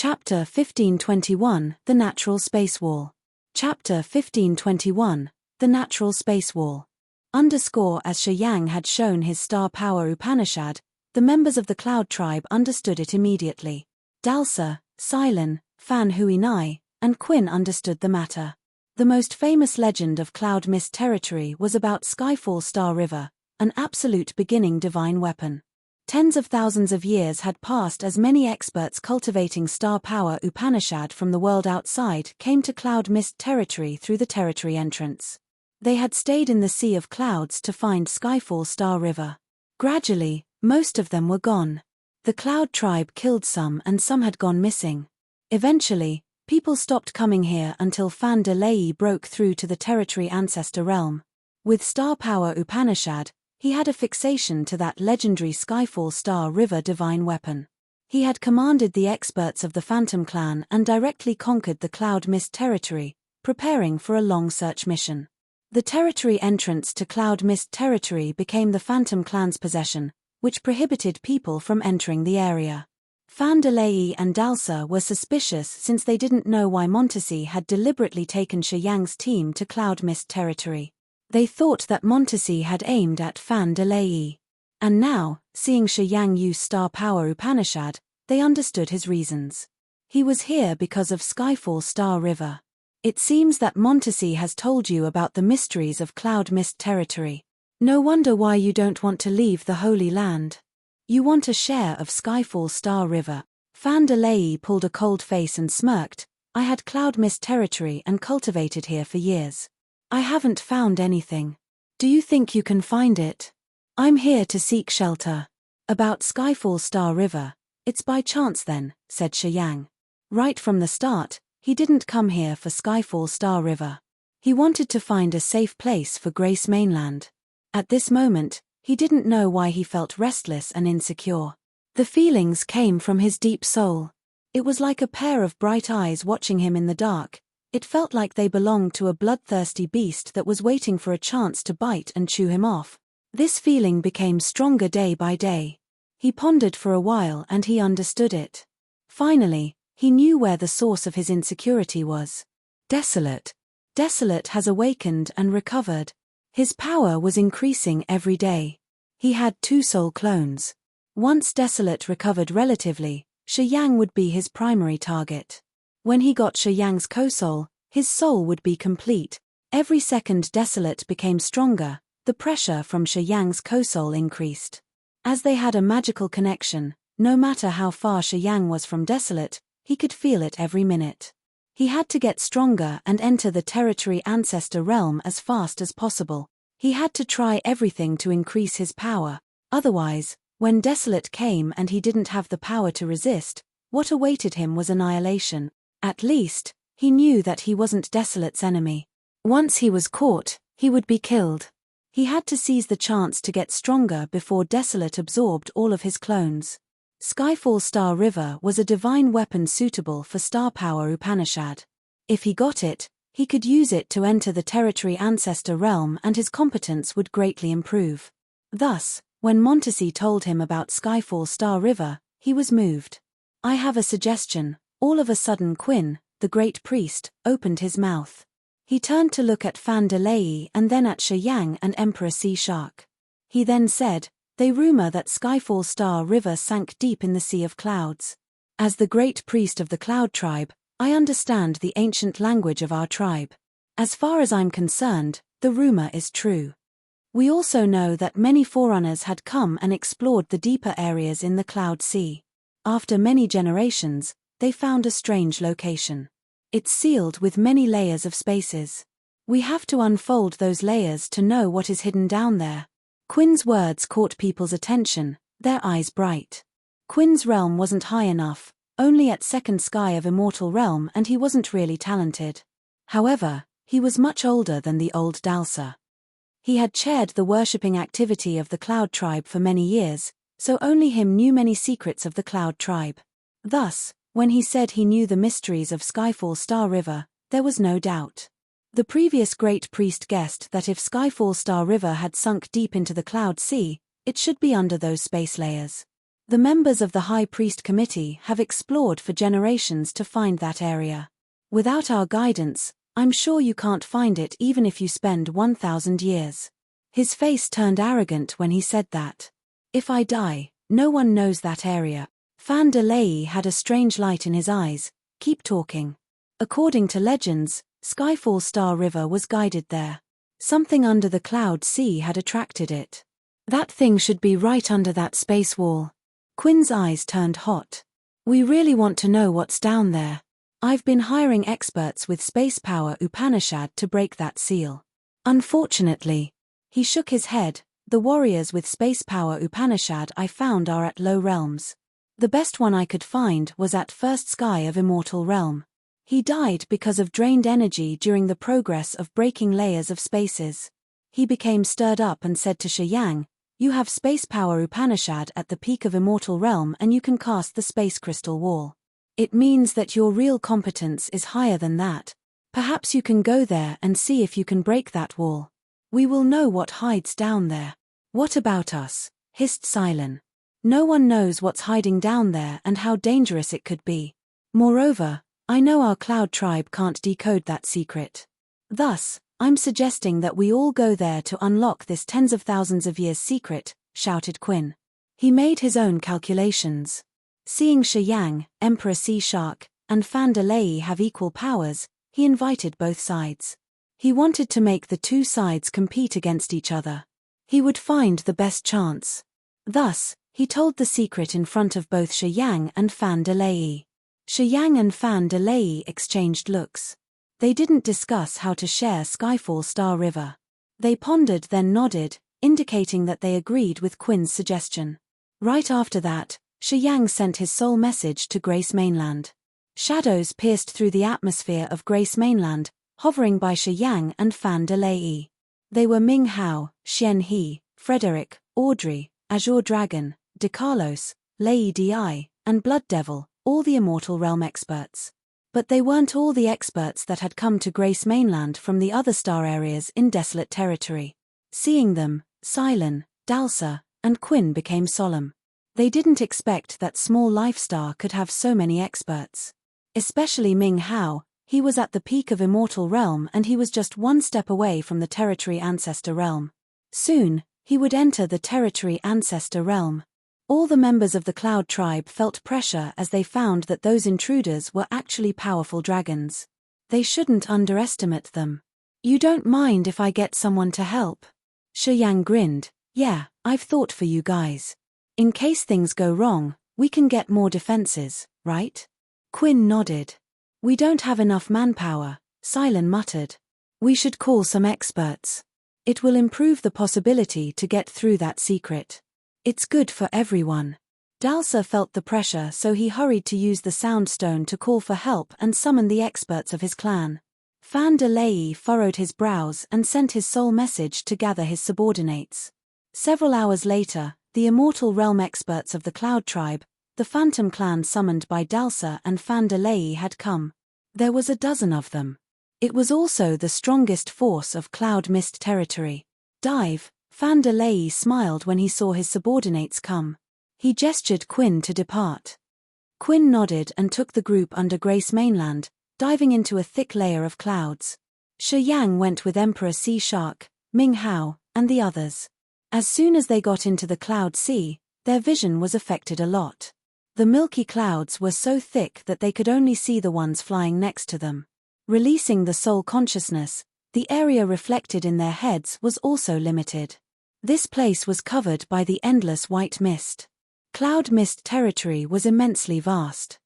Chapter 1521, The Natural Space Wall. Chapter 1521, The Natural Space Wall. Underscore As Shayang had shown his star power Upanishad, the members of the Cloud Tribe understood it immediately. Dalsa, Silen, Fan Huinai, and Quinn understood the matter. The most famous legend of Cloud Mist territory was about Skyfall Star River, an absolute beginning divine weapon. Tens of thousands of years had passed as many experts cultivating star power Upanishad from the world outside came to Cloud Mist territory through the territory entrance. They had stayed in the Sea of Clouds to find Skyfall Star River. Gradually, most of them were gone. The Cloud Tribe killed some and some had gone missing. Eventually, people stopped coming here until Fan de Lei broke through to the territory ancestor realm. With star power Upanishad, he had a fixation to that legendary Skyfall Star River divine weapon. He had commanded the experts of the Phantom Clan and directly conquered the Cloud Mist territory, preparing for a long search mission. The territory entrance to Cloud Mist territory became the Phantom Clan's possession, which prohibited people from entering the area. Fan de Lei and Dalsa were suspicious since they didn't know why Montesi had deliberately taken Shayang's team to Cloud Mist territory. They thought that Montesi had aimed at Fan de Lei. And now, seeing Shayang use star power Upanishad, they understood his reasons. He was here because of Skyfall Star River. It seems that Montesi has told you about the mysteries of Cloud Mist territory. No wonder why you don't want to leave the Holy Land. You want a share of Skyfall Star River. Fan de Lei pulled a cold face and smirked. I had Cloud Mist territory and cultivated here for years. I haven't found anything. Do you think you can find it? I'm here to seek shelter. About Skyfall Star River, it's by chance then, said Shayang. Right from the start, he didn't come here for Skyfall Star River. He wanted to find a safe place for Grace Mainland. At this moment, he didn't know why he felt restless and insecure. The feelings came from his deep soul. It was like a pair of bright eyes watching him in the dark. It felt like they belonged to a bloodthirsty beast that was waiting for a chance to bite and chew him off. This feeling became stronger day by day. He pondered for a while and he understood it. Finally, he knew where the source of his insecurity was. Desolate. Desolate has awakened and recovered. His power was increasing every day. He had 2 soul clones. Once Desolate recovered relatively, Shayang would be his primary target. When he got Shayang's co-soul, his soul would be complete. Every second Desolate became stronger, the pressure from Shayang's co-soul increased. As they had a magical connection, no matter how far Shayang was from Desolate, he could feel it every minute. He had to get stronger and enter the territory ancestor realm as fast as possible. He had to try everything to increase his power. Otherwise, when Desolate came and he didn't have the power to resist, what awaited him was annihilation. At least, he knew that he wasn't Desolate's enemy. Once he was caught, he would be killed. He had to seize the chance to get stronger before Desolate absorbed all of his clones. Skyfall Star River was a divine weapon suitable for star power Upanishad. If he got it, he could use it to enter the territory ancestor realm and his competence would greatly improve. Thus, when Montesi told him about Skyfall Star River, he was moved. I have a suggestion. All of a sudden Quinn, the great priest, opened his mouth. He turned to look at Fan de Lei and then at Shayang and Emperor Sea Shark. He then said, they rumor that Skyfall Star River sank deep in the Sea of Clouds. As the great priest of the Cloud Tribe, I understand the ancient language of our tribe. As far as I'm concerned, the rumor is true. We also know that many forerunners had come and explored the deeper areas in the Cloud Sea. After many generations, they found a strange location. It's sealed with many layers of spaces. We have to unfold those layers to know what is hidden down there. Quinn's words caught people's attention, their eyes bright. Quinn's realm wasn't high enough, only at second sky of immortal realm and he wasn't really talented. However, he was much older than the old Dalsa. He had chaired the worshipping activity of the Cloud Tribe for many years, so only him knew many secrets of the Cloud Tribe. Thus, when he said he knew the mysteries of Skyfall Star River, there was no doubt. The previous great priest guessed that if Skyfall Star River had sunk deep into the Cloud Sea, it should be under those space layers. The members of the High Priest Committee have explored for generations to find that area. Without our guidance, I'm sure you can't find it even if you spend 1,000 years. His face turned arrogant when he said that. If I die, no one knows that area. Fan de Ley had a strange light in his eyes. Keep talking. According to legends, Skyfall Star River was guided there. Something under the cloud sea had attracted it. That thing should be right under that space wall. Quinn's eyes turned hot. We really want to know what's down there. I've been hiring experts with space power Upanishad to break that seal. Unfortunately, he shook his head, the warriors with space power Upanishad I found are at low realms. The best one I could find was at First Sky of Immortal Realm. He died because of drained energy during the progress of breaking layers of spaces. He became stirred up and said to Shiyang, "You have space power Upanishad at the peak of Immortal Realm and you can cast the space crystal wall. It means that your real competence is higher than that. Perhaps you can go there and see if you can break that wall. We will know what hides down there." "What about us?" hissed Silen. "No one knows what's hiding down there and how dangerous it could be. Moreover, I know our Cloud tribe can't decode that secret. Thus, I'm suggesting that we all go there to unlock this tens of thousands of years secret," shouted Quinn. He made his own calculations. Seeing Shiyang, Emperor Sea Shark, and Fan de Ley have equal powers, he invited both sides. He wanted to make the two sides compete against each other. He would find the best chance. Thus, he told the secret in front of both Shiyang and Fan de Ley. Shiyang and Fan de Ley exchanged looks. They didn't discuss how to share Skyfall Star River. They pondered then nodded, indicating that they agreed with Quinn's suggestion. Right after that, Shiyang sent his soul message to Grace Mainland. Shadows pierced through the atmosphere of Grace Mainland, hovering by Shiyang and Fan de Ley. They were Ming Hao, Xian He, Frederick, Audrey, Azure Dragon, De Carlos, Lei Di, and Blood Devil, all the Immortal Realm experts. But they weren't all the experts that had come to Grace Mainland from the other star areas in Desolate Territory. Seeing them, Silen, Dalsa, and Quinn became solemn. They didn't expect that small life star could have so many experts. Especially Ming Hao, he was at the peak of Immortal Realm and he was just one step away from the Territory Ancestor Realm. Soon, he would enter the Territory Ancestor Realm. All the members of the Cloud tribe felt pressure as they found that those intruders were actually powerful dragons. They shouldn't underestimate them. "You don't mind if I get someone to help?" Shiyang grinned. "Yeah, I've thought for you guys. In case things go wrong, we can get more defenses, right?" Quinn nodded. "We don't have enough manpower," Silen muttered. "We should call some experts. It will improve the possibility to get through that secret. It's good for everyone." Dalsa felt the pressure, so he hurried to use the Sound Stone to call for help and summon the experts of his clan. Fan de Ley furrowed his brows and sent his soul message to gather his subordinates. Several hours later, the Immortal Realm experts of the Cloud tribe, the Phantom clan summoned by Dalsa and Fan de Ley, had come. There was a dozen of them. It was also the strongest force of Cloud Mist territory. "Dive." Fan de Ley smiled when he saw his subordinates come. He gestured Quinn to depart. Quinn nodded and took the group under Grace Mainland, diving into a thick layer of clouds. Shiyang went with Emperor Sea Shark, Ming Hao, and the others. As soon as they got into the cloud sea, their vision was affected a lot. The milky clouds were so thick that they could only see the ones flying next to them. Releasing the soul consciousness, the area reflected in their heads was also limited. This place was covered by the endless white mist. Cloud Mist territory was immensely vast.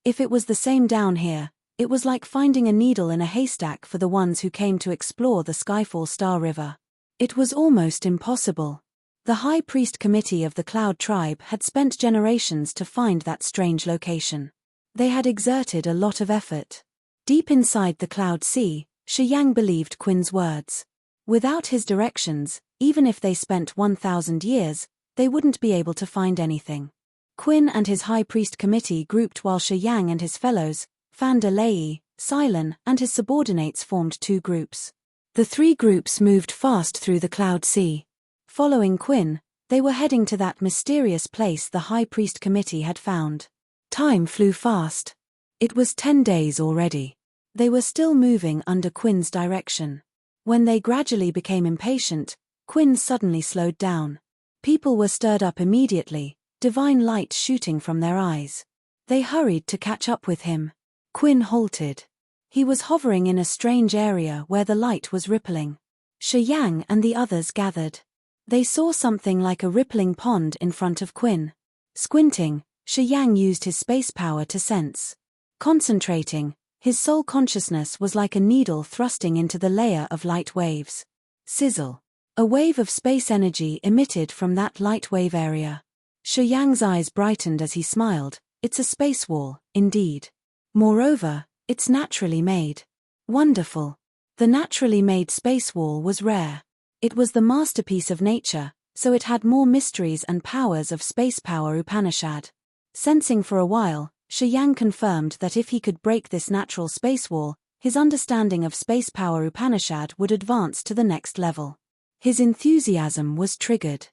If it was the same down here, it was like finding a needle in a haystack for the ones who came to explore the Skyfall Star River. It was almost impossible. The High Priest Committee of the Cloud tribe had spent generations to find that strange location. They had exerted a lot of effort. Deep inside the Cloud Sea, Shiyang believed Quinn's words. Without his directions, even if they spent 1,000 years, they wouldn't be able to find anything. Quinn and his High Priest Committee grouped while Shiyang and his fellows, Fan de Ley, Silen, and his subordinates formed two groups. The three groups moved fast through the Cloud Sea. Following Quinn, They were heading to that mysterious place the High Priest Committee had found. Time flew fast. It was 10 days already. They were still moving under Quinn's direction. When they gradually became impatient, Quinn suddenly slowed down. People were stirred up immediately, divine light shooting from their eyes. They hurried to catch up with him. Quinn halted. He was hovering in a strange area where the light was rippling. Shi Yang and the others gathered. They saw something like a rippling pond in front of Quinn. Squinting, Shi Yang used his space power to sense. Concentrating, his soul consciousness was like a needle thrusting into the layer of light waves. Sizzle. A wave of space energy emitted from that light wave area. Shi Yang's eyes brightened as he smiled. It's a space wall, indeed. Moreover, it's naturally made. Wonderful. The naturally made space wall was rare. It was the masterpiece of nature, so it had more mysteries and powers of space power Upanishad. Sensing for a while, Shi Yang confirmed that if he could break this natural space wall, his understanding of space power Upanishad would advance to the next level. His enthusiasm was triggered.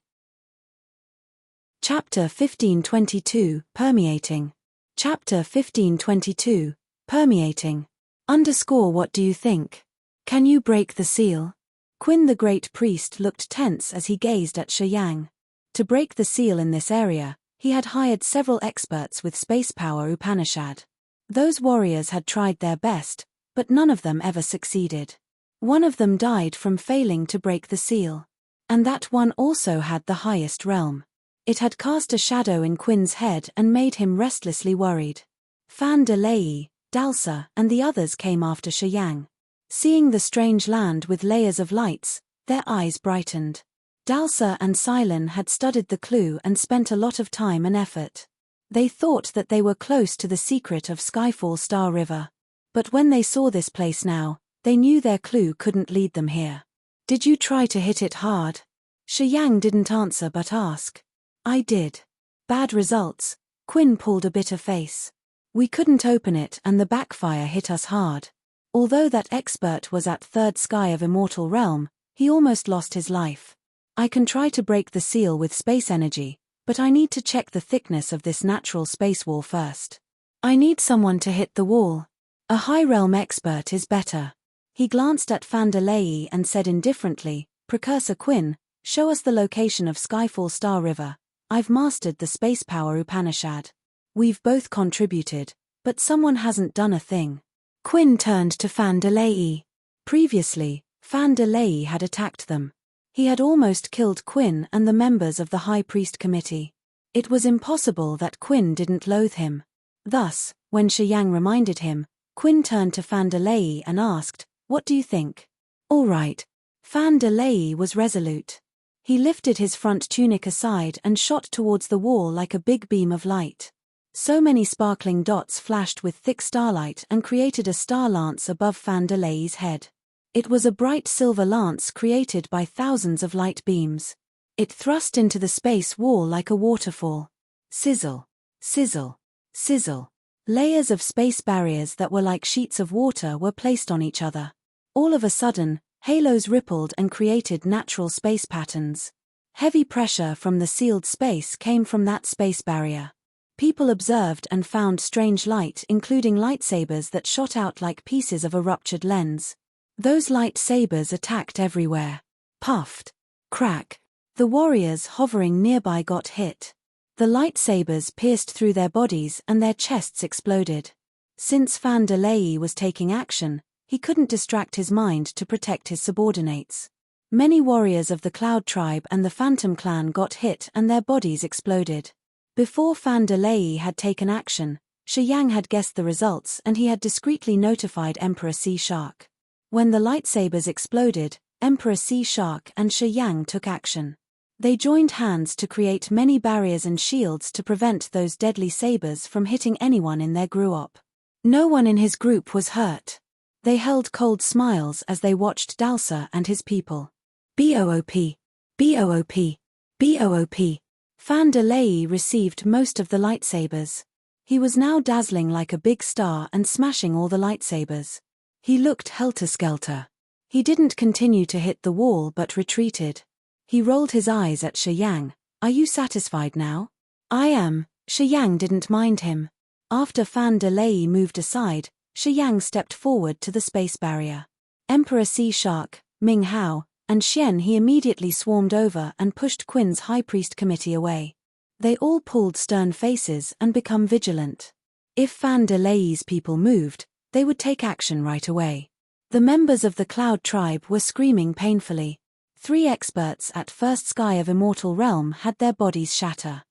Chapter 1522, Permeating. Chapter 1522, Permeating. What do you think? Can you break the seal? Quinn the Great Priest looked tense as he gazed at Shi Yang. To break the seal in this area, he had hired several experts with space power Upanishad. Those warriors had tried their best, but none of them ever succeeded. One of them died from failing to break the seal. And that one also had the highest realm. It had cast a shadow in Quinn's head and made him restlessly worried. Fan de Lei, Dalsa, and the others came after Shi Yang. Seeing the strange land with layers of lights, their eyes brightened. Dalsa and Silon had studied the clue and spent a lot of time and effort. They thought that they were close to the secret of Skyfall Star River. But when they saw this place now, they knew their clue couldn't lead them here. Did you try to hit it hard? Shi Yang didn't answer but asked. I did. Bad results. Quinn pulled a bitter face. We couldn't open it and the backfire hit us hard. Although that expert was at third sky of Immortal Realm, he almost lost his life. I can try to break the seal with space energy, but I need to check the thickness of this natural space wall first. I need someone to hit the wall. A high realm expert is better. He glanced at Fan de Lei and said indifferently, Precursor Quinn, show us the location of Skyfall Star River. I've mastered the space power Upanishad. We've both contributed, but someone hasn't done a thing. Quinn turned to Fan de Lei. Previously, Fan de Lei had attacked them. He had almost killed Quinn and the members of the High Priest Committee. It was impossible that Quinn didn't loathe him. Thus, when Shi Yang reminded him, Quinn turned to Fan de Lei and asked, What do you think? All right. Fan de Lei was resolute. He lifted his front tunic aside and shot towards the wall like a big beam of light. So many sparkling dots flashed with thick starlight and created a star lance above Fan de Lei's head. It was a bright silver lance created by thousands of light beams. It thrust into the space wall like a waterfall. Sizzle, sizzle, sizzle. Layers of space barriers that were like sheets of water were placed on each other. All of a sudden, halos rippled and created natural space patterns. Heavy pressure from the sealed space came from that space barrier. People observed and found strange light, including lightsabers that shot out like pieces of a ruptured lens. Those lightsabers attacked everywhere. Puffed. Crack. The warriors hovering nearby got hit. The lightsabers pierced through their bodies and their chests exploded. Since Fan de Lei was taking action, he couldn't distract his mind to protect his subordinates. Many warriors of the Cloud Tribe and the Phantom Clan got hit and their bodies exploded. Before Fan de Lei had taken action, Shi Yang had guessed the results and he had discreetly notified Emperor Sea Shark. When the lightsabers exploded, Emperor Sea Shark and Shi Yang took action. They joined hands to create many barriers and shields to prevent those deadly sabers from hitting anyone in their group. No one in his group was hurt. They held cold smiles as they watched Dalsa and his people. BOOP. BOOP. BOOP. Fan de Lei received most of the lightsabers. He was now dazzling like a big star and smashing all the lightsabers. He looked helter-skelter. He didn't continue to hit the wall but retreated. He rolled his eyes at Shi Yang. Are you satisfied now? I am. Shi Yang didn't mind him. After Fan de Lei moved aside, Shi Yang stepped forward to the space barrier. Emperor Sea Shark, Ming Hao, and Xian He immediately swarmed over and pushed Qin's High Priest Committee away. They all pulled stern faces and become vigilant. If Fan de Lei's people moved, they would take action right away. The members of the Cloud Tribe were screaming painfully. 3 experts at First Sky of Immortal Realm had their bodies shatter.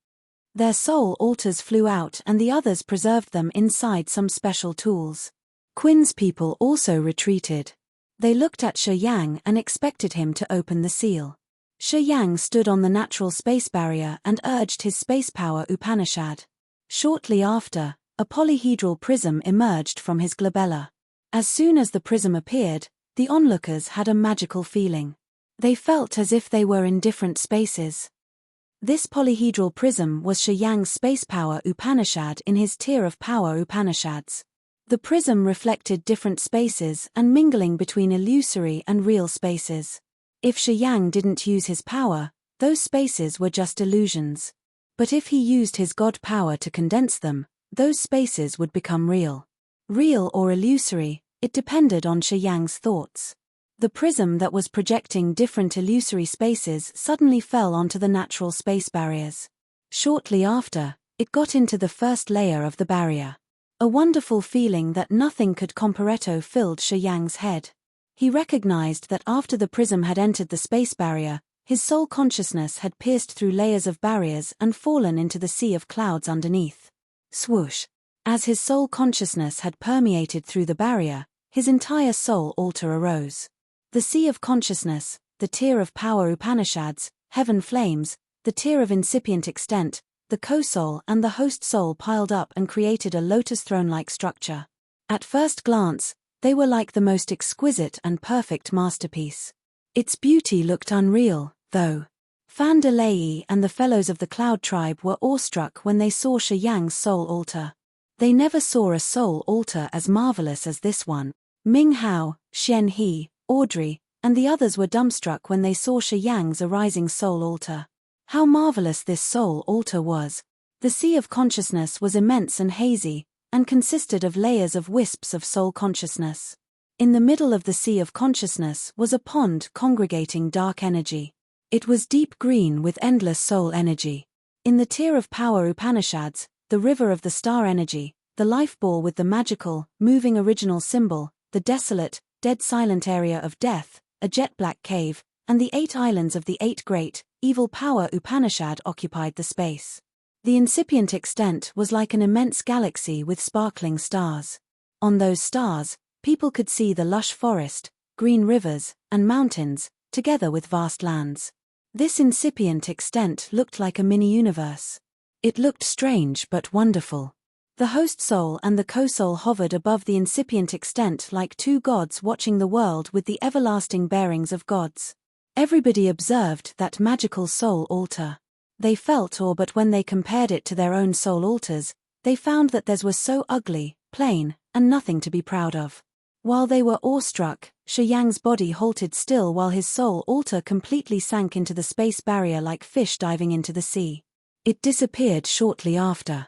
Their soul altars flew out and the others preserved them inside some special tools. Qin's people also retreated. They looked at Shi Yang and expected him to open the seal. Shi Yang stood on the natural space barrier and urged his space power Upanishad. Shortly after, a polyhedral prism emerged from his glabella. As soon as the prism appeared, the onlookers had a magical feeling. They felt as if they were in different spaces. This polyhedral prism was Shi Yang's space power Upanishad in his tier of power Upanishads. The prism reflected different spaces and mingling between illusory and real spaces. If Shi Yang didn't use his power, those spaces were just illusions. But if he used his god power to condense them, those spaces would become real. Real or illusory, it depended on Shi Yang's thoughts. The prism that was projecting different illusory spaces suddenly fell onto the natural space barriers. Shortly after, it got into the first layer of the barrier. A wonderful feeling that nothing could comparetto filled Shi Yang's head. He recognized that after the prism had entered the space barrier, his soul consciousness had pierced through layers of barriers and fallen into the sea of clouds underneath. Swoosh! As his soul consciousness had permeated through the barrier, his entire soul altar arose. The sea of consciousness, the tier of power Upanishads, heaven flames, the tier of incipient extent, the co-soul and the host soul piled up and created a lotus throne-like structure. At first glance, they were like the most exquisite and perfect masterpiece. Its beauty looked unreal, though. Fan de Lei and the fellows of the Cloud Tribe were awestruck when they saw Shi Yang's soul altar. They never saw a soul altar as marvelous as this one. Ming Hao, Xian He, Audrey, and the others were dumbstruck when they saw Shi Yang's arising soul altar. How marvelous this soul altar was! The sea of consciousness was immense and hazy, and consisted of layers of wisps of soul consciousness. In the middle of the sea of consciousness was a pond congregating dark energy. It was deep green with endless soul energy. In the tier of power Upanishads, the river of the star energy, the life ball with the magical, moving original symbol, the desolate, dead silent area of death, a jet-black cave, and the 8 islands of the 8 great, evil power Upanishad occupied the space. The incipient extent was like an immense galaxy with sparkling stars. On those stars, people could see the lush forest, green rivers, and mountains, together with vast lands. This incipient extent looked like a mini-universe. It looked strange but wonderful. The host soul and the co-soul hovered above the incipient extent like 2 gods watching the world with the everlasting bearings of gods. Everybody observed that magical soul altar. They felt but when they compared it to their own soul altars, they found that theirs was so ugly, plain, and nothing to be proud of. While they were awestruck, Shi Yang's body halted still while his soul altar completely sank into the space barrier like fish diving into the sea. It disappeared shortly after.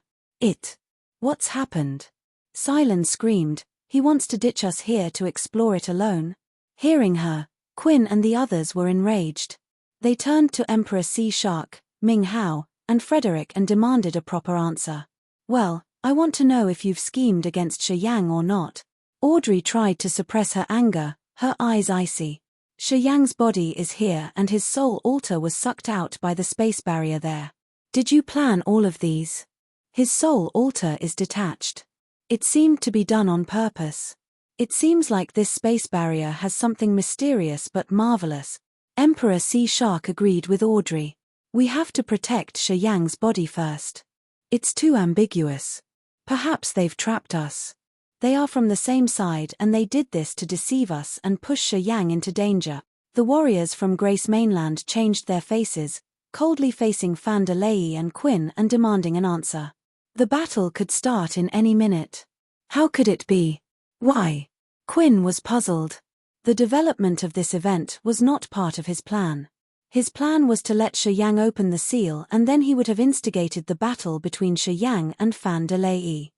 What's happened? Silen screamed, he wants to ditch us here to explore it alone. Hearing her, Qin and the others were enraged. They turned to Emperor Sea Shark, Ming Hao, and Frederick and demanded a proper answer. Well, I want to know if you've schemed against Shi Yang or not. Audrey tried to suppress her anger, her eyes icy. Shi Yang's body is here and his soul altar was sucked out by the space barrier there. Did you plan all of these? His soul altar is detached. It seemed to be done on purpose. It seems like this space barrier has something mysterious but marvelous. Emperor Sea Shark agreed with Audrey. We have to protect Shi Yang's body first. It's too ambiguous. Perhaps they've trapped us. They are from the same side and they did this to deceive us and push Shi Yang into danger. The warriors from Grace Mainland changed their faces, coldly facing Fan de Lei and Qin and demanding an answer. The battle could start in any minute. How could it be? Why? Qin was puzzled. The development of this event was not part of his plan. His plan was to let Shi Yang open the seal, and then he would have instigated the battle between Shi Yang and Fan de Lei.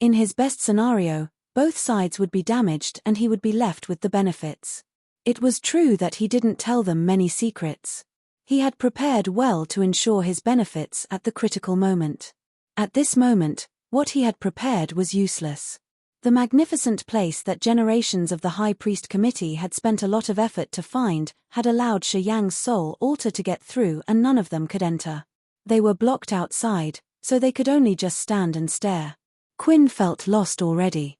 In his best scenario, both sides would be damaged and he would be left with the benefits. It was true that he didn't tell them many secrets. He had prepared well to ensure his benefits at the critical moment. At this moment, what he had prepared was useless. The magnificent place that generations of the High Priest Committee had spent a lot of effort to find had allowed Shi Yang's soul altar to get through, and none of them could enter. They were blocked outside, so they could only just stand and stare. Quinn felt lost already.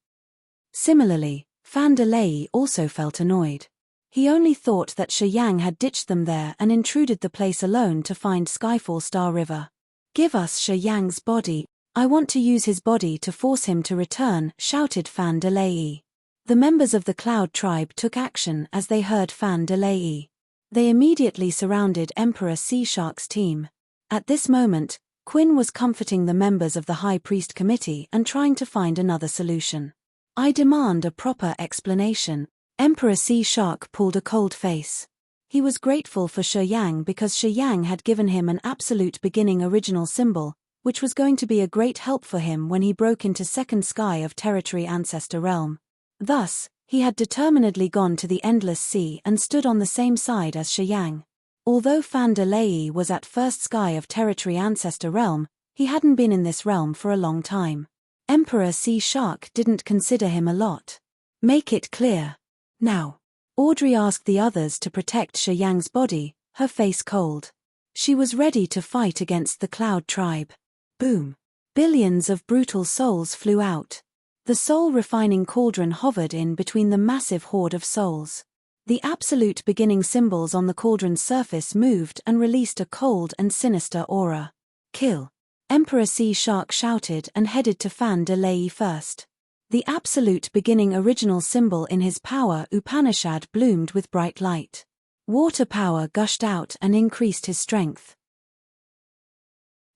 Similarly, Fan de Lei also felt annoyed. He only thought that Shi Yang had ditched them there and intruded the place alone to find Skyfall Star River. "Give us Shi Yang's body. I want to use his body to force him to return," shouted Fan de Lei. The members of the Cloud Tribe took action as they heard Fan de Lei. They immediately surrounded Emperor Sea Shark's team. At this moment, Quinn was comforting the members of the High Priest Committee and trying to find another solution. "I demand a proper explanation." Emperor Sea Shark pulled a cold face. He was grateful for Shi Yang because Shi Yang had given him an absolute beginning original symbol, which was going to be a great help for him when he broke into Second Sky of Territory Ancestor Realm. Thus, he had determinedly gone to the Endless Sea and stood on the same side as Shi Yang. Although Fan de Lei was at First Sky of Territory Ancestor Realm, he hadn't been in this realm for a long time. Emperor Sea Shark didn't consider him a lot. "Make it clear. Now." Audrey asked the others to protect Shi Yang's body, her face cold. She was ready to fight against the Cloud Tribe. Boom. Billions of brutal souls flew out. The soul-refining cauldron hovered in between the massive horde of souls. The absolute beginning symbols on the cauldron's surface moved and released a cold and sinister aura. "Kill." Emperor Sea Shark shouted and headed to Fan de Lei first. The absolute beginning original symbol in his power Upanishad bloomed with bright light. Water power gushed out and increased his strength.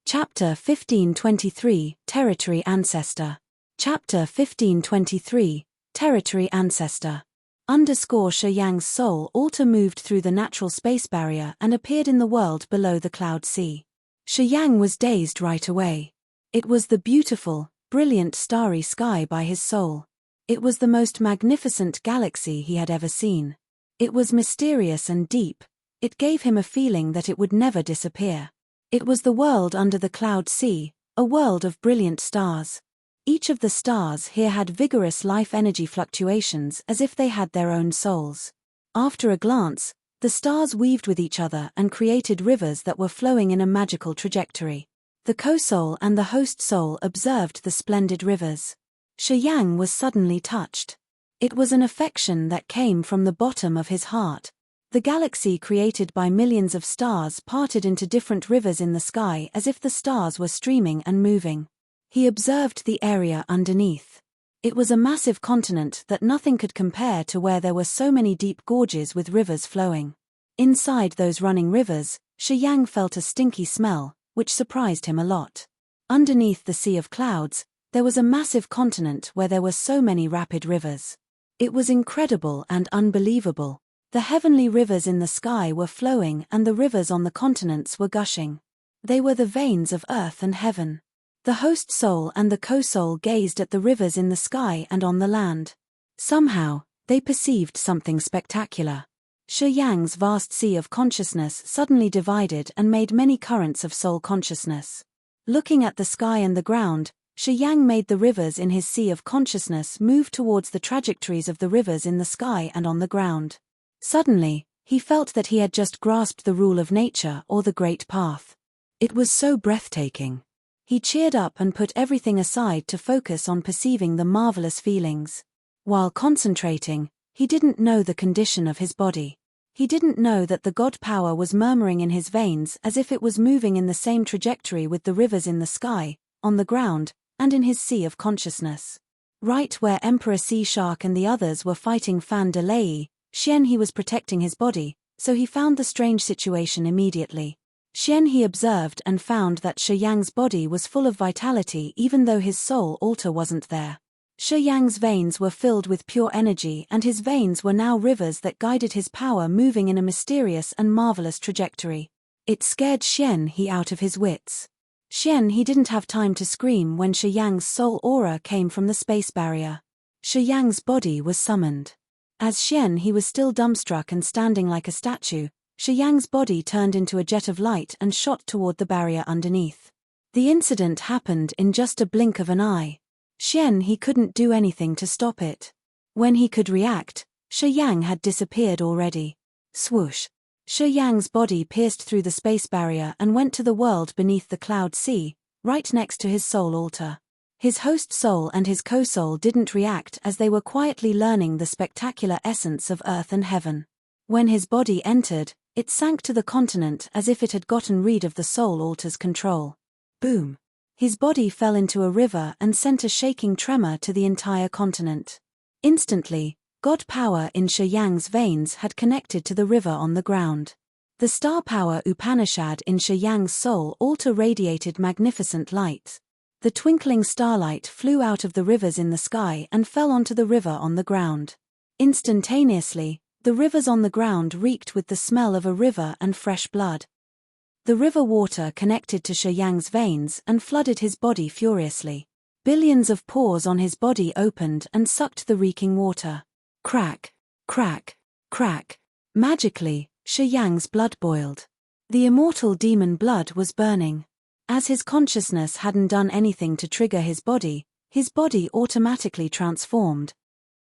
Chapter 1523, Territory Ancestor. Chapter 1523, Territory Ancestor. Shi Yang's soul altar moved through the natural space barrier and appeared in the world below the Cloud Sea. Shi Yang was dazed right away. It was the beautiful, brilliant starry sky by his soul. It was the most magnificent galaxy he had ever seen. It was mysterious and deep. It gave him a feeling that it would never disappear. It was the world under the Cloud Sea, a world of brilliant stars. Each of the stars here had vigorous life energy fluctuations as if they had their own souls. After a glance, the stars weaved with each other and created rivers that were flowing in a magical trajectory. The co-soul and the host soul observed the splendid rivers. Shi Yang was suddenly touched. It was an affection that came from the bottom of his heart. The galaxy created by millions of stars parted into different rivers in the sky as if the stars were streaming and moving. He observed the area underneath. It was a massive continent that nothing could compare to, where there were so many deep gorges with rivers flowing. Inside those running rivers, Shi Yang felt a stinky smell, which surprised him a lot. Underneath the sea of clouds, there was a massive continent where there were so many rapid rivers. It was incredible and unbelievable. The heavenly rivers in the sky were flowing and the rivers on the continents were gushing. They were the veins of earth and heaven. The host soul and the co-soul gazed at the rivers in the sky and on the land. Somehow, they perceived something spectacular. Shi Yang's vast sea of consciousness suddenly divided and made many currents of soul consciousness. Looking at the sky and the ground, Shi Yang made the rivers in his sea of consciousness move towards the trajectories of the rivers in the sky and on the ground. Suddenly, he felt that he had just grasped the rule of nature or the great path. It was so breathtaking. He cheered up and put everything aside to focus on perceiving the marvelous feelings. While concentrating, he didn't know the condition of his body. He didn't know that the God power was murmuring in his veins as if it was moving in the same trajectory with the rivers in the sky, on the ground, and in his sea of consciousness. Right where Emperor Sea Shark and the others were fighting Fan de Lei, he was protecting his body, so he found the strange situation immediately. He observed and found that Shi Yang's body was full of vitality even though his soul altar wasn't there. Shi Yang's veins were filled with pure energy, and his veins were now rivers that guided his power, moving in a mysterious and marvelous trajectory. It scared Xian He out of his wits. Xian He didn't have time to scream when Shi Yang's soul aura came from the space barrier. Shi Yang's body was summoned. As Xian He was still dumbstruck and standing like a statue, Shi Yang's body turned into a jet of light and shot toward the barrier underneath. The incident happened in just a blink of an eye. Xian He couldn't do anything to stop it. When he could react, Shi Yang had disappeared already. Swoosh! Shi Yang's body pierced through the space barrier and went to the world beneath the cloud sea, right next to his soul altar. His host soul and his co-soul didn't react as they were quietly learning the spectacular essence of earth and heaven. When his body entered, it sank to the continent as if it had gotten rid of the soul altar's control. Boom! His body fell into a river and sent a shaking tremor to the entire continent. Instantly, God power in Shi Yang's veins had connected to the river on the ground. The star power Upanishad in Shi Yang's soul altar radiated magnificent light. The twinkling starlight flew out of the rivers in the sky and fell onto the river on the ground. Instantaneously, the rivers on the ground reeked with the smell of a river and fresh blood. The river water connected to Shi Yang's veins and flooded his body furiously. Billions of pores on his body opened and sucked the reeking water. Crack, crack, crack. Magically, Shi Yang's blood boiled. The immortal demon blood was burning. As his consciousness hadn't done anything to trigger his body automatically transformed.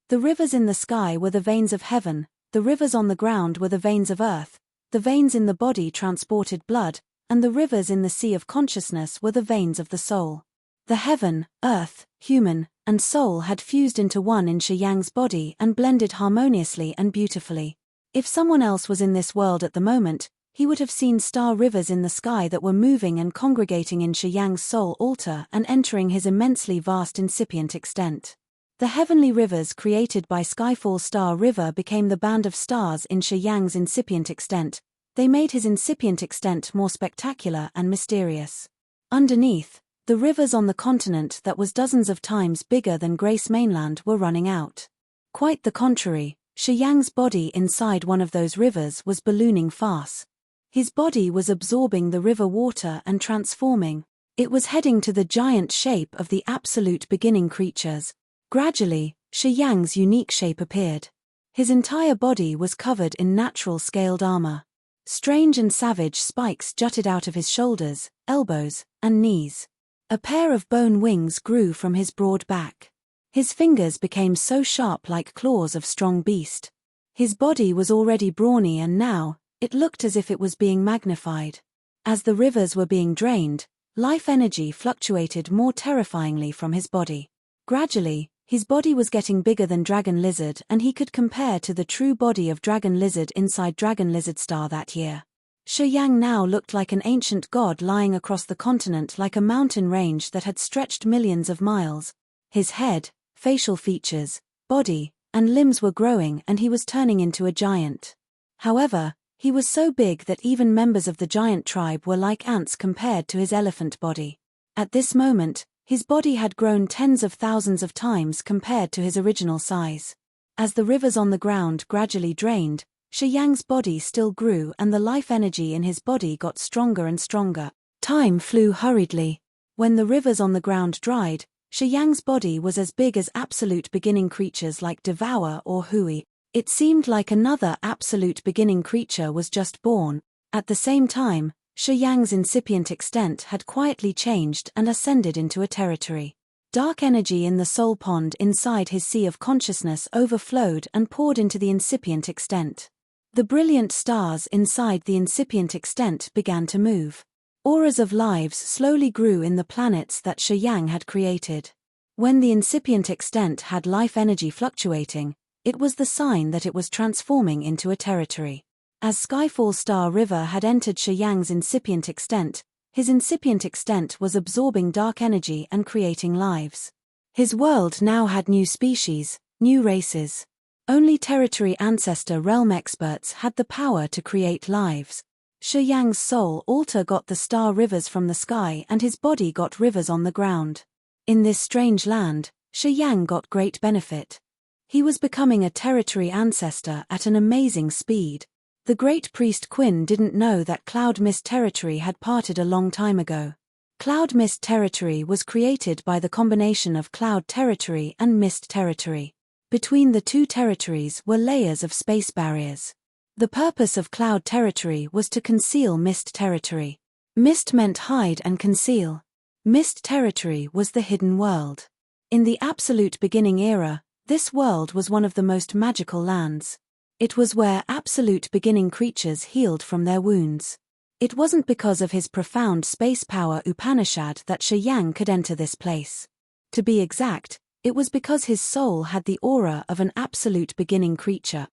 The rivers in the sky were the veins of heaven, the rivers on the ground were the veins of earth, the veins in the body transported blood, and the rivers in the sea of consciousness were the veins of the soul. The heaven, earth, human, and soul had fused into one in Shi Yang's body and blended harmoniously and beautifully. If someone else was in this world at the moment, he would have seen star rivers in the sky that were moving and congregating in Shi Yang's soul altar and entering his immensely vast incipient extent. The heavenly rivers created by Skyfall Star River became the band of stars in Shi Yang's incipient extent. They made his incipient extent more spectacular and mysterious. Underneath, the rivers on the continent that was dozens of times bigger than Grace Mainland were running out. Quite the contrary, Shi Yang's body inside one of those rivers was ballooning fast. His body was absorbing the river water and transforming. It was heading to the giant shape of the absolute beginning creatures. Gradually, Shi Yang's unique shape appeared. His entire body was covered in natural scaled armor. Strange and savage spikes jutted out of his shoulders, elbows, and knees. A pair of bone wings grew from his broad back. His fingers became so sharp like claws of strong beast. His body was already brawny and now, it looked as if it was being magnified. As the rivers were being drained, life energy fluctuated more terrifyingly from his body. Gradually, his body was getting bigger than Dragon Lizard and he could compare to the true body of Dragon Lizard inside Dragon Lizard Star that year. Shi Yang now looked like an ancient god lying across the continent like a mountain range that had stretched millions of miles. His head, facial features, body, and limbs were growing and he was turning into a giant. However, he was so big that even members of the giant tribe were like ants compared to his elephant body. At this moment, his body had grown tens of thousands of times compared to his original size. As the rivers on the ground gradually drained, Shi Yang's body still grew and the life energy in his body got stronger and stronger. Time flew hurriedly. When the rivers on the ground dried, Shi Yang's body was as big as absolute beginning creatures like Devour or Hui. It seemed like another absolute beginning creature was just born. At the same time, Shi Yang's incipient extent had quietly changed and ascended into a territory. Dark energy in the soul pond inside his sea of consciousness overflowed and poured into the incipient extent. The brilliant stars inside the incipient extent began to move. Auras of lives slowly grew in the planets that Shi Yang had created. When the incipient extent had life energy fluctuating, it was the sign that it was transforming into a territory. As Skyfall Star River had entered Shi Yang's incipient extent, his incipient extent was absorbing dark energy and creating lives. His world now had new species, new races. Only territory ancestor realm experts had the power to create lives. Shi Yang's soul altar got the star rivers from the sky and his body got rivers on the ground. In this strange land, Shi Yang got great benefit. He was becoming a territory ancestor at an amazing speed. The great priest Qin didn't know that Cloud Mist territory had parted a long time ago. Cloud Mist territory was created by the combination of Cloud territory and Mist territory. Between the two territories were layers of space barriers. The purpose of Cloud territory was to conceal Mist territory. Mist meant hide and conceal. Mist territory was the hidden world. In the Absolute Beginning era, this world was one of the most magical lands. It was where Absolute Beginning creatures healed from their wounds. It wasn't because of his profound space power Upanishad that Shi Yang could enter this place. To be exact, it was because his soul had the aura of an Absolute Beginning creature.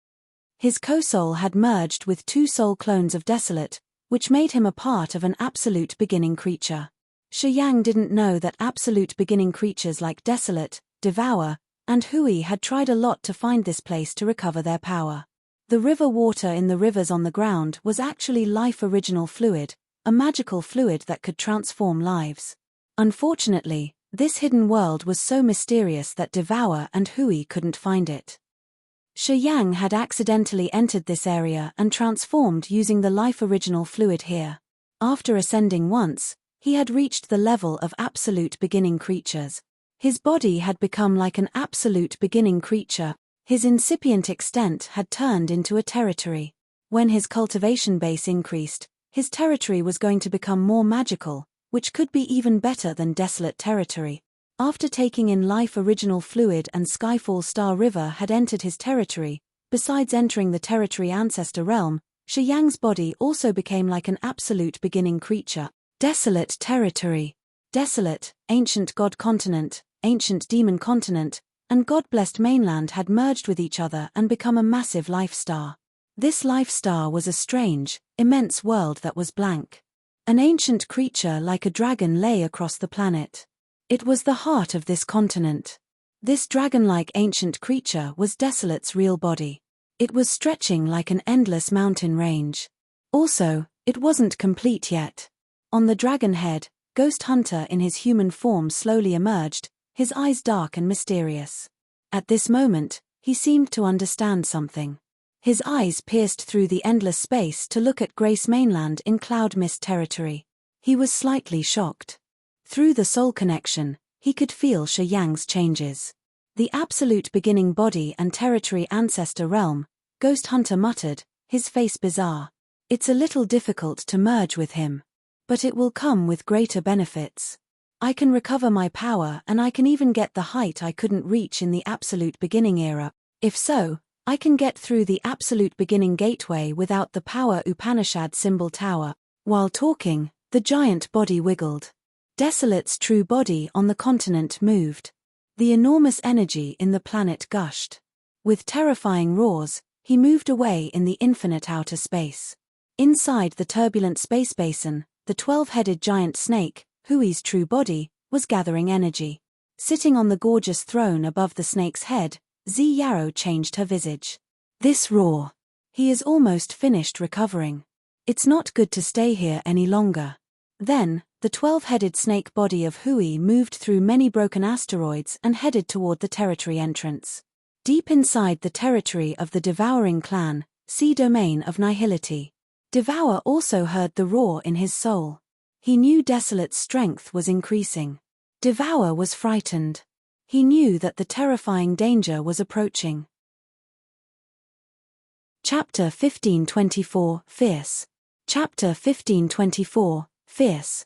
His co-soul had merged with two soul clones of Desolate, which made him a part of an Absolute Beginning creature. Shi Yang didn't know that Absolute Beginning creatures like Desolate, Devour, and Hui had tried a lot to find this place to recover their power. The river water in the rivers on the ground was actually life original fluid, a magical fluid that could transform lives. Unfortunately, this hidden world was so mysterious that Devour and Hui couldn't find it. Shi Yang had accidentally entered this area and transformed using the life original fluid here. After ascending once, he had reached the level of Absolute Beginning creatures. His body had become like an Absolute Beginning creature. His incipient extent had turned into a territory. When his cultivation base increased, his territory was going to become more magical, which could be even better than Desolate territory. After taking in life original fluid and Skyfall Star River had entered his territory, besides entering the territory ancestor realm, Shi Yang's body also became like an Absolute Beginning creature. Desolate territory. Desolate, ancient god continent, ancient demon continent, and god-blessed mainland had merged with each other and become a massive life star. This life star was a strange, immense world that was blank. An ancient creature like a dragon lay across the planet. It was the heart of this continent. This dragon-like ancient creature was Desolate's real body. It was stretching like an endless mountain range. Also, it wasn't complete yet. On the dragon head, Ghost Hunter in his human form slowly emerged, his eyes dark and mysterious. At this moment, he seemed to understand something. His eyes pierced through the endless space to look at Grace Mainland in Cloud Mist territory. He was slightly shocked. Through the soul connection, he could feel Shi Yang's changes. The Absolute Beginning body and territory ancestor realm, Ghost Hunter muttered, his face bizarre. It's a little difficult to merge with him. But it will come with greater benefits. I can recover my power and I can even get the height I couldn't reach in the Absolute Beginning era. If so, I can get through the Absolute Beginning gateway without the power Upanishad symbol tower. While talking, the giant body wiggled. Desolate's true body on the continent moved. The enormous energy in the planet gushed. With terrifying roars, he moved away in the infinite outer space. Inside the turbulent space basin, the 12-headed giant snake, Hui's true body, was gathering energy. Sitting on the gorgeous throne above the snake's head, Zi Yarrow changed her visage. This roar. He is almost finished recovering. It's not good to stay here any longer. Then, the 12-headed snake body of Hui moved through many broken asteroids and headed toward the territory entrance. Deep inside the territory of the Devouring clan, sea domain of nihility. Devour also heard the roar in his soul. He knew Desolate's strength was increasing. Devour was frightened. He knew that the terrifying danger was approaching. Chapter 1524, Fierce. Chapter 1524, Fierce.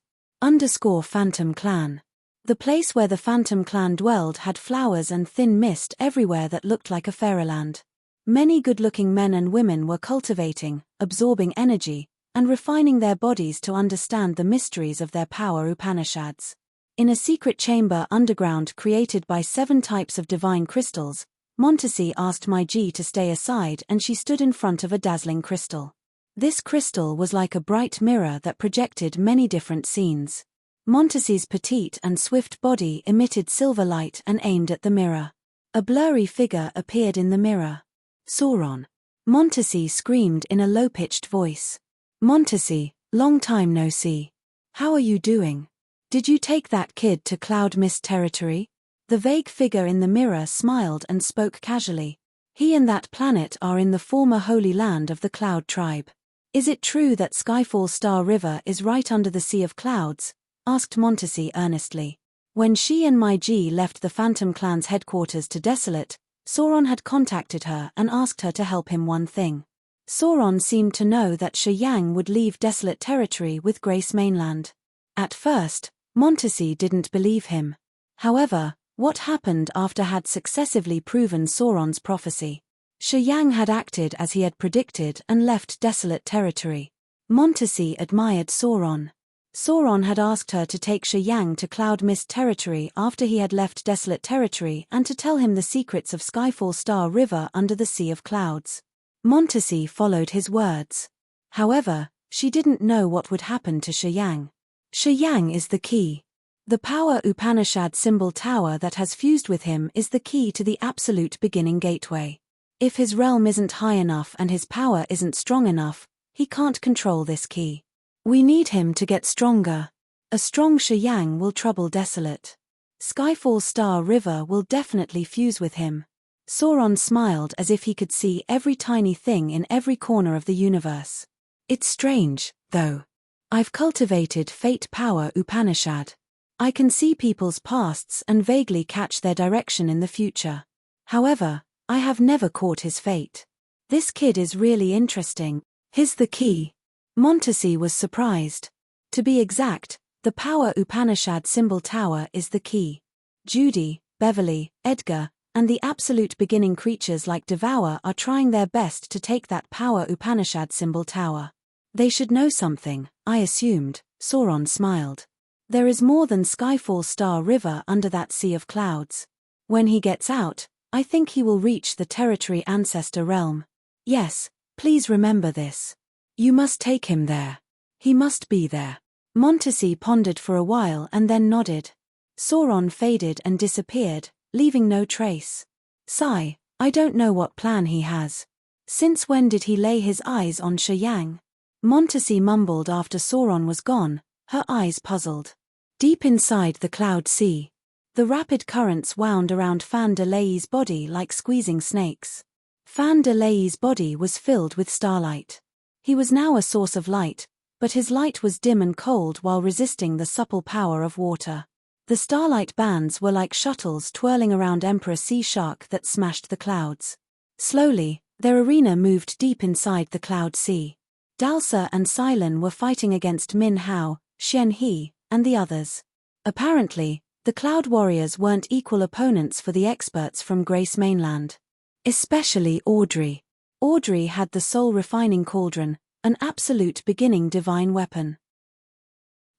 Phantom Clan. The place where the Phantom Clan dwelled had flowers and thin mist everywhere that looked like a fairyland. Many good-looking men and women were cultivating, absorbing energy, and refining their bodies to understand the mysteries of their power Upanishads. In a secret chamber underground created by 7 types of divine crystals, Montesi asked Maiji to stay aside and she stood in front of a dazzling crystal. This crystal was like a bright mirror that projected many different scenes. Montesi's petite and swift body emitted silver light and aimed at the mirror. A blurry figure appeared in the mirror. Sauron. Montesi screamed in a low-pitched voice. Montesi, long time no see. How are you doing? Did you take that kid to Cloud Mist territory? The vague figure in the mirror smiled and spoke casually. He and that planet are in the former holy land of the Cloud Tribe. Is it true that Skyfall Star River is right under the Sea of Clouds? Asked Montesi earnestly. When she and Mai Ji left the Phantom Clan's headquarters to Desolate, Sauron had contacted her and asked her to help him one thing. Sauron seemed to know that Shi Yang would leave Desolate territory with Grace Mainland. At first, Montesi didn't believe him. However, what happened after had successively proven Sauron's prophecy. Shi Yang had acted as he had predicted and left Desolate territory. Montesi admired Sauron. Sauron had asked her to take Shi Yang to Cloud Mist territory after he had left Desolate territory and to tell him the secrets of Skyfall Star River under the Sea of Clouds. Montesi followed his words. However, she didn't know what would happen to Shi Yang. Shi Yang is the key. The power Upanishad symbol tower that has fused with him is the key to the absolute beginning gateway. If his realm isn't high enough and his power isn't strong enough, he can't control this key. We need him to get stronger. A strong Shi Yang will trouble Desolate. Skyfall Star River will definitely fuse with him. Sauron smiled as if he could see every tiny thing in every corner of the universe. It's strange, though. I've cultivated fate power Upanishad. I can see people's pasts and vaguely catch their direction in the future. However, I have never caught his fate. This kid is really interesting. He's the key. Montesi was surprised. To be exact, the power Upanishad symbol tower is the key. Judy, Beverly, Edgar, and the absolute beginning creatures like Devour are trying their best to take that power Upanishad symbol tower. They should know something, I assumed. Sauron smiled. There is more than Skyfall Star River under that sea of clouds. When he gets out, I think he will reach the territory ancestor realm. Yes, please remember this. You must take him there. He must be there. Montesi pondered for a while and then nodded. Sauron faded and disappeared, leaving no trace. Sigh, I don't know what plan he has. Since when did he lay his eyes on Shi Yang? Montesi mumbled after Sauron was gone, her eyes puzzled. Deep inside the cloud sea, the rapid currents wound around Fan de Lei's body like squeezing snakes. Fan de Lei's body was filled with starlight. He was now a source of light, but his light was dim and cold while resisting the supple power of water. The starlight bands were like shuttles twirling around Emperor Sea Shark that smashed the clouds. Slowly, their arena moved deep inside the cloud sea. Dalsa and Silen were fighting against Min Hao, Xian He, and the others. Apparently, the Cloud Warriors weren't equal opponents for the experts from Grace Mainland. Especially Audrey. Audrey had the soul-refining cauldron, an absolute beginning divine weapon.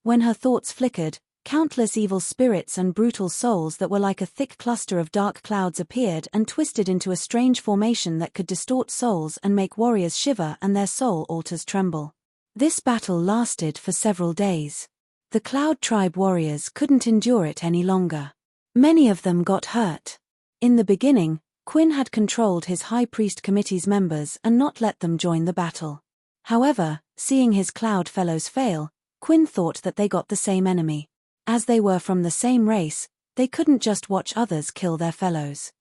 When her thoughts flickered, countless evil spirits and brutal souls that were like a thick cluster of dark clouds appeared and twisted into a strange formation that could distort souls and make warriors shiver and their soul altars tremble. This battle lasted for several days. The Cloud Tribe warriors couldn't endure it any longer. Many of them got hurt. In the beginning, Quinn had controlled his High Priest Committee's members and not let them join the battle. However, seeing his Cloud fellows fail, Quinn thought that they got the same enemy. As they were from the same race, they couldn't just watch others kill their fellows.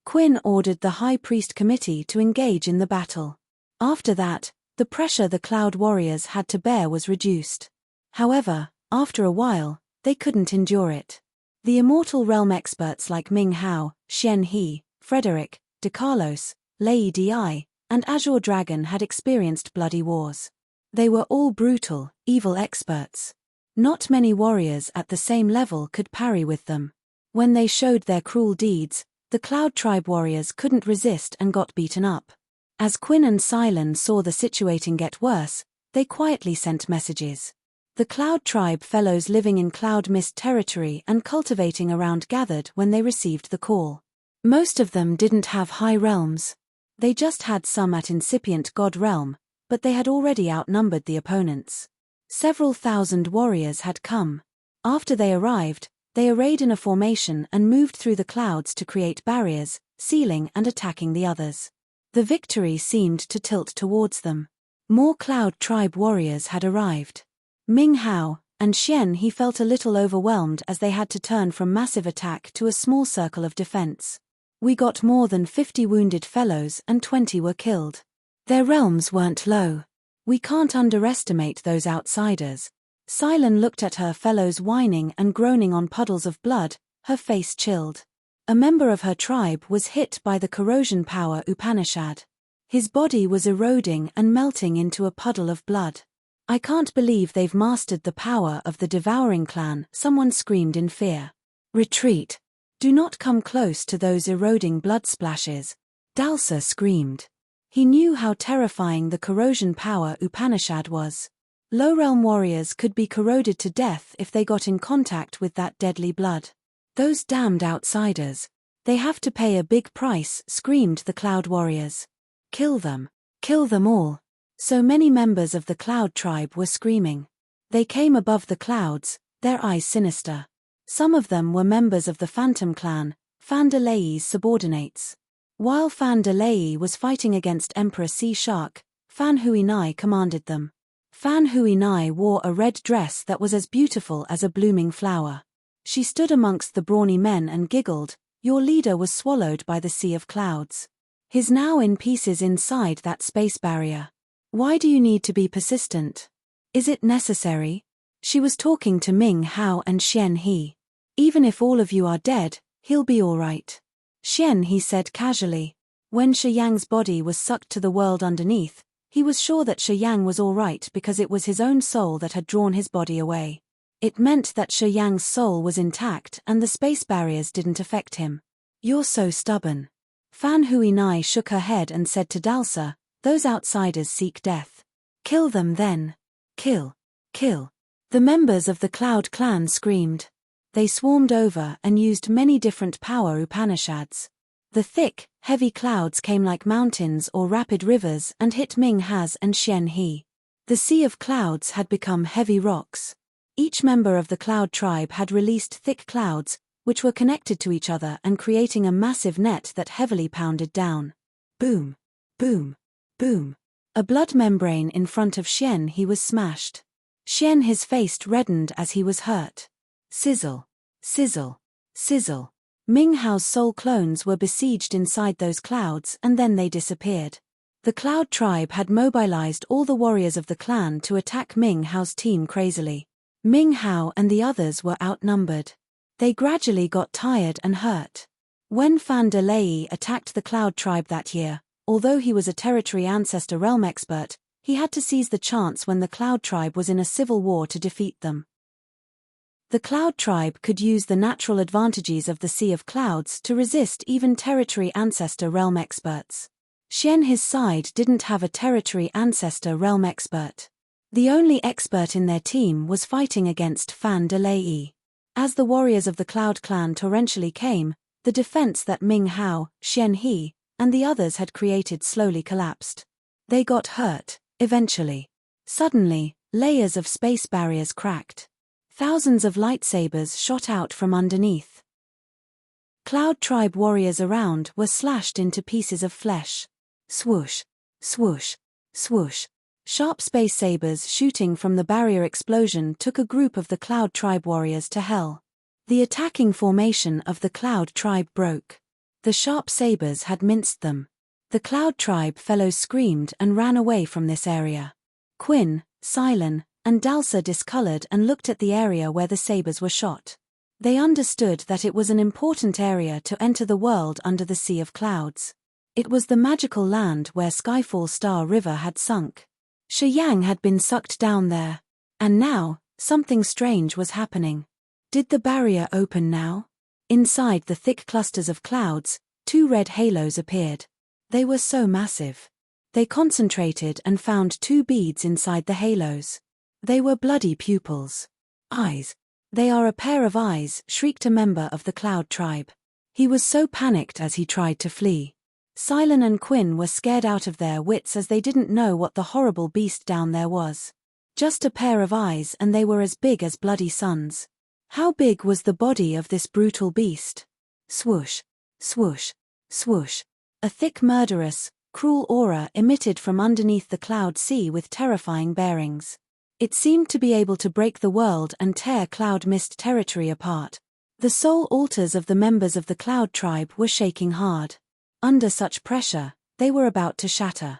Quinn ordered the High Priest Committee to engage in the battle. After that, the pressure the Cloud Warriors had to bear was reduced. However, after a while, they couldn't endure it. The Immortal Realm experts like Ming Hao, Xian He, Frederick, De Carlos, Lei Di, and Azure Dragon had experienced bloody wars. They were all brutal, evil experts. Not many warriors at the same level could parry with them. When they showed their cruel deeds, the Cloud Tribe warriors couldn't resist and got beaten up. As Quinn and Silen saw the situation get worse, they quietly sent messages. The Cloud Tribe fellows living in Cloud Mist territory and cultivating around gathered when they received the call. Most of them didn't have high realms. They just had some at incipient god realm, but they had already outnumbered the opponents. Several thousand warriors had come. After they arrived, they arrayed in a formation and moved through the clouds to create barriers, sealing and attacking the others. The victory seemed to tilt towards them. More Cloud Tribe warriors had arrived. Ming Hao, and he felt a little overwhelmed as they had to turn from massive attack to a small circle of defense. We got more than 50 wounded fellows and 20 were killed. Their realms weren't low. We can't underestimate those outsiders. Silen looked at her fellows whining and groaning on puddles of blood, her face chilled. A member of her tribe was hit by the corrosion power Upanishad. His body was eroding and melting into a puddle of blood. I can't believe they've mastered the power of the devouring clan, someone screamed in fear. Retreat. Do not come close to those eroding blood splashes. Dalsa screamed. He knew how terrifying the corrosion power Upanishad was. Low-realm warriors could be corroded to death if they got in contact with that deadly blood. Those damned outsiders. They have to pay a big price, screamed the Cloud warriors. Kill them. Kill them all. So many members of the Cloud tribe were screaming. They came above the clouds, their eyes sinister. Some of them were members of the Phantom clan, Fan de Lei's subordinates. While Fan de Lei was fighting against Emperor Sea Shark, Fan Huinai commanded them. Fan Huinai wore a red dress that was as beautiful as a blooming flower. She stood amongst the brawny men and giggled, "Your leader was swallowed by the sea of clouds. He's now in pieces inside that space barrier. Why do you need to be persistent? Is it necessary?" She was talking to Ming Hao and Xian He. "Even if all of you are dead, he'll be all right." Xian He said casually. When Shi Yang's body was sucked to the world underneath, he was sure that Shi Yang was all right because it was his own soul that had drawn his body away. It meant that Shi Yang's soul was intact and the space barriers didn't affect him. "You're so stubborn." Fan Huinai shook her head and said to Dalsa, "Those outsiders seek death. Kill them then. Kill. Kill." The members of the Cloud clan screamed. They swarmed over and used many different power Upanishads. The thick, heavy clouds came like mountains or rapid rivers and hit Ming Haz and Xian He. The sea of clouds had become heavy rocks. Each member of the Cloud tribe had released thick clouds, which were connected to each other and creating a massive net that heavily pounded down. Boom. Boom. Boom. A blood membrane in front of Xian He was smashed. Xian He's face reddened as he was hurt. Sizzle. Sizzle. Sizzle. Ming Hao's soul clones were besieged inside those clouds and then they disappeared. The Cloud tribe had mobilized all the warriors of the clan to attack Ming Hao's team crazily. Ming Hao and the others were outnumbered. They gradually got tired and hurt. When Fan de Lei attacked the Cloud tribe that year, although he was a territory ancestor realm expert, he had to seize the chance when the Cloud tribe was in a civil war to defeat them. The Cloud tribe could use the natural advantages of the Sea of Clouds to resist even territory ancestor realm experts. Xian His side didn't have a territory ancestor realm expert. The only expert in their team was fighting against Fan de Lei. As the warriors of the Cloud clan torrentially came, the defense that Ming Hao, Xian He, and the others had created slowly collapsed. They got hurt, eventually. Suddenly, layers of space barriers cracked. Thousands of lightsabers shot out from underneath. Cloud tribe warriors around were slashed into pieces of flesh. Swoosh, swoosh, swoosh. Sharp space sabers shooting from the barrier explosion took a group of the Cloud tribe warriors to hell. The attacking formation of the Cloud tribe broke. The sharp sabers had minced them. The Cloud tribe fellows screamed and ran away from this area. Quinn, Silen, and Dalsa discolored and looked at the area where the sabers were shot. They understood that it was an important area to enter the world under the Sea of Clouds. It was the magical land where Skyfall Star River had sunk. Shi Yang had been sucked down there. And now, something strange was happening. Did the barrier open now? Inside the thick clusters of clouds, 2 red halos appeared. They were so massive. They concentrated and found 2 beads inside the halos. They were bloody pupils. Eyes. "They are a pair of eyes," shrieked a member of the Cloud tribe. He was so panicked as he tried to flee. Silen and Quinn were scared out of their wits as they didn't know what the horrible beast down there was. Just a pair of eyes and they were as big as bloody suns. How big was the body of this brutal beast? Swoosh, swoosh, swoosh. A thick murderous, cruel aura emitted from underneath the cloud sea with terrifying bearings. It seemed to be able to break the world and tear cloud mist territory apart. The soul altars of the members of the cloud tribe were shaking hard. Under such pressure, they were about to shatter.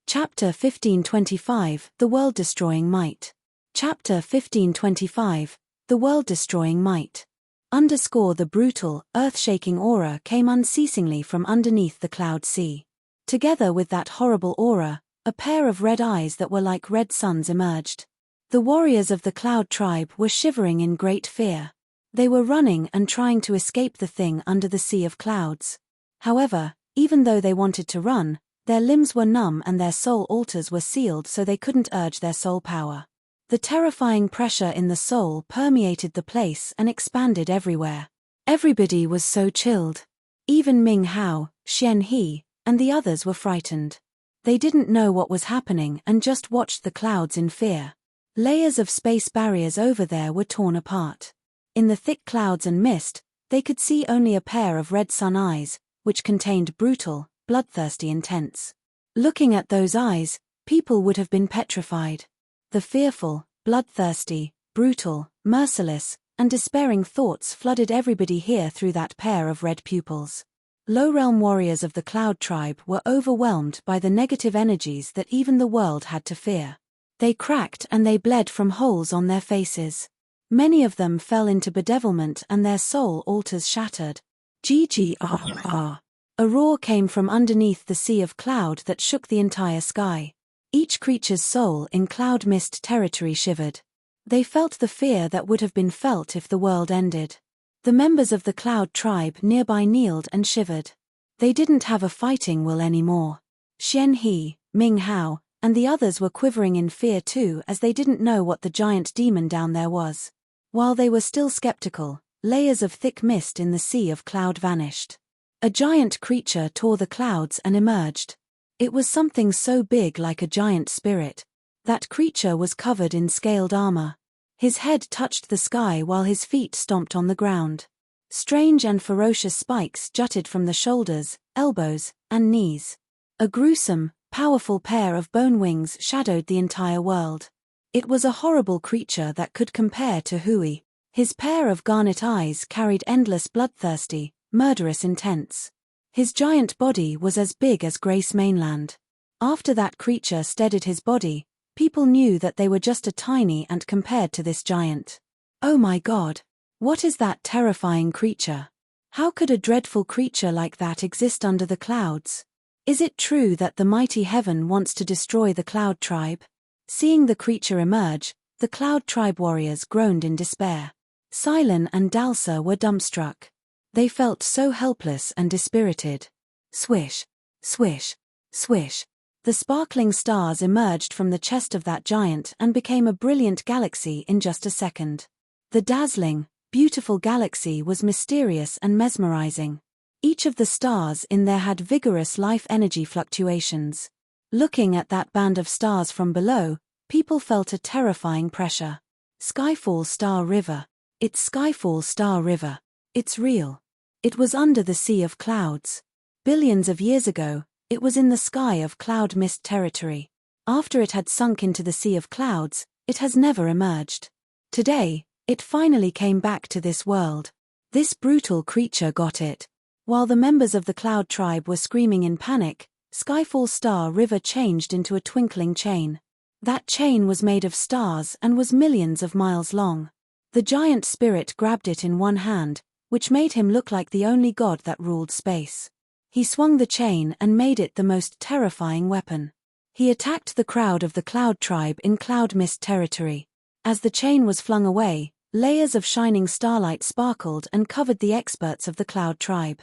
Chapter 1525, The World-Destroying Might. Chapter 1525, The World-Destroying Might. The brutal, earth-shaking aura came unceasingly from underneath the cloud sea. Together with that horrible aura, a pair of red eyes that were like red suns emerged. The warriors of the cloud tribe were shivering in great fear. They were running and trying to escape the thing under the sea of clouds. However, even though they wanted to run, their limbs were numb and their soul altars were sealed, so they couldn't urge their soul power. The terrifying pressure in the soul permeated the place and expanded everywhere. Everybody was so chilled. Even Ming Hao, Xian He, and the others were frightened. They didn't know what was happening and just watched the clouds in fear. Layers of space barriers over there were torn apart. In the thick clouds and mist, they could see only a pair of red sun eyes, which contained brutal, bloodthirsty intents. Looking at those eyes, people would have been petrified. The fearful, bloodthirsty, brutal, merciless, and despairing thoughts flooded everybody here through that pair of red pupils. Low-realm warriors of the cloud tribe were overwhelmed by the negative energies that even the world had to fear. They cracked and they bled from holes on their faces. Many of them fell into bedevilment and their soul altars shattered. GGRR. A roar came from underneath the sea of cloud that shook the entire sky. Each creature's soul in cloud mist territory shivered. They felt the fear that would have been felt if the world ended. The members of the cloud tribe nearby kneeled and shivered. They didn't have a fighting will anymore. Xian He, Ming Hao, and the others were quivering in fear too, as they didn't know what the giant demon down there was. While they were still skeptical, layers of thick mist in the sea of cloud vanished. A giant creature tore the clouds and emerged. It was something so big, like a giant spirit. That creature was covered in scaled armor. His head touched the sky while his feet stomped on the ground. Strange and ferocious spikes jutted from the shoulders, elbows, and knees. A gruesome, powerful pair of bone wings shadowed the entire world. It was a horrible creature that could compare to Hui. His pair of garnet eyes carried endless bloodthirsty, murderous intents. His giant body was as big as Grace Mainland. After that creature steadied his body, people knew that they were just a tiny ant compared to this giant. Oh my God! What is that terrifying creature? How could a dreadful creature like that exist under the clouds? Is it true that the mighty heaven wants to destroy the cloud tribe? Seeing the creature emerge, the cloud tribe warriors groaned in despair. Silen and Dalsa were dumbstruck. They felt so helpless and dispirited. Swish, swish, swish. The sparkling stars emerged from the chest of that giant and became a brilliant galaxy in just a second. The dazzling, beautiful galaxy was mysterious and mesmerizing. Each of the stars in there had vigorous life energy fluctuations. Looking at that band of stars from below, people felt a terrifying pressure. Skyfall Star River. It's Skyfall Star River. It's real. It was under the sea of clouds. Billions of years ago, it was in the sky of cloud mist territory. After it had sunk into the sea of clouds, it has never emerged. Today, it finally came back to this world. This brutal creature got it. While the members of the cloud tribe were screaming in panic, Skyfall Star River changed into a twinkling chain. That chain was made of stars and was millions of miles long. The giant spirit grabbed it in one hand, which made him look like the only god that ruled space. He swung the chain and made it the most terrifying weapon. He attacked the crowd of the cloud tribe in cloud mist territory. As the chain was flung away, layers of shining starlight sparkled and covered the experts of the cloud tribe.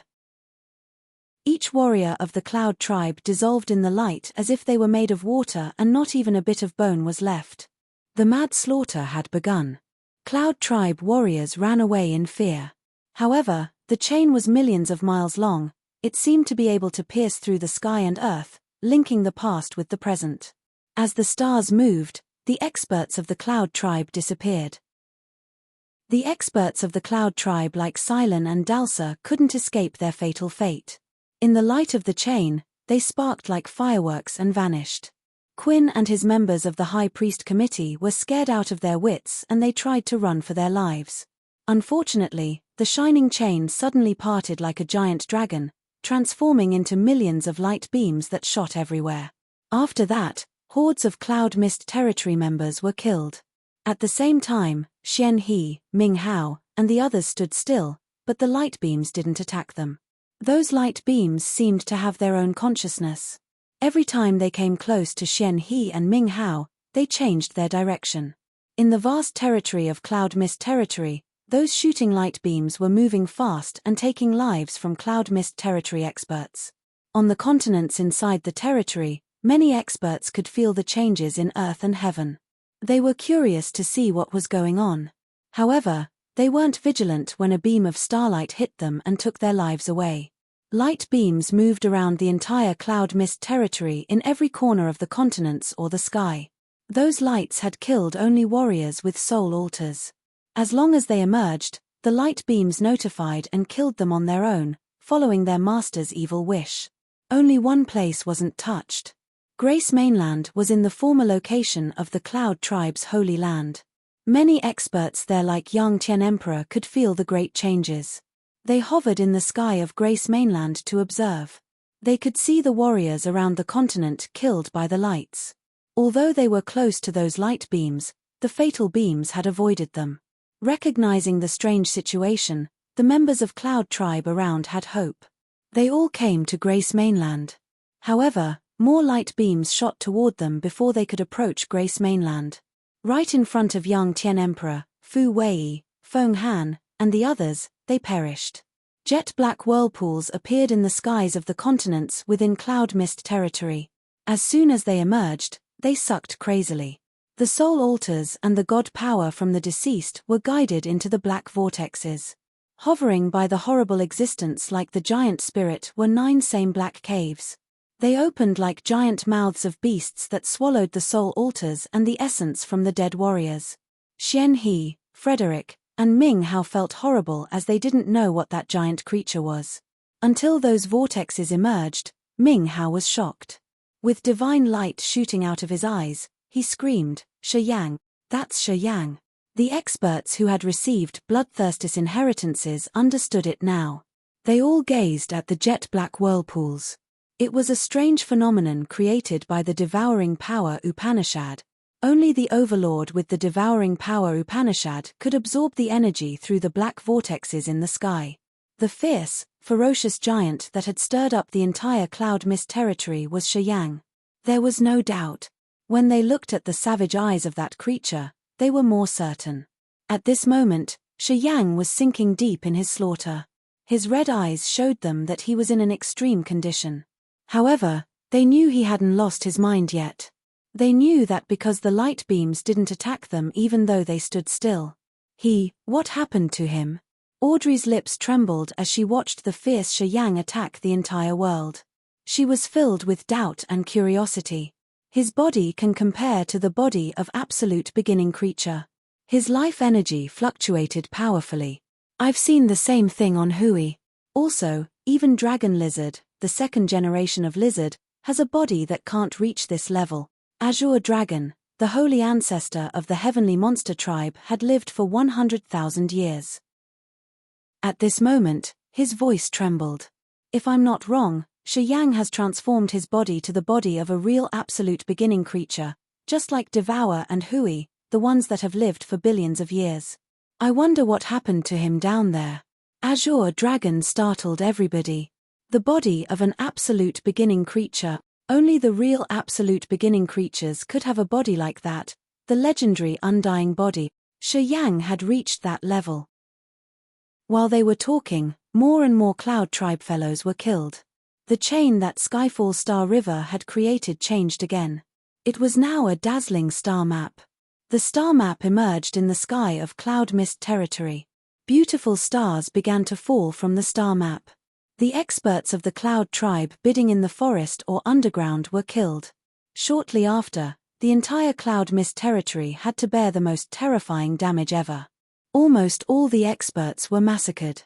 Each warrior of the cloud tribe dissolved in the light as if they were made of water, and not even a bit of bone was left. The mad slaughter had begun. Cloud tribe warriors ran away in fear. However, the chain was millions of miles long. It seemed to be able to pierce through the sky and earth, linking the past with the present. As the stars moved, the experts of the cloud tribe disappeared. The experts of the cloud tribe like Silen and Dalsa couldn't escape their fatal fate. In the light of the chain, they sparked like fireworks and vanished. Quinn and his members of the High Priest Committee were scared out of their wits and they tried to run for their lives. Unfortunately, the shining chain suddenly parted like a giant dragon, transforming into millions of light beams that shot everywhere. After that, hordes of Cloud Mist Territory members were killed. At the same time, Xian He, Ming Hao, and the others stood still, but the light beams didn't attack them. Those light beams seemed to have their own consciousness. Every time they came close to Xian He and Ming Hao, they changed their direction. In the vast territory of Cloud Mist Territory, those shooting light beams were moving fast and taking lives from Cloud Mist Territory experts. On the continents inside the territory, many experts could feel the changes in earth and heaven. They were curious to see what was going on. However, they weren't vigilant when a beam of starlight hit them and took their lives away. Light beams moved around the entire Cloud Mist Territory in every corner of the continents or the sky. Those lights had killed only warriors with soul altars. As long as they emerged, the light beams notified and killed them on their own, following their master's evil wish. Only one place wasn't touched. Grace Mainland was in the former location of the Cloud Tribe's Holy Land. Many experts there like Yang Tian Emperor could feel the great changes. They hovered in the sky of Grace Mainland to observe. They could see the warriors around the continent killed by the lights. Although they were close to those light beams, the fatal beams had avoided them. Recognizing the strange situation, the members of Cloud Tribe around had hope. They all came to Grace Mainland. However, more light beams shot toward them before they could approach Grace Mainland. Right in front of Yang Tian Emperor, Fu Wei, Feng Han, and the others, they perished. Jet black whirlpools appeared in the skies of the continents within Cloud Mist Territory. As soon as they emerged, they sucked crazily. The soul altars and the god power from the deceased were guided into the black vortexes. Hovering by the horrible existence like the giant spirit were 9 same black caves. They opened like giant mouths of beasts that swallowed the soul altars and the essence from the dead warriors. Xian He, Frederick, and Ming Hao felt horrible as they didn't know what that giant creature was. Until those vortexes emerged, Ming Hao was shocked. With divine light shooting out of his eyes, he screamed, "Shi Yang, that's Shi Yang." The experts who had received bloodthirsty inheritances understood it now. They all gazed at the jet-black whirlpools. It was a strange phenomenon created by the devouring power Upanishad. Only the overlord with the devouring power Upanishad could absorb the energy through the black vortexes in the sky. The fierce, ferocious giant that had stirred up the entire Cloud Mist Territory was Shi Yang. There was no doubt. When they looked at the savage eyes of that creature, they were more certain. At this moment, Shi Yang was sinking deep in his slaughter. His red eyes showed them that he was in an extreme condition. However, they knew he hadn't lost his mind yet. They knew that because the light beams didn't attack them even though they stood still. What happened to him? Audrey's lips trembled as she watched the fierce Shi Yang attack the entire world. She was filled with doubt and curiosity. His body can compare to the body of absolute beginning creature. His life energy fluctuated powerfully. I've seen the same thing on Hui. Also, even Dragon Lizard, the second generation of lizard, has a body that can't reach this level. Azure Dragon, the holy ancestor of the heavenly monster tribe, had lived for 100,000 years. At this moment, his voice trembled. If I'm not wrong, Shi Yang has transformed his body to the body of a real absolute beginning creature, just like Devour and Hui, the ones that have lived for billions of years. I wonder what happened to him down there. Azure Dragon startled everybody. The body of an absolute beginning creature. Only the real absolute beginning creatures could have a body like that, the legendary undying body. Shi Yang had reached that level. While they were talking, more and more Cloud Tribe fellows were killed. The chain that Skyfall Star River had created changed again. It was now a dazzling star map. The star map emerged in the sky of Cloud Mist Territory. Beautiful stars began to fall from the star map. The experts of the Cloud Tribe bidding in the forest or underground were killed. Shortly after, the entire Cloud Mist Territory had to bear the most terrifying damage ever. Almost all the experts were massacred.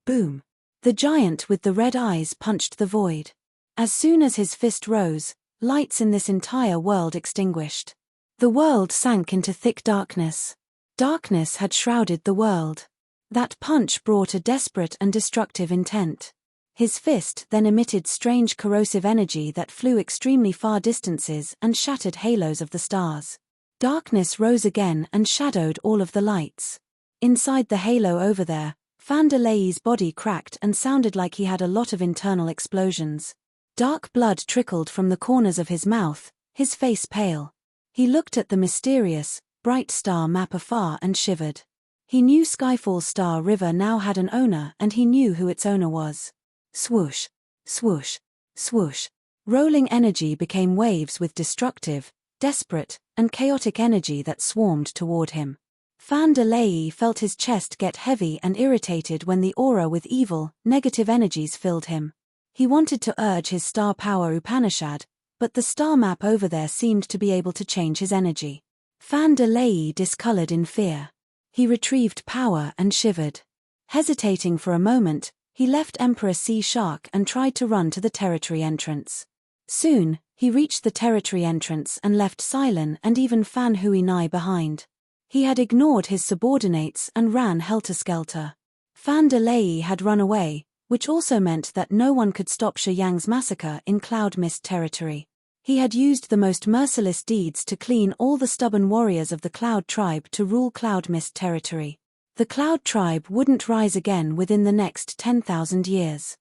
Boom! The giant with the red eyes punched the void. As soon as his fist rose, lights in this entire world extinguished. The world sank into thick darkness. Darkness had shrouded the world. That punch brought a desperate and destructive intent. His fist then emitted strange corrosive energy that flew extremely far distances and shattered halos of the stars. Darkness rose again and shadowed all of the lights. Inside the halo over there, Fandelei's body cracked and sounded like he had a lot of internal explosions. Dark blood trickled from the corners of his mouth, his face pale. He looked at the mysterious, bright star map afar and shivered. He knew Skyfall Star River now had an owner, and he knew who its owner was. Swoosh, swoosh, swoosh. Rolling energy became waves with destructive, desperate, and chaotic energy that swarmed toward him. Fandelei felt his chest get heavy and irritated when the aura with evil, negative energies filled him. He wanted to urge his star power Upanishad, but the star map over there seemed to be able to change his energy. Fandelei discolored in fear. He retrieved power and shivered. Hesitating for a moment, he left Emperor Sea Shark and tried to run to the territory entrance. Soon, he reached the territory entrance and left Cylon and even Fan Huinai behind. He had ignored his subordinates and ran helter-skelter. Fandelei had run away, which also meant that no one could stop Shiyang's massacre in Cloud Mist territory. He had used the most merciless deeds to clean all the stubborn warriors of the Cloud Tribe to rule Cloud Mist territory. The Cloud Tribe wouldn't rise again within the next 10,000 years.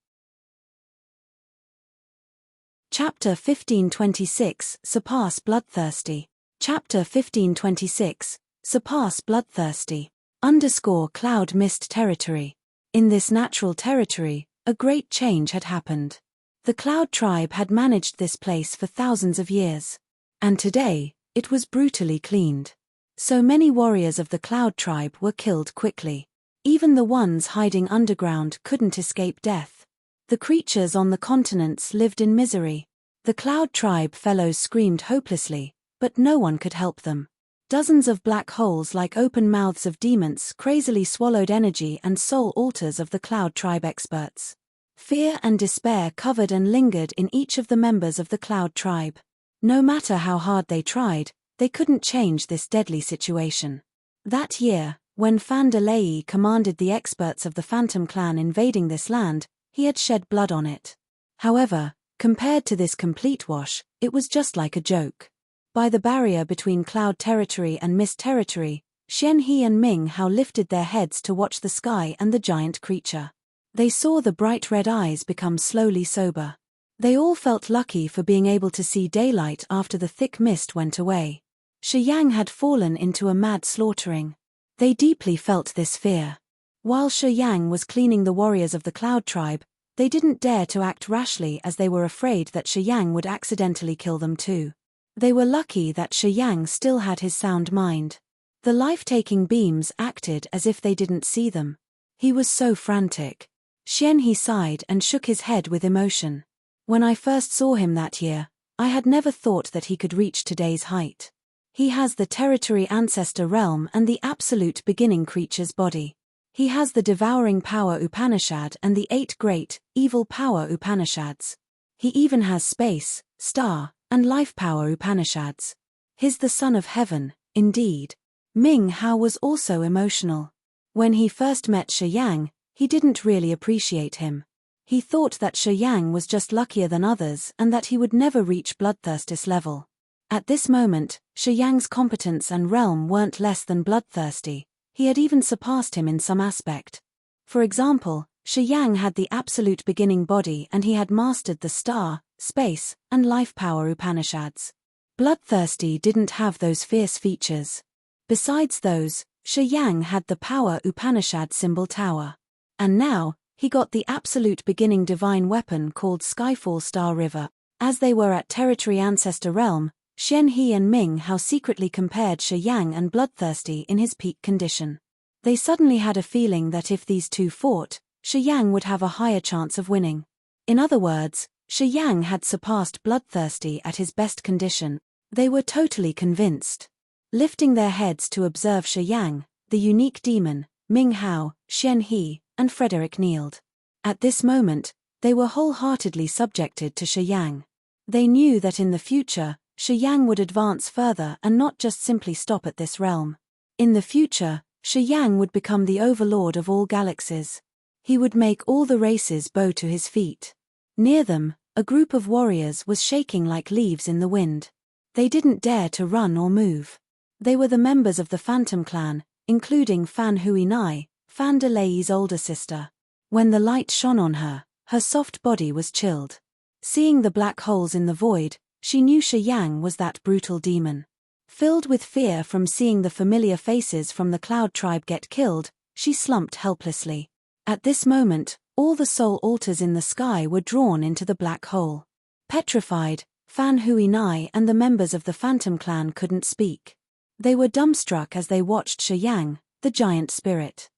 Chapter 1526, Surpass Bloodthirsty. Chapter 1526, Surpass Bloodthirsty. Cloud Mist territory. In this natural territory, a great change had happened. The Cloud Tribe had managed this place for thousands of years. And today, it was brutally cleaned. So many warriors of the Cloud Tribe were killed quickly. Even the ones hiding underground couldn't escape death. The creatures on the continents lived in misery. The Cloud Tribe fellows screamed hopelessly, but no one could help them. Dozens of black holes like open mouths of demons crazily swallowed energy and soul altars of the Cloud Tribe experts. Fear and despair covered and lingered in each of the members of the Cloud Tribe. No matter how hard they tried, they couldn't change this deadly situation. That year, when Fandelei commanded the experts of the Phantom Clan invading this land, he had shed blood on it. However, compared to this complete wash, it was just like a joke. By the barrier between Cloud Territory and Mist Territory, Xianhe and Ming Hao lifted their heads to watch the sky and the giant creature. They saw the bright red eyes become slowly sober. They all felt lucky for being able to see daylight after the thick mist went away. Shiyang had fallen into a mad slaughtering. They deeply felt this fear. While Shiyang was cleaning the warriors of the Cloud Tribe, they didn't dare to act rashly as they were afraid that Shiyang would accidentally kill them too. They were lucky that Shiyang still had his sound mind. The life-taking beams acted as if they didn't see them. He was so frantic. Xianhe sighed and shook his head with emotion. When I first saw him that year, I had never thought that he could reach today's height. He has the territory ancestor realm and the absolute beginning creature's body. He has the devouring power Upanishad and the 8 great, evil power Upanishads. He even has space, star, and life power Upanishads. He's the son of heaven, indeed. Ming Hao was also emotional. When he first met Shiyang, he didn't really appreciate him. He thought that Shiyang was just luckier than others and that he would never reach Bloodthirst's level. At this moment, Shiyang's competence and realm weren't less than bloodthirsty. He had even surpassed him in some aspect. For example, Shiyang had the absolute beginning body and he had mastered the star, space, and life power Upanishads. Bloodthirsty didn't have those fierce features. Besides those, Shiyang had the power Upanishad symbol tower. And now, he got the absolute beginning divine weapon called Skyfall Star River. As they were at Territory Ancestor Realm, Xianhe and Ming Hao secretly compared Shiyang and Bloodthirsty in his peak condition. They suddenly had a feeling that if these two fought, Shiyang would have a higher chance of winning. In other words, Shiyang had surpassed Bloodthirsty at his best condition. They were totally convinced. Lifting their heads to observe Shiyang, the unique demon, Ming Hao, Xianhe, and Frederick kneeled. At this moment, they were wholeheartedly subjected to Shiyang. They knew that in the future, Shi Yang would advance further and not just simply stop at this realm. In the future, Shi Yang would become the overlord of all galaxies. He would make all the races bow to his feet. Near them, a group of warriors was shaking like leaves in the wind. They didn't dare to run or move. They were the members of the Phantom Clan, including Fan Hui Nai, Fan De Lei's older sister. When the light shone on her, her soft body was chilled. Seeing the black holes in the void, she knew Shi Yang was that brutal demon. Filled with fear from seeing the familiar faces from the Cloud Tribe get killed, she slumped helplessly. At this moment, all the soul altars in the sky were drawn into the black hole. Petrified, Fan Hui Nai and the members of the Phantom Clan couldn't speak. They were dumbstruck as they watched Shi Yang, the giant spirit.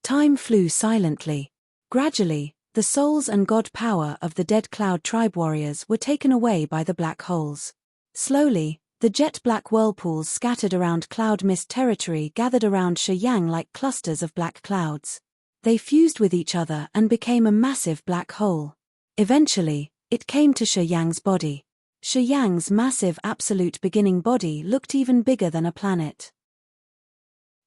Time flew silently. Gradually, the souls and god power of the dead Cloud Tribe warriors were taken away by the black holes. Slowly, the jet-black whirlpools scattered around Cloud Mist territory gathered around Shi Yang like clusters of black clouds. They fused with each other and became a massive black hole. Eventually, it came to Shi Yang's body. Shi Yang's massive absolute beginning body looked even bigger than a planet.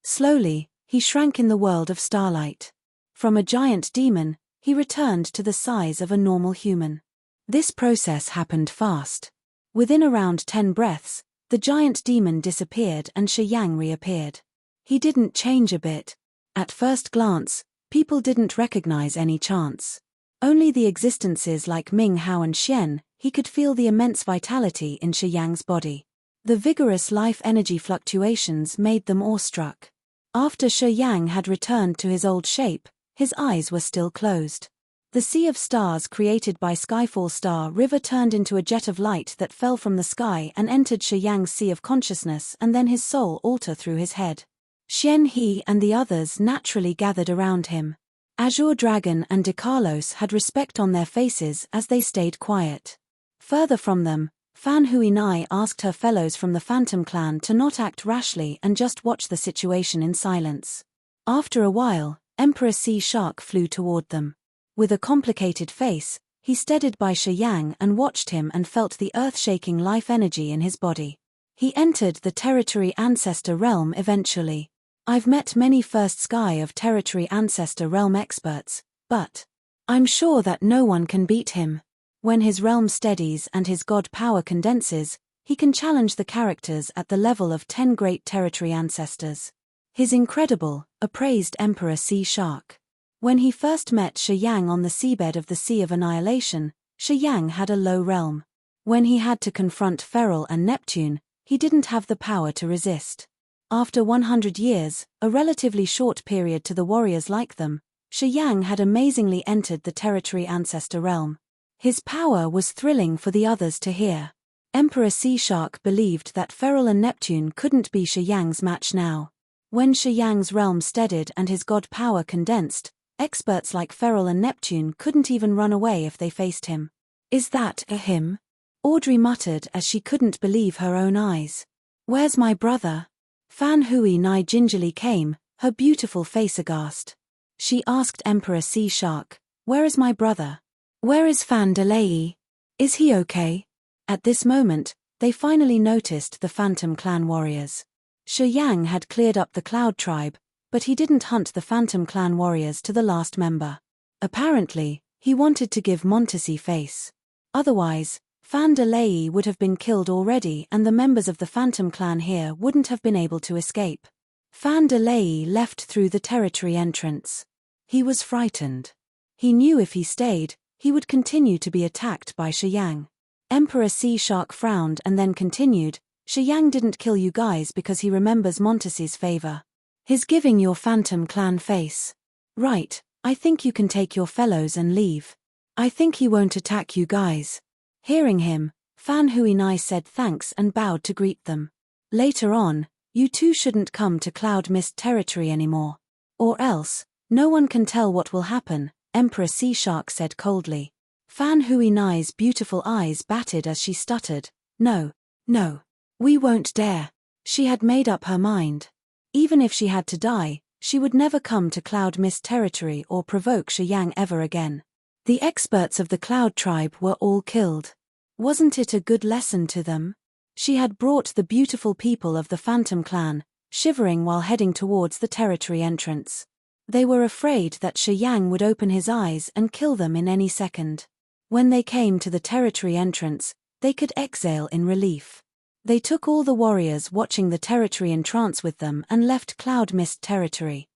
Slowly, he shrank in the world of starlight. From a giant demon, he returned to the size of a normal human. This process happened fast. Within around 10 breaths, the giant demon disappeared and Shi Yang reappeared. He didn't change a bit. At first glance, people didn't recognize any chance. Only the existences like Ming Hao and Xian, he could feel the immense vitality in Shi Yang's body. The vigorous life energy fluctuations made them awestruck. After Shi Yang had returned to his old shape, his eyes were still closed. The sea of stars created by Skyfall Star River turned into a jet of light that fell from the sky and entered Shi Yang's sea of consciousness and then his soul altar through his head. Xian He and the others naturally gathered around him. Azure Dragon and DeCarlos had respect on their faces as they stayed quiet. Further from them, Fan Hui Nai asked her fellows from the Phantom Clan to not act rashly and just watch the situation in silence. After a while, Emperor Sea Shark flew toward them. With a complicated face, he steadied by Shi Yang and watched him and felt the earth-shaking life energy in his body. He entered the Territory Ancestor Realm eventually. I've met many First Sky of Territory Ancestor Realm experts, but I'm sure that no one can beat him. When his realm steadies and his god power condenses, he can challenge the characters at the level of 10 great territory ancestors. His incredible, appraised Emperor Sea Shark. When he first met Shi Yang on the seabed of the Sea of Annihilation, Shi Yang had a low realm. When he had to confront Feral and Neptune, he didn't have the power to resist. After 100 years, a relatively short period to the warriors like them, Shi Yang had amazingly entered the Territory Ancestor realm. His power was thrilling for the others to hear. Emperor Sea Shark believed that Feral and Neptune couldn't be Shi Yang's match now. When Shi Yang's realm steadied and his god power condensed, experts like Feral and Neptune couldn't even run away if they faced him. Is that a him? Audrey muttered as she couldn't believe her own eyes. Where's my brother? Fan Hui Nai gingerly came, her beautiful face aghast. She asked Emperor Sea Shark, "Where is my brother? Where is Fan De Lei? Is he okay?" At this moment, they finally noticed the Phantom Clan warriors. Shi Yang had cleared up the Cloud Tribe, but he didn't hunt the Phantom Clan warriors to the last member. Apparently, he wanted to give Montesi face. Otherwise, Fan De Lei would have been killed already and the members of the Phantom Clan here wouldn't have been able to escape. Fan De Lei left through the territory entrance. He was frightened. He knew if he stayed, he would continue to be attacked by Shi Yang. Emperor Sea Shark frowned and then continued, "Shi Yang didn't kill you guys because he remembers Montesi's favor. He's giving your Phantom Clan face. Right, I think you can take your fellows and leave. I think he won't attack you guys." Hearing him, Fan Hui Nai said thanks and bowed to greet them. Later on, you two shouldn't come to Cloud Mist territory anymore. Or else, no one can tell what will happen, Emperor Sea Shark said coldly. Fan Hui Nai's beautiful eyes batted as she stuttered, "No, no. We won't dare." She had made up her mind. Even if she had to die, she would never come to Cloud Mist territory or provoke Shi Yang ever again. The experts of the Cloud Tribe were all killed. Wasn't it a good lesson to them? She had brought the beautiful people of the Phantom clan, shivering while heading towards the territory entrance. They were afraid that Shi Yang would open his eyes and kill them in any second. When they came to the territory entrance, they could exhale in relief. They took all the warriors watching the territory in trance with them and left Cloud Mist territory.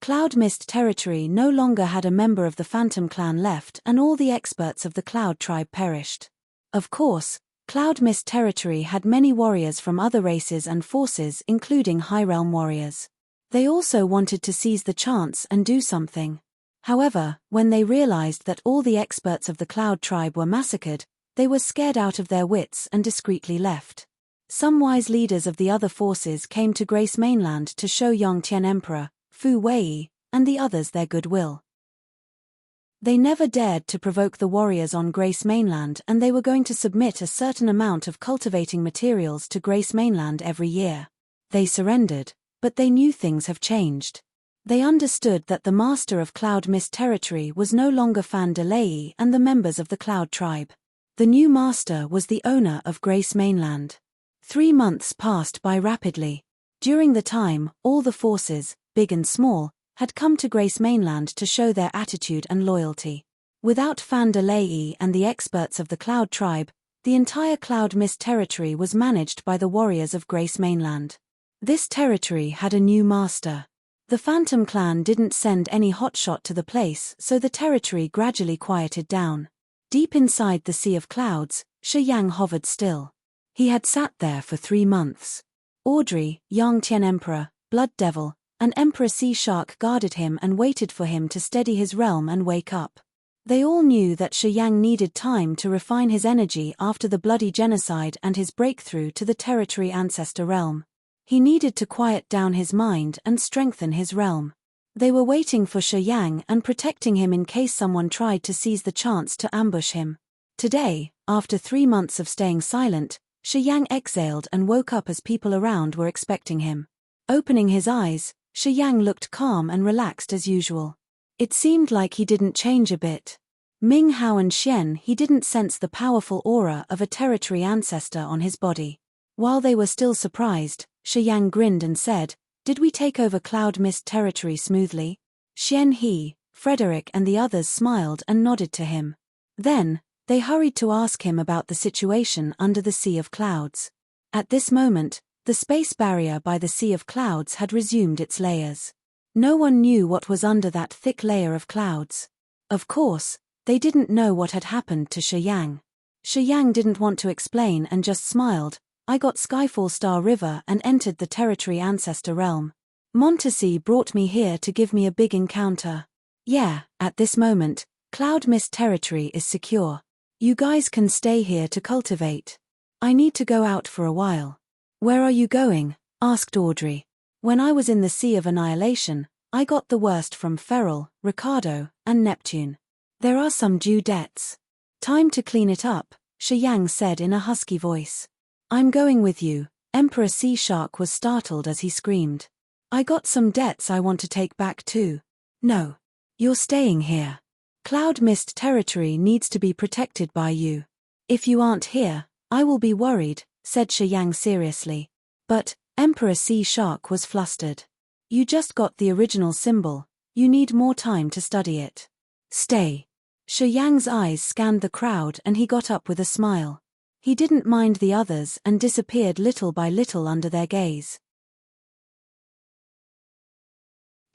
Cloud Mist territory no longer had a member of the Phantom clan left, and all the experts of the Cloud tribe perished. Of course, Cloud Mist territory had many warriors from other races and forces, including High Realm warriors. They also wanted to seize the chance and do something. However, when they realized that all the experts of the Cloud tribe were massacred, they were scared out of their wits and discreetly left. Some wise leaders of the other forces came to Grace Mainland to show Yongtian Emperor, Fu Wei, and the others their goodwill. They never dared to provoke the warriors on Grace Mainland, and they were going to submit a certain amount of cultivating materials to Grace Mainland every year. They surrendered, but they knew things have changed. They understood that the master of Cloud Mist territory was no longer Fan DeLay and the members of the Cloud tribe. The new master was the owner of Grace Mainland. 3 months passed by rapidly. During the time, all the forces, big and small, had come to Grace Mainland to show their attitude and loyalty. Without Fan DeLay and the experts of the Cloud tribe, the entire Cloud Mist territory was managed by the warriors of Grace Mainland. This territory had a new master. The Phantom clan didn't send any hotshot to the place, so the territory gradually quieted down. Deep inside the sea of clouds, Shi Yang hovered still. He had sat there for 3 months. Audrey, Yongtian Emperor, Blood Devil, and Emperor Sea Shark guarded him and waited for him to steady his realm and wake up. They all knew that Shi Yang needed time to refine his energy after the bloody genocide and his breakthrough to the territory ancestor realm. He needed to quiet down his mind and strengthen his realm. They were waiting for Shi Yang and protecting him in case someone tried to seize the chance to ambush him. Today, after 3 months of staying silent, Shi Yang exhaled and woke up as people around were expecting him. Opening his eyes, Shi Yang looked calm and relaxed as usual. It seemed like he didn't change a bit. Ming Hao and Xian, he didn't sense the powerful aura of a territory ancestor on his body. While they were still surprised, Shi Yang grinned and said, "Did we take over Cloud Mist territory smoothly?" Xian He, Frederick and the others smiled and nodded to him. Then, they hurried to ask him about the situation under the Sea of Clouds. At this moment, the space barrier by the Sea of Clouds had resumed its layers. No one knew what was under that thick layer of clouds. Of course, they didn't know what had happened to Shi Yang. Shi Yang didn't want to explain and just smiled. "I got Skyfall Star River and entered the territory ancestor realm. Montesi brought me here to give me a big encounter. Yeah, at this moment, Cloud Mist territory is secure. You guys can stay here to cultivate. I need to go out for a while." "Where are you going?" asked Audrey. "When I was in the Sea of Annihilation, I got the worst from Feral, Ricardo, and Neptune. There are some due debts. Time to clean it up," Shi Yang said in a husky voice. "I'm going with you." Emperor Sea Shark was startled as he screamed. "I got some debts I want to take back too." "No. You're staying here. Cloud Mist territory needs to be protected by you. If you aren't here, I will be worried," said Shi Yang seriously. But Emperor Sea Shark was flustered. "You just got the original symbol. You need more time to study it. Stay." Shi Yang's eyes scanned the crowd and he got up with a smile. He didn't mind the others and disappeared little by little under their gaze.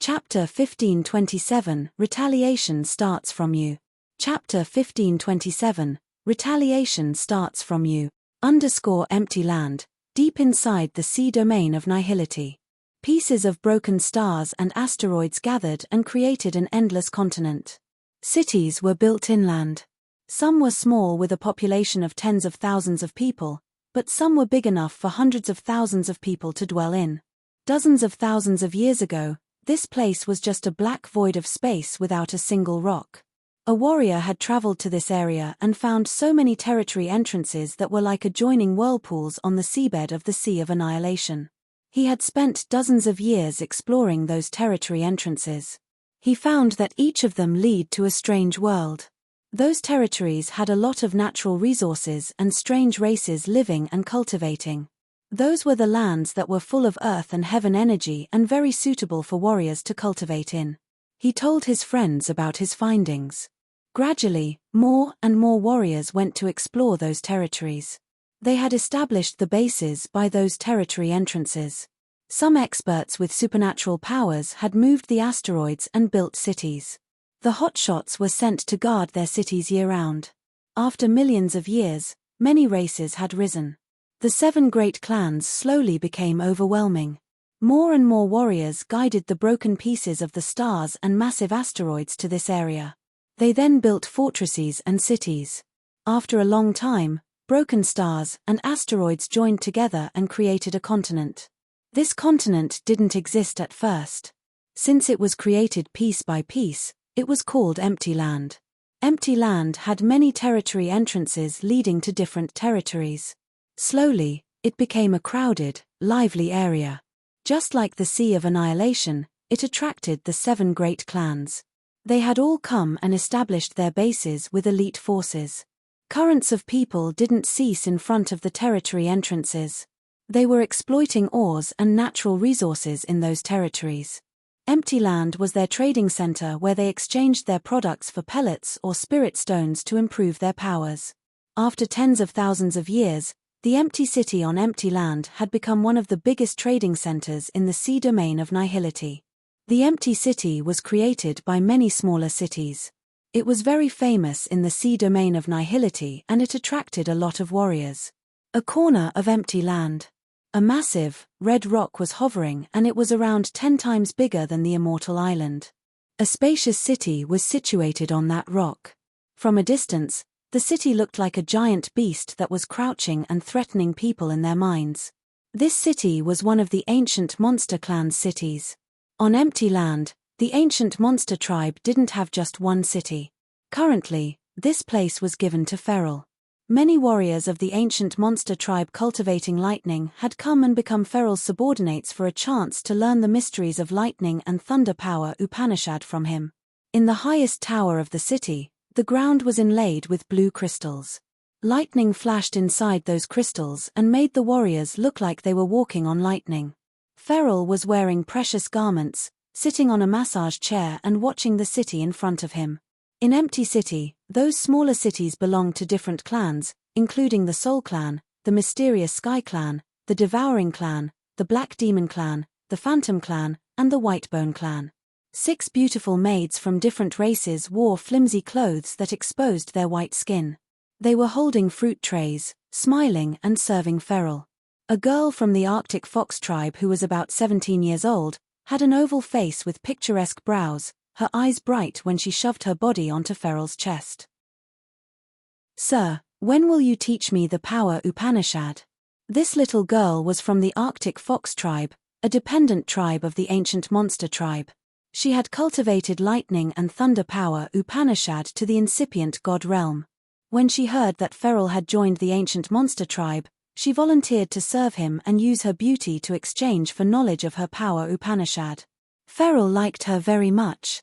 Chapter 1527, Retaliation Starts From You. Chapter 1527, Retaliation Starts From You. Empty land, deep inside the sea domain of nihility. Pieces of broken stars and asteroids gathered and created an endless continent. Cities were built inland. Some were small with a population of tens of thousands of people, but some were big enough for hundreds of thousands of people to dwell in. Dozens of thousands of years ago, this place was just a black void of space without a single rock. A warrior had traveled to this area and found so many territory entrances that were like adjoining whirlpools on the seabed of the Sea of Annihilation. He had spent dozens of years exploring those territory entrances. He found that each of them lead to a strange world. Those territories had a lot of natural resources and strange races living and cultivating. Those were the lands that were full of earth and heaven energy and very suitable for warriors to cultivate in. He told his friends about his findings. Gradually, more and more warriors went to explore those territories. They had established the bases by those territory entrances. Some experts with supernatural powers had moved the asteroids and built cities. The hotshots were sent to guard their cities year-round. After millions of years, many races had risen. The 7 great clans slowly became overwhelming. More and more warriors guided the broken pieces of the stars and massive asteroids to this area. They then built fortresses and cities. After a long time, broken stars and asteroids joined together and created a continent. This continent didn't exist at first. Since it was created piece by piece, it was called Empty Land. Empty Land had many territory entrances leading to different territories. Slowly, it became a crowded, lively area. Just like the Sea of Annihilation, it attracted the 7 great clans. They had all come and established their bases with elite forces. Currents of people didn't cease in front of the territory entrances. They were exploiting ores and natural resources in those territories. Empty Land was their trading center where they exchanged their products for pellets or spirit stones to improve their powers. After tens of thousands of years, the empty city on Empty Land had become one of the biggest trading centers in the sea domain of nihility. The empty city was created by many smaller cities. It was very famous in the sea domain of nihility and it attracted a lot of warriors. A corner of Empty Land. A massive, red rock was hovering and it was around 10 times bigger than the Immortal Island. A spacious city was situated on that rock. From a distance, the city looked like a giant beast that was crouching and threatening people in their minds. This city was one of the ancient monster clan's cities. On Empty Land, the ancient monster tribe didn't have just one city. Currently, this place was given to Feral. Many warriors of the ancient monster tribe cultivating lightning had come and become Feral's subordinates for a chance to learn the mysteries of lightning and thunder power Upanishad from him. In the highest tower of the city, the ground was inlaid with blue crystals. Lightning flashed inside those crystals and made the warriors look like they were walking on lightning. Feral was wearing precious garments, sitting on a massage chair and watching the city in front of him. In Empty City, those smaller cities belonged to different clans, including the Soul Clan, the Mysterious Sky Clan, the Devouring Clan, the Black Demon Clan, the Phantom Clan, and the Whitebone Clan. 6 beautiful maids from different races wore flimsy clothes that exposed their white skin. They were holding fruit trays, smiling and serving Feral. A girl from the Arctic Fox tribe who was about 17 years old, had an oval face with picturesque brows, her eyes bright when she shoved her body onto Feral's chest. "Sir, when will you teach me the power Upanishad?" This little girl was from the Arctic Fox tribe, a dependent tribe of the ancient monster tribe. She had cultivated lightning and thunder power Upanishad to the incipient god realm. When she heard that Feral had joined the ancient monster tribe, she volunteered to serve him and use her beauty to exchange for knowledge of her power Upanishad. Feral liked her very much.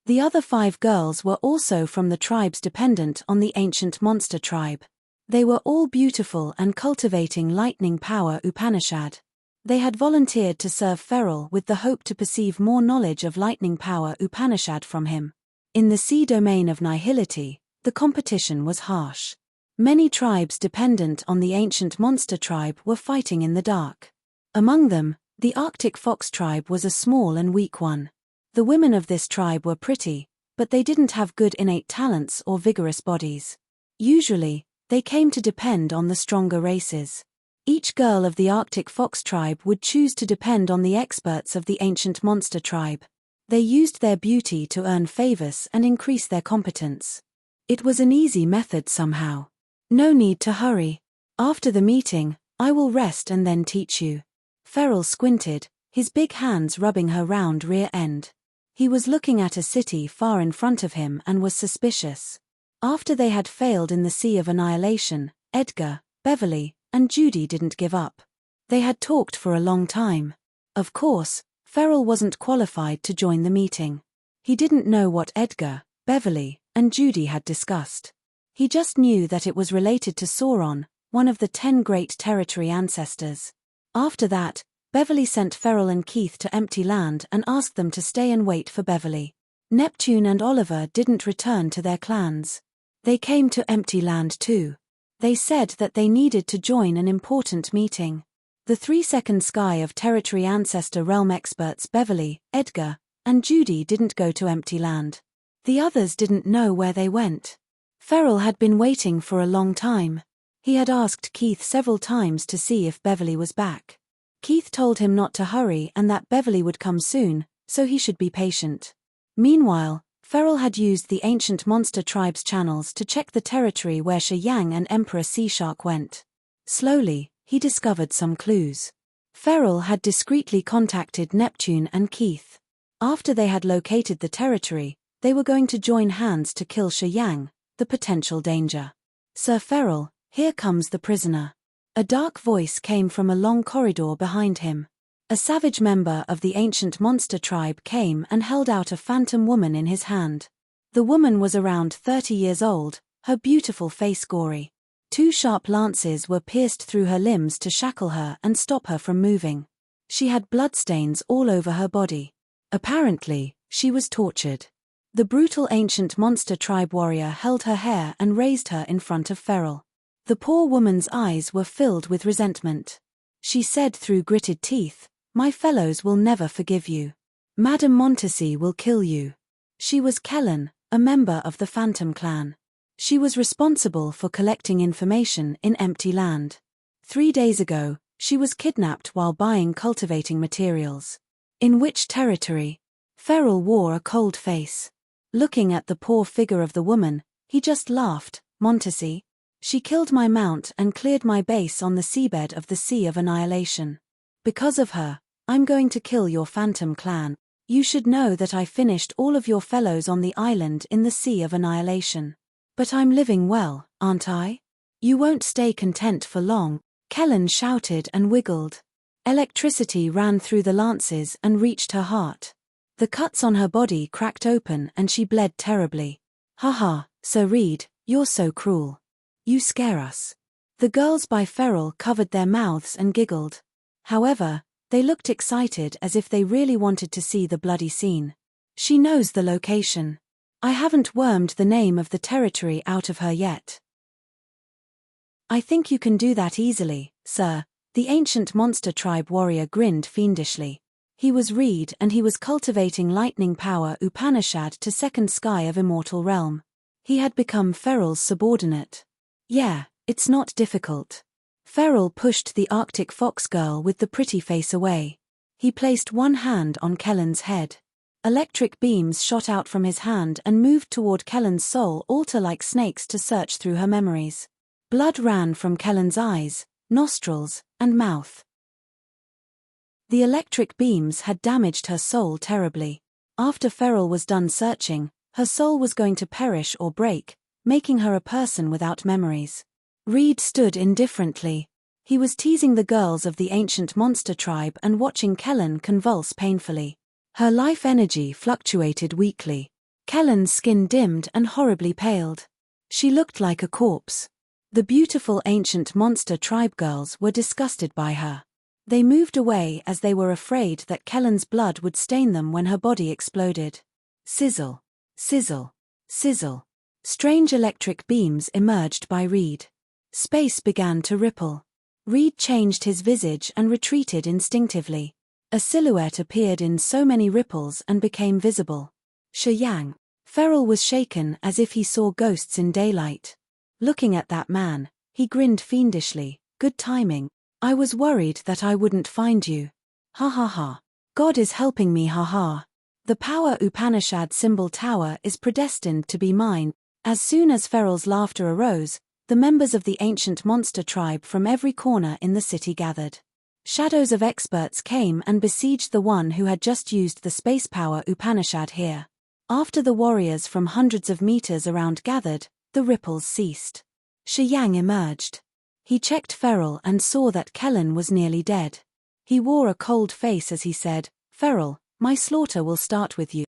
The other 5 girls were also from the tribes dependent on the ancient monster tribe. They were all beautiful and cultivating lightning power Upanishad. They had volunteered to serve Feral with the hope to perceive more knowledge of lightning power Upanishad from him. In the sea domain of nihility, the competition was harsh. Many tribes dependent on the ancient monster tribe were fighting in the dark. Among them, the Arctic Fox tribe was a small and weak one. The women of this tribe were pretty, but they didn't have good innate talents or vigorous bodies. Usually, they came to depend on the stronger races. Each girl of the Arctic Fox tribe would choose to depend on the experts of the ancient monster tribe. They used their beauty to earn favors and increase their competence. It was an easy method somehow. No need to hurry. After the meeting, I will rest and then teach you. Feral squinted, his big hands rubbing her round rear end. He was looking at a city far in front of him and was suspicious. After they had failed in the Sea of Annihilation, Edgar, Beverly, and Judy didn't give up. They had talked for a long time. Of course, Feral wasn't qualified to join the meeting. He didn't know what Edgar, Beverly, and Judy had discussed. He just knew that it was related to Sauron, one of the 10 great territory ancestors. After that, Beverly sent Ferrell and Keith to Empty Land and asked them to stay and wait for Beverly. Neptune and Oliver didn't return to their clans. They came to Empty Land too. They said that they needed to join an important meeting. The 3-second sky of territory ancestor realm experts Beverly, Edgar, and Judy didn't go to Empty Land. The others didn't know where they went. Ferrell had been waiting for a long time. He had asked Keith several times to see if Beverly was back. Keith told him not to hurry and that Beverly would come soon, so he should be patient. Meanwhile, Ferrell had used the ancient monster tribe's channels to check the territory where Shi Yang and Emperor Sea Shark went. Slowly, he discovered some clues. Ferrell had discreetly contacted Neptune and Keith. After they had located the territory, they were going to join hands to kill Shi Yang, the potential danger. "Sir Ferrell, here comes the prisoner." A dark voice came from a long corridor behind him. A savage member of the ancient monster tribe came and held out a phantom woman in his hand. The woman was around 30 years old, her beautiful face gory. 2 sharp lances were pierced through her limbs to shackle her and stop her from moving. She had bloodstains all over her body. Apparently, she was tortured. The brutal ancient monster tribe warrior held her hair and raised her in front of Ferrell. The poor woman's eyes were filled with resentment. She said through gritted teeth, "My fellows will never forgive you. Madame Montesi will kill you." She was Kellen, a member of the Phantom clan. She was responsible for collecting information in Empty Land. 3 days ago, she was kidnapped while buying cultivating materials. In which territory? Ferrell wore a cold face. Looking at the poor figure of the woman, he just laughed. "Montesi? She killed my mount and cleared my base on the seabed of the Sea of Annihilation. Because of her, I'm going to kill your Phantom clan. You should know that I finished all of your fellows on the island in the Sea of Annihilation. But I'm living well, aren't I? You won't stay content for long." Kellen shouted and wiggled. Electricity ran through the lances and reached her heart. The cuts on her body cracked open and she bled terribly. "Haha, Sir Reed, you're so cruel. You scare us." The girls by Ferrell covered their mouths and giggled. However, they looked excited as if they really wanted to see the bloody scene. "She knows the location. I haven't wormed the name of the territory out of her yet." "I think you can do that easily, sir." The ancient monster tribe warrior grinned fiendishly. He was Reed and he was cultivating lightning power Upanishad to second sky of immortal realm. He had become Ferrell's subordinate. "Yeah, it's not difficult." Ferrell pushed the Arctic fox girl with the pretty face away. He placed one hand on Kellen's head. Electric beams shot out from his hand and moved toward Kellen's soul altar like snakes to search through her memories. Blood ran from Kellen's eyes, nostrils, and mouth. The electric beams had damaged her soul terribly. After Ferrell was done searching, her soul was going to perish or break, making her a person without memories. Reed stood indifferently. He was teasing the girls of the ancient monster tribe and watching Kellen convulse painfully. Her life energy fluctuated weakly. Kellen's skin dimmed and horribly paled. She looked like a corpse. The beautiful ancient monster tribe girls were disgusted by her. They moved away as they were afraid that Kellen's blood would stain them when her body exploded. Sizzle. Sizzle. Sizzle. Strange electric beams emerged by Reed. Space began to ripple. Reed changed his visage and retreated instinctively. A silhouette appeared in so many ripples and became visible. Shi Yang. Ferrell was shaken as if he saw ghosts in daylight. Looking at that man, he grinned fiendishly. "Good timing. I was worried that I wouldn't find you. Ha ha ha. God is helping me, ha ha. The power Upanishad symbol tower is predestined to be mine." As soon as Ferrell's laughter arose, the members of the ancient monster tribe from every corner in the city gathered. Shadows of experts came and besieged the one who had just used the space power Upanishad here. After the warriors from hundreds of meters around gathered, the ripples ceased. Shi Yang emerged. He checked Ferrell and saw that Kellen was nearly dead. He wore a cold face as he said, "Ferrell, my slaughter will start with you."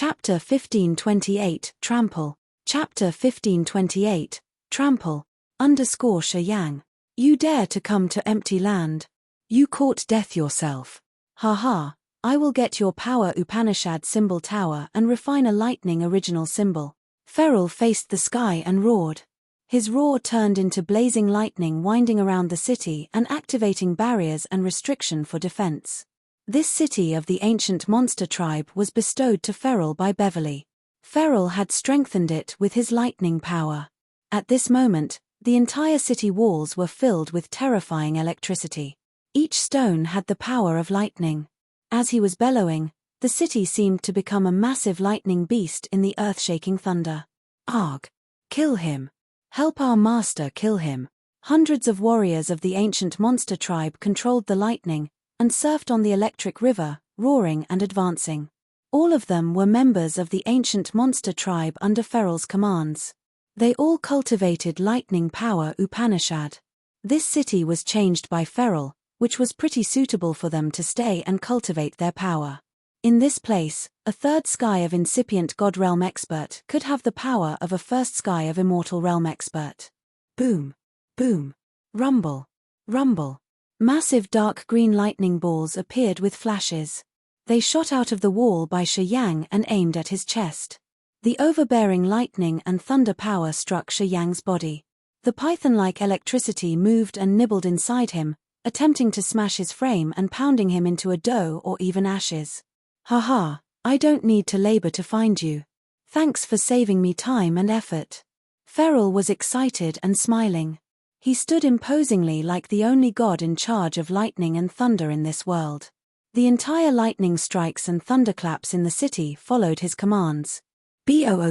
Chapter 1528, Trample. Chapter 1528, Trample. Shayang. You dare to come to empty land. You court death yourself. Ha ha, I will get your power Upanishad symbol tower and refine a lightning original symbol. Feral faced the sky and roared. His roar turned into blazing lightning winding around the city and activating barriers and restriction for defense. This city of the ancient monster tribe was bestowed to Feral by Beverly. Feral had strengthened it with his lightning power. At this moment, the entire city walls were filled with terrifying electricity. Each stone had the power of lightning. As he was bellowing, the city seemed to become a massive lightning beast in the earth-shaking thunder. Arg! Kill him! Help our master kill him! Hundreds of warriors of the ancient monster tribe controlled the lightning and surfed on the electric river, roaring and advancing. All of them were members of the ancient monster tribe under Feral's commands. They all cultivated lightning power Upanishad. This city was changed by Feral, which was pretty suitable for them to stay and cultivate their power. In this place, a third sky of incipient God Realm expert could have the power of a first sky of immortal realm expert. Boom! Boom! Rumble! Rumble! Massive dark green lightning balls appeared with flashes. They shot out of the wall by Shayang and aimed at his chest. The overbearing lightning and thunder power struck Shayang's body. The python-like electricity moved and nibbled inside him, attempting to smash his frame and pounding him into a dough or even ashes. Haha, I don't need to labor to find you. Thanks for saving me time and effort. Feral was excited and smiling. He stood imposingly like the only god in charge of lightning and thunder in this world. The entire lightning strikes and thunderclaps in the city followed his commands. Boop,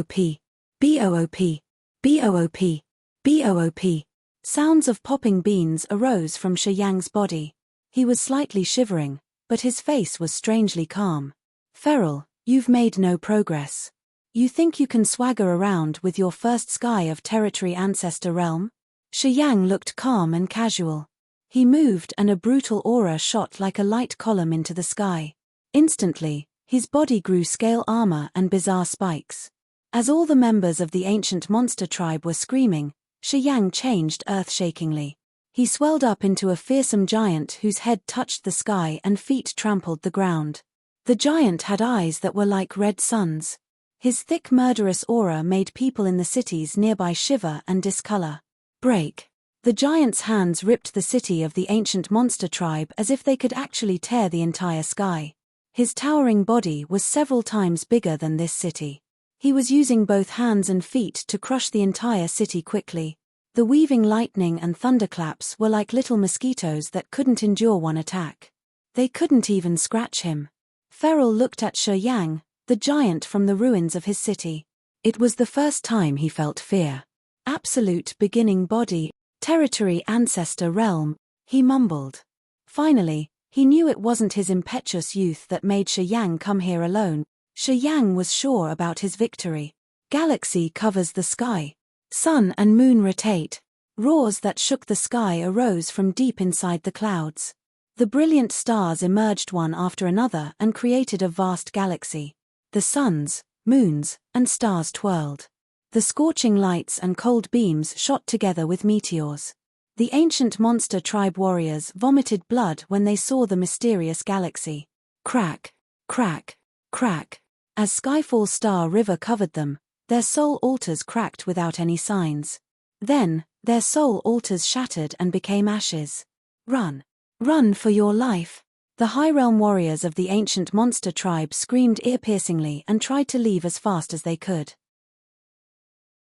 boop, boop, boop. Sounds of popping beans arose from Shayang's body. He was slightly shivering, but his face was strangely calm. Feral, you've made no progress. You think you can swagger around with your first sky of territory ancestor realm? Shayang looked calm and casual. He moved and a brutal aura shot like a light column into the sky. Instantly, his body grew scale armor and bizarre spikes. As all the members of the ancient monster tribe were screaming, Shayang changed earth-shakingly. He swelled up into a fearsome giant whose head touched the sky and feet trampled the ground. The giant had eyes that were like red suns. His thick murderous aura made people in the cities nearby shiver and discolor. Break. The giant's hands ripped the city of the ancient monster tribe as if they could actually tear the entire sky. His towering body was several times bigger than this city. He was using both hands and feet to crush the entire city quickly. The weaving lightning and thunderclaps were like little mosquitoes that couldn't endure one attack. They couldn't even scratch him. Feral looked at Shayang, the giant from the ruins of his city. It was the first time he felt fear. Absolute beginning body, territory ancestor realm, he mumbled. Finally, he knew it wasn't his impetuous youth that made Shayang come here alone. Shayang was sure about his victory. Galaxy covers the sky. Sun and moon rotate. Roars that shook the sky arose from deep inside the clouds. The brilliant stars emerged one after another and created a vast galaxy. The suns, moons, and stars twirled. The scorching lights and cold beams shot together with meteors. The ancient monster tribe warriors vomited blood when they saw the mysterious galaxy. Crack, crack, crack. As Skyfall Star River covered them, their soul altars cracked without any signs. Then, their soul altars shattered and became ashes. Run. Run for your life. The High Realm warriors of the ancient monster tribe screamed ear-piercingly and tried to leave as fast as they could.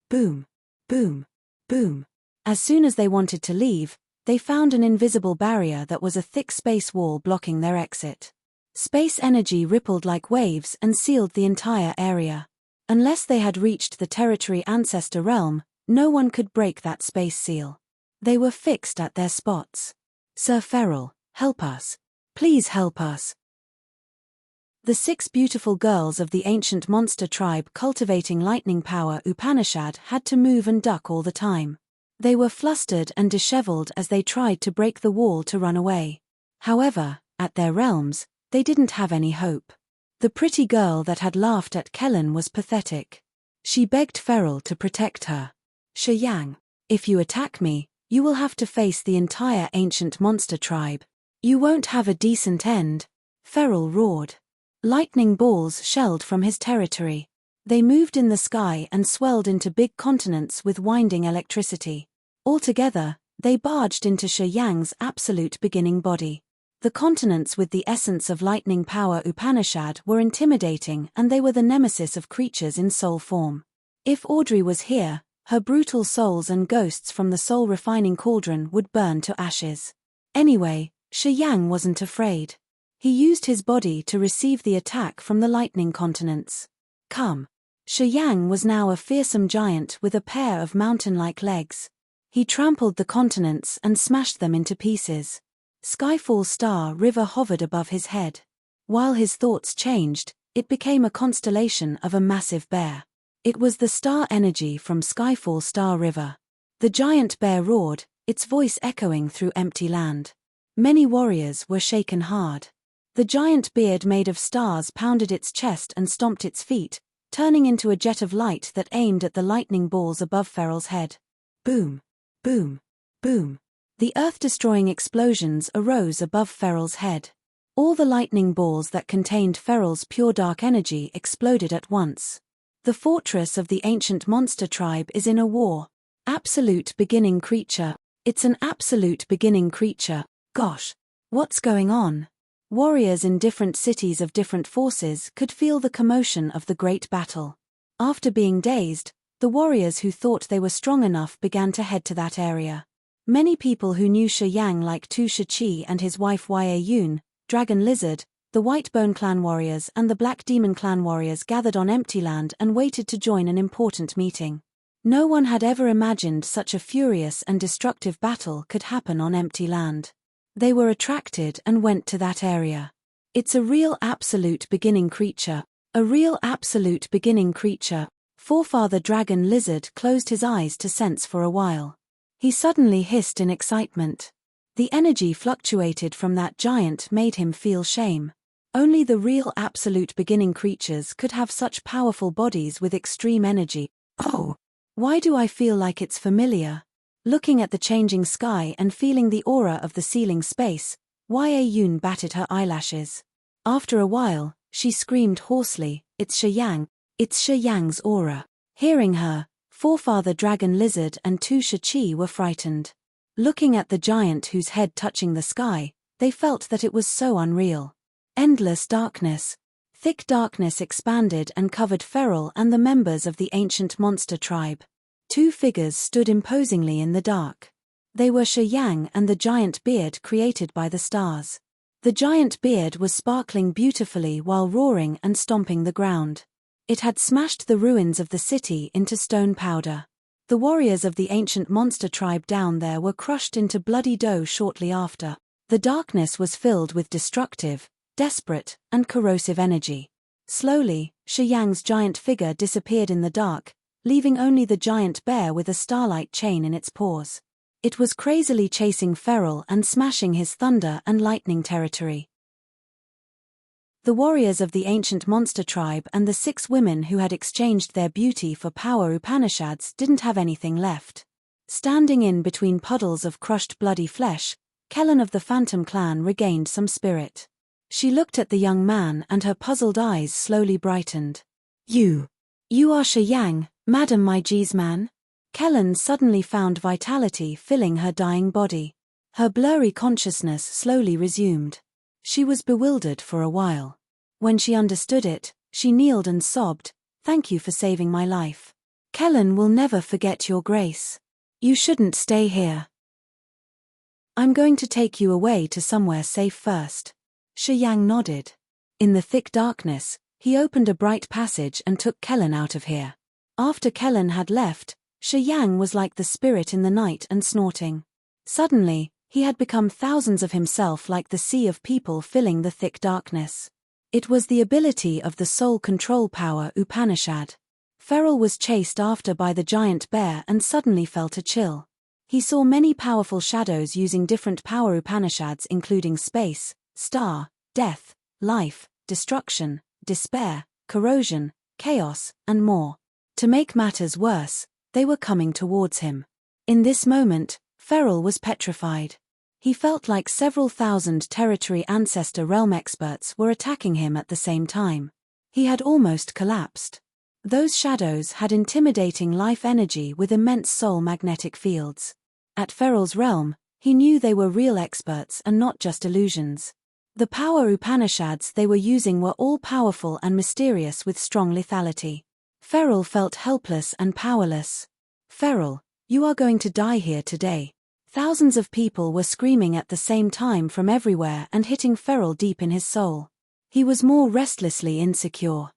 Boom, boom, boom. As soon as they wanted to leave, they found an invisible barrier that was a thick space wall blocking their exit. Space energy rippled like waves and sealed the entire area. Unless they had reached the territory ancestor realm, no one could break that space seal. They were fixed at their spots. Sir Feral, help us. Please help us. The 6 beautiful girls of the ancient monster tribe cultivating lightning power Upanishad had to move and duck all the time. They were flustered and disheveled as they tried to break the wall to run away. However, at their realms, they didn't have any hope. The pretty girl that had laughed at Kellen was pathetic. She begged Feral to protect her. "Shiyang, if you attack me, you will have to face the entire ancient monster tribe. You won't have a decent end," Feral roared. Lightning balls shelled from his territory. They moved in the sky and swelled into big continents with winding electricity. Altogether, they barged into Shiyang's absolute beginning body. The continents with the essence of lightning power Upanishad were intimidating, and they were the nemesis of creatures in soul form. If Audrey was here, her brutal souls and ghosts from the soul-refining cauldron would burn to ashes. Anyway, Shiyang wasn't afraid. He used his body to receive the attack from the lightning continents. Come. Shiyang was now a fearsome giant with a pair of mountain-like legs. He trampled the continents and smashed them into pieces. Skyfall Star River hovered above his head. While his thoughts changed, it became a constellation of a massive bear. It was the star energy from Skyfall Star River. The giant bear roared, its voice echoing through empty land. Many warriors were shaken hard. The giant beard made of stars pounded its chest and stomped its feet, turning into a jet of light that aimed at the lightning balls above Feral's head. Boom! Boom! Boom! The earth-destroying explosions arose above Feral's head. All the lightning balls that contained Feral's pure dark energy exploded at once. The fortress of the ancient monster tribe is in a war. Absolute beginning creature. It's an absolute beginning creature. Gosh. What's going on? Warriors in different cities of different forces could feel the commotion of the great battle. After being dazed, the warriors who thought they were strong enough began to head to that area. Many people who knew Shiyang like Tu Shiqi and his wife Yun, Dragon Lizard, the Whitebone clan warriors and the Black Demon clan warriors gathered on Empty Land and waited to join an important meeting. No one had ever imagined such a furious and destructive battle could happen on Empty Land. They were attracted and went to that area. It's a real absolute beginning creature. A real absolute beginning creature. Forefather Dragon Lizard closed his eyes to sense for a while. He suddenly hissed in excitement. The energy fluctuated from that giant made him feel shame. Only the real absolute beginning creatures could have such powerful bodies with extreme energy. Oh! Why do I feel like it's familiar? Looking at the changing sky and feeling the aura of the ceiling space, Yun batted her eyelashes. After a while, she screamed hoarsely, "It's Shiyang! It's Shiyang's aura!" Hearing her, Forefather Dragon Lizard and Tu Shiqi were frightened. Looking at the giant whose head touching the sky, they felt that it was so unreal. Endless darkness. Thick darkness expanded and covered Feral and the members of the ancient monster tribe. Two figures stood imposingly in the dark. They were Shiyang and the giant beard created by the stars. The giant beard was sparkling beautifully while roaring and stomping the ground. It had smashed the ruins of the city into stone powder. The warriors of the ancient monster tribe down there were crushed into bloody dough shortly after. The darkness was filled with destructive, desperate, and corrosive energy. Slowly, Shiyang's giant figure disappeared in the dark, leaving only the giant bear with a starlight chain in its paws. It was crazily chasing Feral and smashing his thunder and lightning territory. The warriors of the ancient monster tribe and the 6 women who had exchanged their beauty for power Upanishads didn't have anything left. Standing in between puddles of crushed bloody flesh, Kellen of the Phantom clan regained some spirit. She looked at the young man and her puzzled eyes slowly brightened. You are Shiyang, Madam my G's man? Kellen suddenly found vitality filling her dying body. Her blurry consciousness slowly resumed. She was bewildered for a while. When she understood it, she kneeled and sobbed, "Thank you for saving my life. Kellen will never forget your grace. You shouldn't stay here. I'm going to take you away to somewhere safe first." Shiyang nodded. In the thick darkness, he opened a bright passage and took Kellen out of here. After Kellen had left, Shiyang was like the spirit in the night and snorting. Suddenly, he had become thousands of himself like the sea of people filling the thick darkness. It was the ability of the soul control power Upanishad. Feral was chased after by the giant bear and suddenly felt a chill. He saw many powerful shadows using different power Upanishads including space, star, death, life, destruction, despair, corrosion, chaos, and more. To make matters worse, they were coming towards him. In this moment, Feral was petrified. He felt like several thousand Territory Ancestor Realm experts were attacking him at the same time. He had almost collapsed. Those shadows had intimidating life energy with immense soul magnetic fields. At Feral's realm, he knew they were real experts and not just illusions. The power Upanishads they were using were all powerful and mysterious with strong lethality. Feral felt helpless and powerless. "Feral, you are going to die here today." Thousands of people were screaming at the same time from everywhere and hitting Feral deep in his soul. He was more restlessly insecure.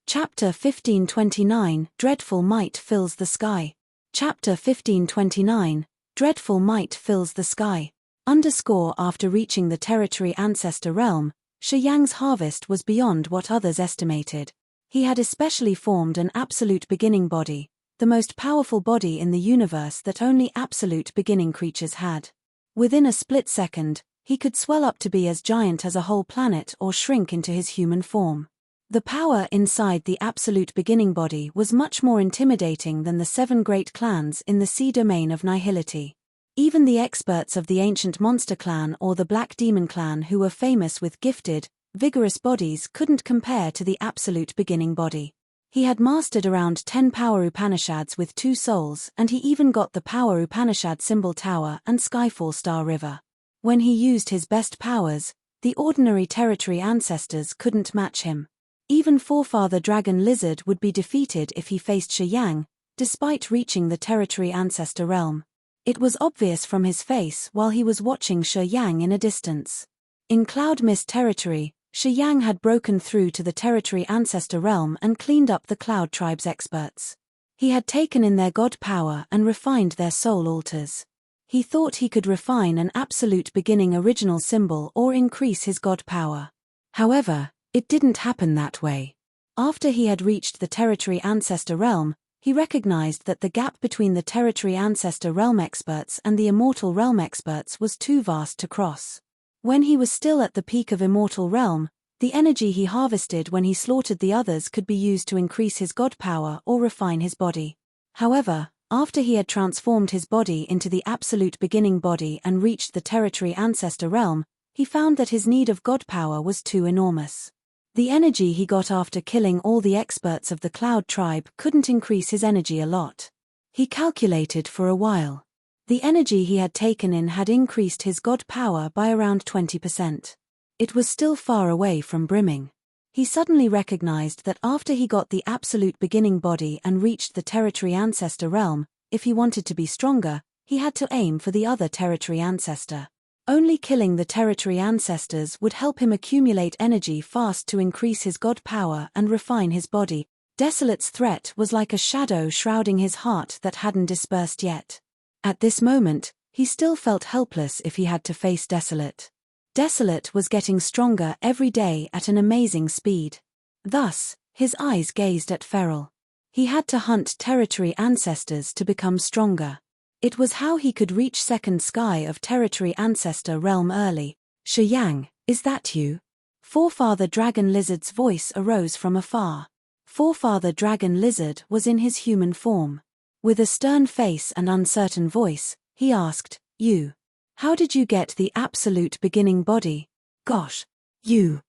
Chapter 1529, Dreadful Might Fills the Sky. Chapter 1529, Dreadful Might Fills the Sky. After reaching the Territory Ancestor Realm, Shi Yang's harvest was beyond what others estimated. He had especially formed an absolute beginning body, the most powerful body in the universe that only absolute beginning creatures had. Within a split second, he could swell up to be as giant as a whole planet or shrink into his human form. The power inside the absolute beginning body was much more intimidating than the 7 great clans in the sea domain of nihility. Even the experts of the ancient monster clan or the Black Demon clan who were famous with gifted, vigorous bodies couldn't compare to the absolute beginning body. He had mastered around 10 power Upanishads with 2 souls, and he even got the power Upanishad symbol tower and Skyfall Star River. When he used his best powers, the ordinary Territory Ancestors couldn't match him. Even Forefather Dragon Lizard would be defeated if he faced Shi Yang, despite reaching the Territory Ancestor realm. It was obvious from his face while he was watching Shi Yang in a distance. In Cloud Mist territory, Shi Yang had broken through to the Territory Ancestor realm and cleaned up the Cloud Tribe's experts. He had taken in their god power and refined their soul altars. He thought he could refine an absolute beginning original symbol or increase his god power. However, it didn't happen that way. After he had reached the Territory Ancestor realm, he recognized that the gap between the Territory Ancestor realm experts and the Immortal realm experts was too vast to cross. When he was still at the peak of Immortal realm, the energy he harvested when he slaughtered the others could be used to increase his god power or refine his body. However, after he had transformed his body into the absolute beginning body and reached the Territory Ancestor realm, he found that his need of god power was too enormous. The energy he got after killing all the experts of the Cloud Tribe couldn't increase his energy a lot. He calculated for a while. The energy he had taken in had increased his god power by around 20%. It was still far away from brimming. He suddenly recognized that after he got the absolute beginning body and reached the Territory Ancestor realm, if he wanted to be stronger, he had to aim for the other Territory Ancestor. Only killing the Territory Ancestors would help him accumulate energy fast to increase his god power and refine his body. Desolate's threat was like a shadow shrouding his heart that hadn't dispersed yet. At this moment, he still felt helpless if he had to face Desolate. Desolate was getting stronger every day at an amazing speed. Thus, his eyes gazed at Feral. He had to hunt Territory Ancestors to become stronger. It was how he could reach second sky of Territory Ancestor realm early. "Shi Yang, is that you?" Forefather Dragon Lizard's voice arose from afar. Forefather Dragon Lizard was in his human form. With a stern face and uncertain voice, he asked, "You? How did you get the absolute beginning body? Gosh. You've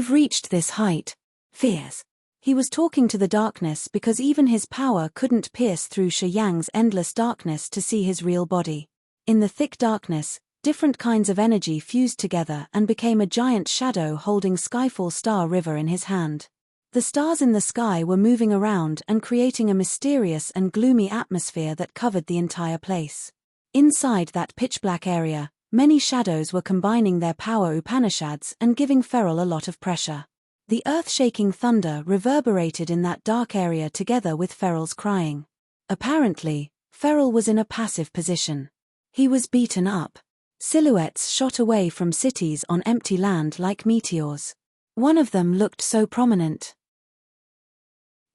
reached this height. Fierce." He was talking to the darkness because even his power couldn't pierce through Shi Yang's endless darkness to see his real body. In the thick darkness, different kinds of energy fused together and became a giant shadow holding Skyfall Star River in his hand. The stars in the sky were moving around and creating a mysterious and gloomy atmosphere that covered the entire place. Inside that pitch-black area, many shadows were combining their power Upanishads and giving Feral a lot of pressure. The earth-shaking thunder reverberated in that dark area together with Feral's crying. Apparently, Feral was in a passive position. He was beaten up. Silhouettes shot away from cities on empty land like meteors. One of them looked so prominent.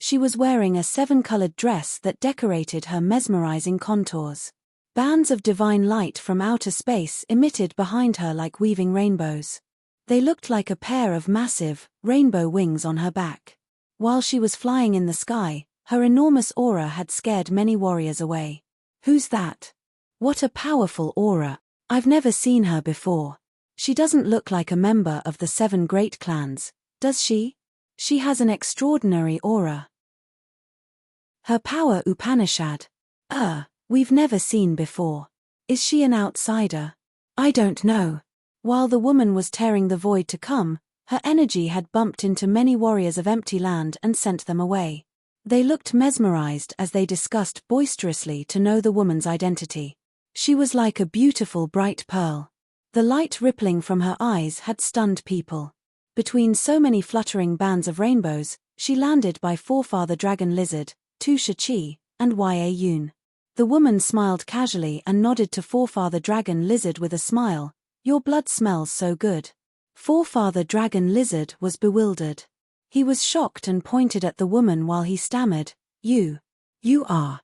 She was wearing a 7-colored dress that decorated her mesmerizing contours. Bands of divine light from outer space emitted behind her like weaving rainbows. They looked like a pair of massive, rainbow wings on her back. While she was flying in the sky, her enormous aura had scared many warriors away. Who's that? What a powerful aura. I've never seen her before. She doesn't look like a member of the 7 great clans, does she? She has an extraordinary aura. Her power Upanishad. We've never seen before. Is she an outsider? I don't know. While the woman was tearing the void to come, her energy had bumped into many warriors of empty land and sent them away. They looked mesmerized as they discussed boisterously to know the woman's identity. She was like a beautiful bright pearl. The light rippling from her eyes had stunned people. Between so many fluttering bands of rainbows, she landed by Forefather Dragon Lizard, Tu Shi, and Yun. The woman smiled casually and nodded to Forefather Dragon Lizard with a smile. Your blood smells so good. Forefather Dragon Lizard was bewildered. He was shocked and pointed at the woman while he stammered, You are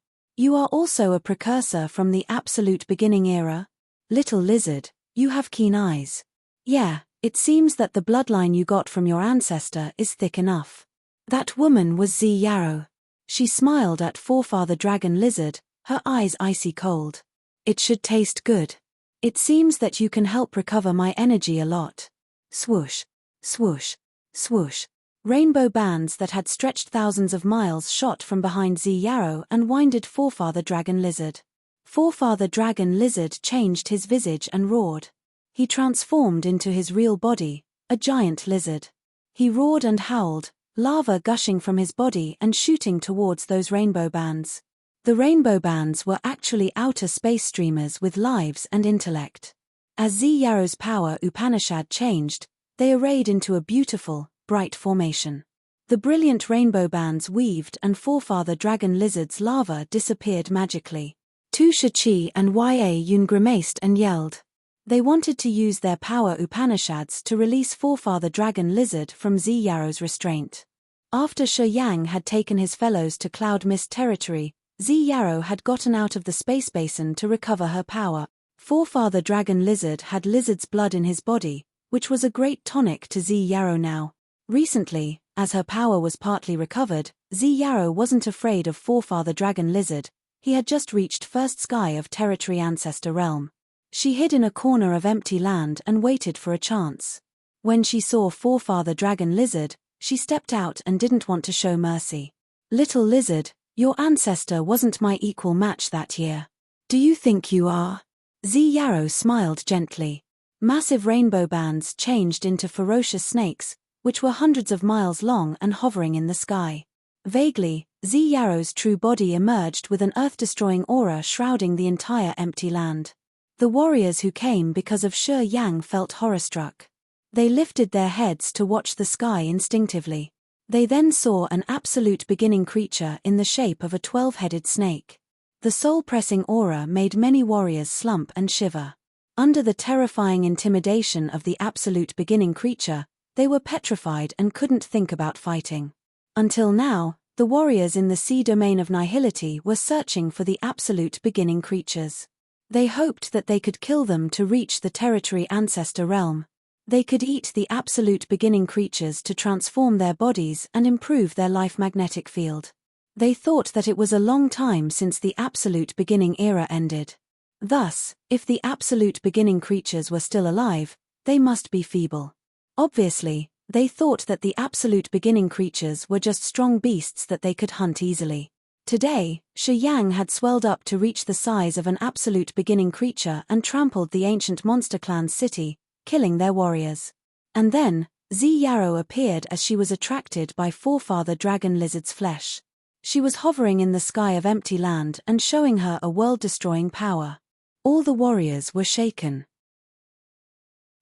also a precursor from the absolute beginning era? Little lizard, you have keen eyes. Yeah, it seems that the bloodline you got from your ancestor is thick enough. That woman was Zi Yarrow. She smiled at Forefather Dragon Lizard, her eyes icy cold. It should taste good. It seems that you can help recover my energy a lot. Swoosh, swoosh, swoosh. Rainbow bands that had stretched thousands of miles shot from behind Zi Yarrow and winded Forefather Dragon Lizard. Forefather Dragon Lizard changed his visage and roared. He transformed into his real body, a giant lizard. He roared and howled, lava gushing from his body and shooting towards those rainbow bands. The rainbow bands were actually outer space streamers with lives and intellect. As Zi Yarrow's power Upanishad changed, they arrayed into a beautiful, bright formation. The brilliant rainbow bands weaved and Forefather Dragon Lizard's lava disappeared magically. Tu Shi and Yun grimaced and yelled. They wanted to use their power Upanishads to release Forefather Dragon Lizard from Zi Yarrow's restraint. After Shi Yang had taken his fellows to Cloud Mist territory, Zi Yarrow had gotten out of the space basin to recover her power. Forefather Dragon Lizard had lizard's blood in his body, which was a great tonic to Zi Yarrow now. Recently, as her power was partly recovered, Zi Yarrow wasn't afraid of Forefather Dragon Lizard. He had just reached first sky of Territory Ancestor Realm. She hid in a corner of empty land and waited for a chance. When she saw Forefather Dragon Lizard, she stepped out and didn't want to show mercy. Little lizard, your ancestor wasn't my equal match that year. Do you think you are? Zi Yarrow smiled gently. Massive rainbow bands changed into ferocious snakes, which were hundreds of miles long and hovering in the sky. Vaguely, Zi Yarrow's true body emerged with an earth-destroying aura shrouding the entire empty land. The warriors who came because of Shi Yang felt horror-struck. They lifted their heads to watch the sky instinctively. They then saw an absolute beginning creature in the shape of a 12-headed snake. The soul-pressing aura made many warriors slump and shiver. Under the terrifying intimidation of the absolute beginning creature, they were petrified and couldn't think about fighting. Until now, the warriors in the sea domain of nihility were searching for the absolute beginning creatures. They hoped that they could kill them to reach the Territory Ancestor Realm. They could eat the absolute beginning creatures to transform their bodies and improve their life magnetic field. They thought that it was a long time since the absolute beginning era ended. Thus, if the absolute beginning creatures were still alive, they must be feeble. Obviously, they thought that the absolute beginning creatures were just strong beasts that they could hunt easily. Today, Shi Yang had swelled up to reach the size of an absolute beginning creature and trampled the ancient monster clan's city, killing their warriors. And then, Zi Yarrow appeared as she was attracted by Forefather Dragon Lizard's flesh. She was hovering in the sky of empty land and showing her a world-destroying power. All the warriors were shaken.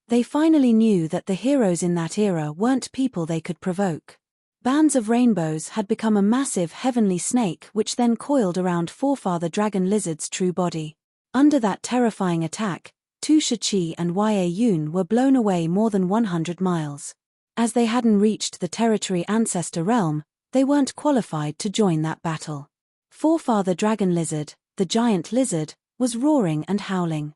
They finally knew that the heroes in that era weren't people they could provoke. Bands of rainbows had become a massive heavenly snake which then coiled around Forefather Dragon Lizard's true body. Under that terrifying attack, Tu Shi and Yun were blown away more than 100 miles. As they hadn't reached the Territory Ancestor Realm, they weren't qualified to join that battle. Forefather Dragon Lizard, the giant lizard, was roaring and howling.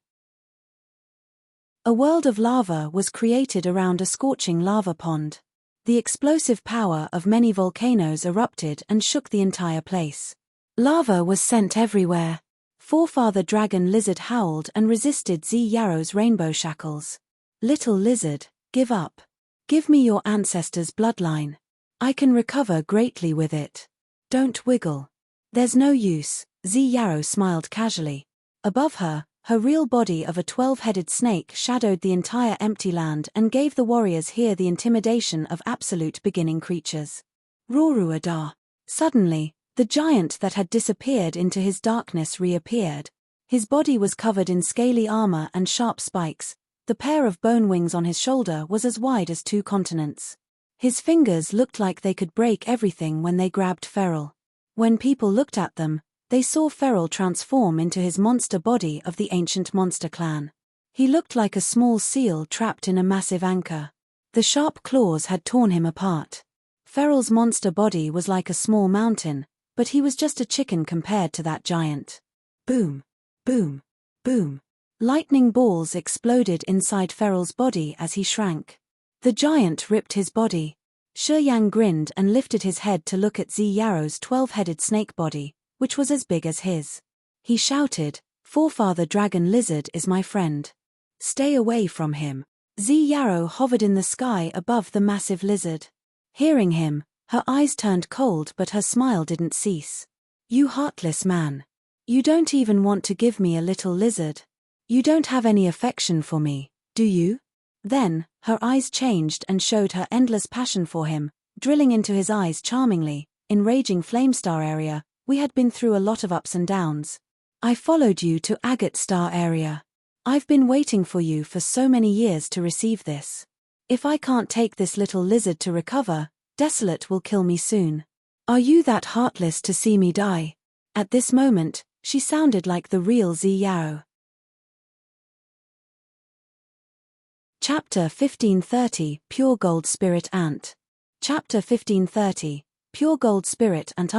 A world of lava was created around a scorching lava pond. The explosive power of many volcanoes erupted and shook the entire place. Lava was sent everywhere. Forefather Dragon Lizard howled and resisted Yarrow's rainbow shackles. Little lizard, give up. Give me your ancestors' bloodline. I can recover greatly with it. Don't wiggle. There's no use, Yarrow smiled casually. Above her, her real body of a 12-headed snake shadowed the entire empty land and gave the warriors here the intimidation of absolute beginning creatures. Roruada. Suddenly, the giant that had disappeared into his darkness reappeared. His body was covered in scaly armor and sharp spikes. The pair of bone wings on his shoulder was as wide as 2 continents. His fingers looked like they could break everything when they grabbed Feral. When people looked at them, they saw Feral transform into his monster body of the ancient monster clan. He looked like a small seal trapped in a massive anchor. The sharp claws had torn him apart. Feral's monster body was like a small mountain, but he was just a chicken compared to that giant. Boom, boom, boom. Lightning balls exploded inside Feral's body as he shrank. The giant ripped his body. Yang grinned and lifted his head to look at Yarrow's 12-headed snake body, which was as big as his. He shouted, "Forefather Dragon Lizard is my friend. Stay away from him." Yarrow hovered in the sky above the massive lizard. Hearing him, her eyes turned cold but her smile didn't cease. "You heartless man. You don't even want to give me a little lizard. You don't have any affection for me, do you?" Then, her eyes changed and showed her endless passion for him, drilling into his eyes charmingly. "In Raging Flamestar area, we had been through a lot of ups and downs. I followed you to Agate Star area. I've been waiting for you for so many years to receive this. If I can't take this little lizard to recover, Desolate will kill me soon. Are you that heartless to see me die?" At this moment, she sounded like the real Yarrow. Chapter 1530, Pure Gold Spirit Ant. Chapter 1530, Pure Gold Spirit Ant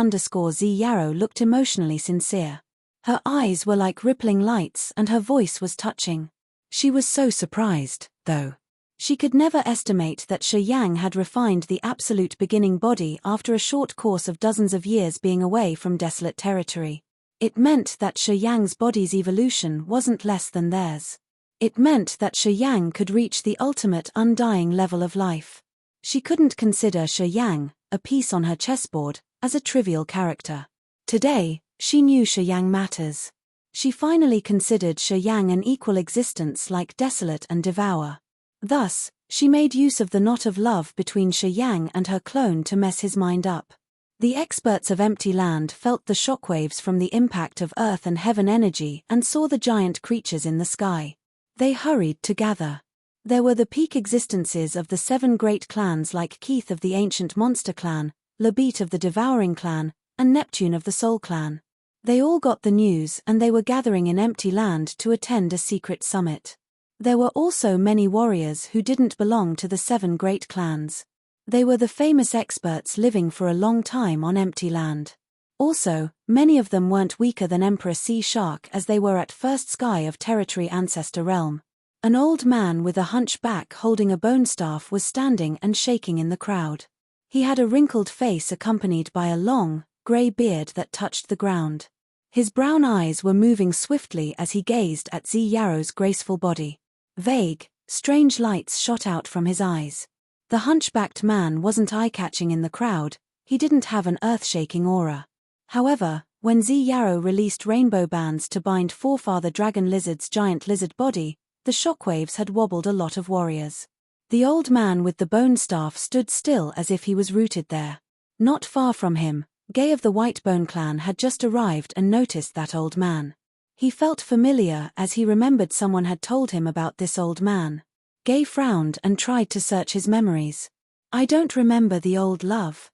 Yarrow looked emotionally sincere. Her eyes were like rippling lights and her voice was touching. She was so surprised, though. She could never estimate that Yang had refined the absolute beginning body after a short course of dozens of years being away from desolate territory. It meant that Yang's body's evolution wasn't less than theirs. It meant that Yang could reach the ultimate undying level of life. She couldn't consider Yang, a piece on her chessboard, as a trivial character. Today, she knew Yang matters. She finally considered Yang an equal existence like Desolate and Devour. Thus, she made use of the knot of love between Yang and her clone to mess his mind up. The experts of Empty Land felt the shockwaves from the impact of earth and heaven energy and saw the giant creatures in the sky. They hurried to gather. There were the peak existences of the 7 great clans like Keith of the Ancient Monster Clan, Labit of the Devouring Clan, and Neptune of the Soul Clan. They all got the news and they were gathering in Empty Land to attend a secret summit. There were also many warriors who didn't belong to the 7 great clans. They were the famous experts living for a long time on Empty Land. Also, many of them weren't weaker than Emperor Sea Shark as they were at First Sky of Territory Ancestor Realm. An old man with a hunchback holding a bone staff was standing and shaking in the crowd. He had a wrinkled face accompanied by a long, grey beard that touched the ground. His brown eyes were moving swiftly as he gazed at Yarrow's graceful body. Vague, strange lights shot out from his eyes. The hunchbacked man wasn't eye-catching in the crowd, he didn't have an earth-shaking aura. However, when Yarrow released rainbow bands to bind Forefather Dragon Lizard's giant lizard body, the shockwaves had wobbled a lot of warriors. The old man with the bone staff stood still as if he was rooted there. Not far from him, Gay of the Whitebone clan had just arrived and noticed that old man. He felt familiar as he remembered someone had told him about this old man. Gay frowned and tried to search his memories. "I don't remember the old love."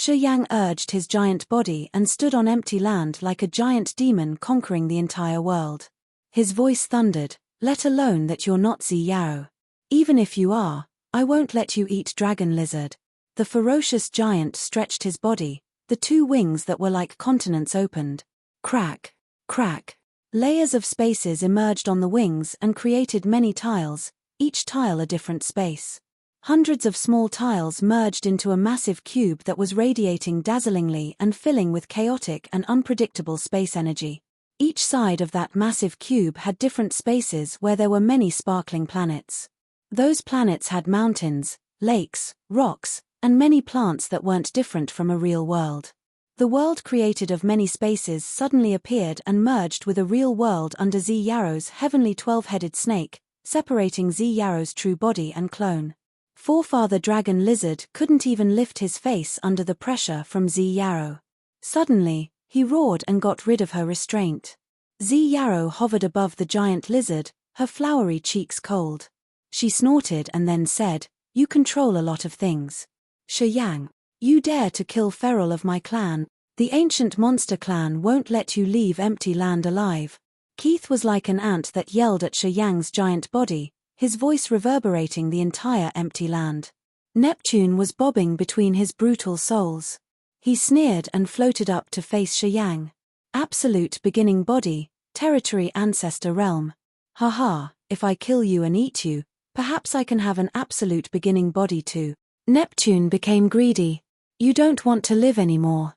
Yang urged his giant body and stood on Empty Land like a giant demon conquering the entire world. His voice thundered, "Let alone that you're not Yarrow. Even if you are, I won't let you eat Dragon Lizard." The ferocious giant stretched his body, the 2 wings that were like continents opened. Crack, crack. Layers of spaces emerged on the wings and created many tiles, each tile a different space. Hundreds of small tiles merged into a massive cube that was radiating dazzlingly and filling with chaotic and unpredictable space energy. Each side of that massive cube had different spaces where there were many sparkling planets. Those planets had mountains, lakes, rocks, and many plants that weren't different from a real world. The world created of many spaces suddenly appeared and merged with a real world under Z Yarrow's heavenly 12-headed snake, separating Z Yarrow's true body and clone. Forefather Dragon Lizard couldn't even lift his face under the pressure from Z Yarrow. Suddenly, he roared and got rid of her restraint. Z Yarrow hovered above the giant lizard, her flowery cheeks cold. She snorted and then said, "You control a lot of things. Shiyang, you dare to kill feral of my clan. The ancient monster clan won't let you leave empty land alive." Keith was like an ant that yelled at Shiyang's giant body, his voice reverberating the entire empty land. Neptune was bobbing between his brutal soles. He sneered and floated up to face Shiyang. Absolute beginning body, territory ancestor realm. Haha, if I kill you and eat you, perhaps I can have an absolute beginning body too. Neptune became greedy. You don't want to live anymore.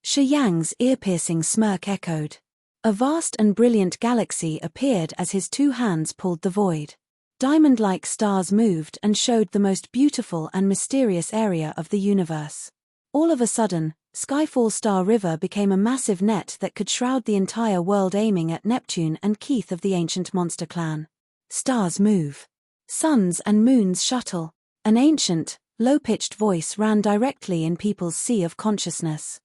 Shiyang's ear-piercing smirk echoed. A vast and brilliant galaxy appeared as his two hands pulled the void. Diamond-like stars moved and showed the most beautiful and mysterious area of the universe. All of a sudden, Skyfall Star River became a massive net that could shroud the entire world, aiming at Neptune and Keith of the ancient monster clan. Stars move. Suns and moons shuttle. An ancient, low-pitched voice ran directly in people's sea of consciousness.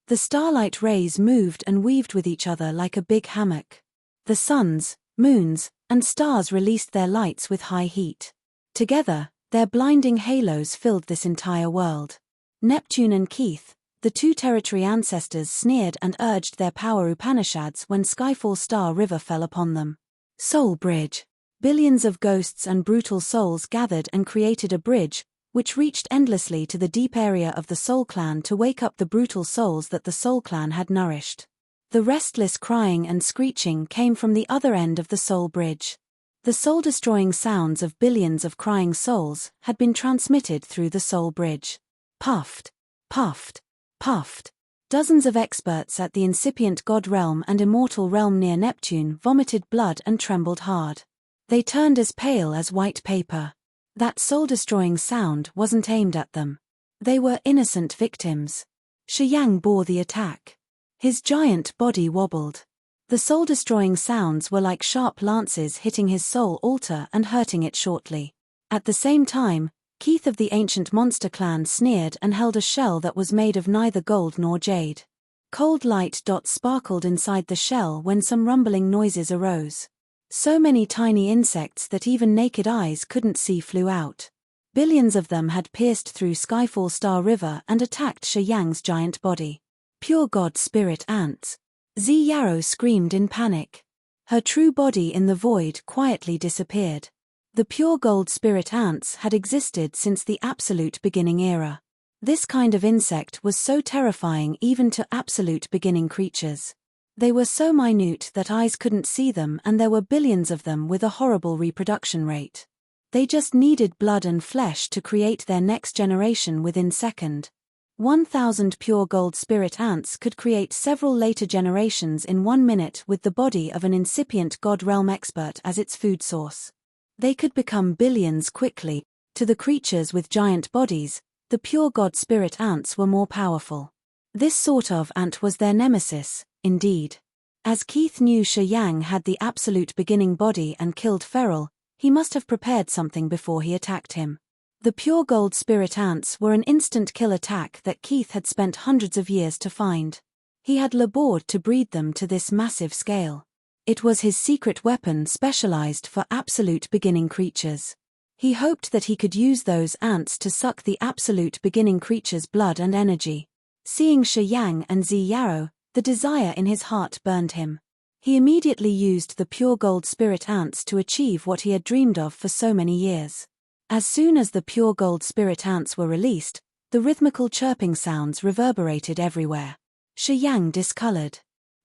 The starlight rays moved and weaved with each other like a big hammock. The suns, moons, and stars released their lights with high heat. Together, their blinding halos filled this entire world. Neptune and Keith, the two territory ancestors, sneered and urged their power Upanishads when Skyfall Star River fell upon them. Soul Bridge. Billions of ghosts and brutal souls gathered and created a bridge, which reached endlessly to the deep area of the Soul Clan to wake up the brutal souls that the Soul Clan had nourished. The restless crying and screeching came from the other end of the Soul Bridge. The soul-destroying sounds of billions of crying souls had been transmitted through the Soul Bridge. Puffed, puffed, puffed. Dozens of experts at the incipient God realm and immortal realm near Neptune vomited blood and trembled hard. They turned as pale as white paper. That soul-destroying sound wasn't aimed at them. They were innocent victims. Shiyang bore the attack. His giant body wobbled. The soul-destroying sounds were like sharp lances hitting his soul altar and hurting it shortly. At the same time, Keith of the ancient monster clan sneered and held a shell that was made of neither gold nor jade. Cold light dots sparkled inside the shell when some rumbling noises arose. So many tiny insects that even naked eyes couldn't see flew out. Billions of them had pierced through Skyfall Star River and attacked Shiyang's giant body. Pure God spirit ants. Z Yarrow screamed in panic. Her true body in the void quietly disappeared. The pure gold spirit ants had existed since the absolute beginning era. This kind of insect was so terrifying even to absolute beginning creatures. They were so minute that eyes couldn't see them, and there were billions of them with a horrible reproduction rate. They just needed blood and flesh to create their next generation within second. 1,000 pure gold spirit ants could create several later generations in 1 minute with the body of an incipient God realm expert as its food source. They could become billions quickly. To the creatures with giant bodies, the pure God spirit ants were more powerful. This sort of ant was their nemesis, indeed. As Keith knew Shiyang had the absolute beginning body and killed feral, he must have prepared something before he attacked him. The pure gold spirit ants were an instant kill attack that Keith had spent hundreds of years to find. He had labored to breed them to this massive scale. It was his secret weapon specialized for absolute beginning creatures. He hoped that he could use those ants to suck the absolute beginning creature's blood and energy. Seeing Shiyang and Z Yarrow, the desire in his heart burned him. He immediately used the pure gold spirit ants to achieve what he had dreamed of for so many years. As soon as the pure gold spirit ants were released, the rhythmical chirping sounds reverberated everywhere. Shiyang discolored.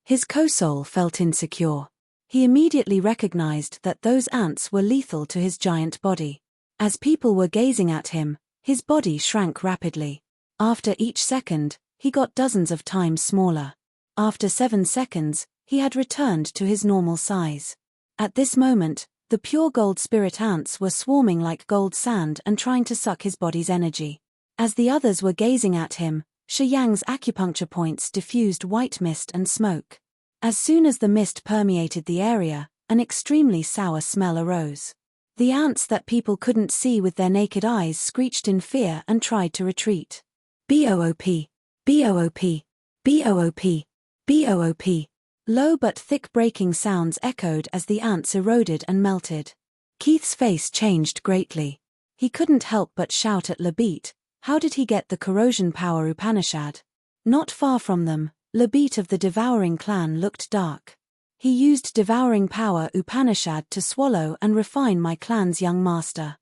His co-soul felt insecure. He immediately recognized that those ants were lethal to his giant body. As people were gazing at him, his body shrank rapidly. After each second, he got dozens of times smaller. After 7 seconds, he had returned to his normal size. At this moment, the pure gold spirit ants were swarming like gold sand and trying to suck his body's energy. As the others were gazing at him, Shi Yang's acupuncture points diffused white mist and smoke. As soon as the mist permeated the area, an extremely sour smell arose. The ants that people couldn't see with their naked eyes screeched in fear and tried to retreat. Boop! Boop! Boop! Boop! Low but thick breaking sounds echoed as the ants eroded and melted. Keith's face changed greatly. He couldn't help but shout at Labit. How did he get the corrosion power Upanishad? Not far from them, Labit of the Devouring clan looked dark. He used Devouring power Upanishad to swallow and refine my clan's young master.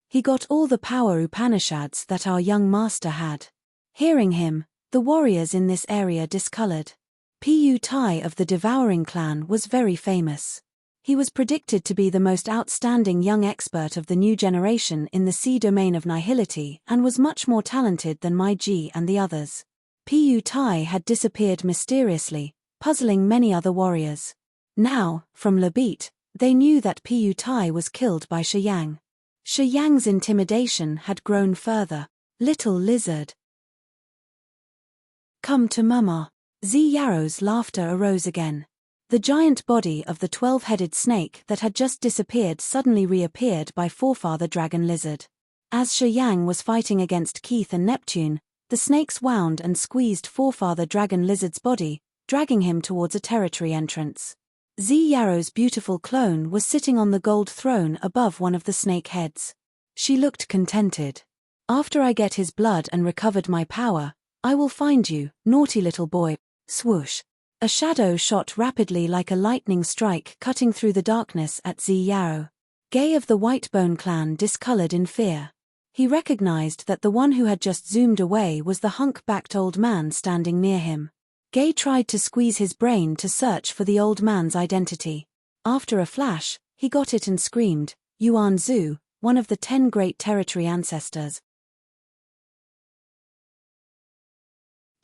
He got all the power Upanishads that our young master had. Hearing him, the warriors in this area discolored. Pu Tai of the Devouring clan was very famous. He was predicted to be the most outstanding young expert of the new generation in the sea domain of nihility and was much more talented than Mai Ji and the others. Pu Tai had disappeared mysteriously, puzzling many other warriors. Now, from Labit, they knew that Pu Tai was killed by Shi Yang. Shi Yang's intimidation had grown further. Little lizard. Come to Mama. Zi Yarrow's laughter arose again. The giant body of the 12-headed snake that had just disappeared suddenly reappeared by forefather dragon lizard. As Shi Yang was fighting against Keith and Neptune, the snakes wound and squeezed forefather dragon lizard's body, dragging him towards a territory entrance. Zi Yarrow's beautiful clone was sitting on the gold throne above one of the snake heads. She looked contented. After I get his blood and recovered my power, I will find you, naughty little boy. Swoosh. A shadow shot rapidly like a lightning strike cutting through the darkness at Zi Yarrow. Gay of the Whitebone clan discolored in fear. He recognized that the one who had just zoomed away was the hunk-backed old man standing near him. Gay tried to squeeze his brain to search for the old man's identity. After a flash, he got it and screamed, Yuan Zhu, one of the 10 great territory ancestors.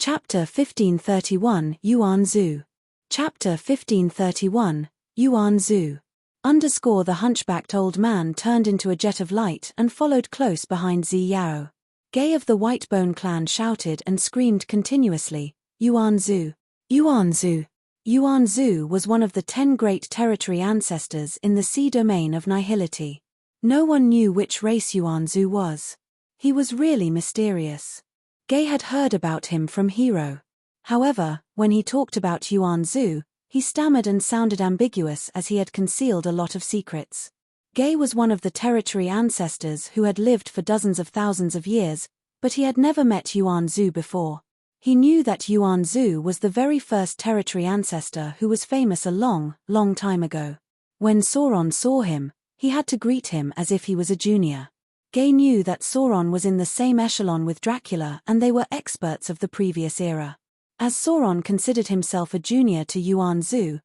Chapter 1531 Yuan Zhu. Chapter 1531 Yuan Zhu. The hunchbacked old man turned into a jet of light and followed close behind Zi Yarrow. Gay of the Whitebone clan shouted and screamed continuously, Yuan Zhu. Yuan Zhu. Yuan Zhu was one of the 10 great territory ancestors in the sea domain of nihility. No one knew which race Yuan Zhu was. He was really mysterious. Gay had heard about him from Hero. However, when he talked about Yuan Zhu, he stammered and sounded ambiguous as he had concealed a lot of secrets. Gay was one of the territory ancestors who had lived for dozens of thousands of years, but he had never met Yuan Zhu before. He knew that Yuan Zhu was the very first territory ancestor who was famous a long, long time ago. When Sauron saw him, he had to greet him as if he was a junior. Gay knew that Sauron was in the same echelon with Dracula and they were experts of the previous era. As Sauron considered himself a junior to Yuan Zhu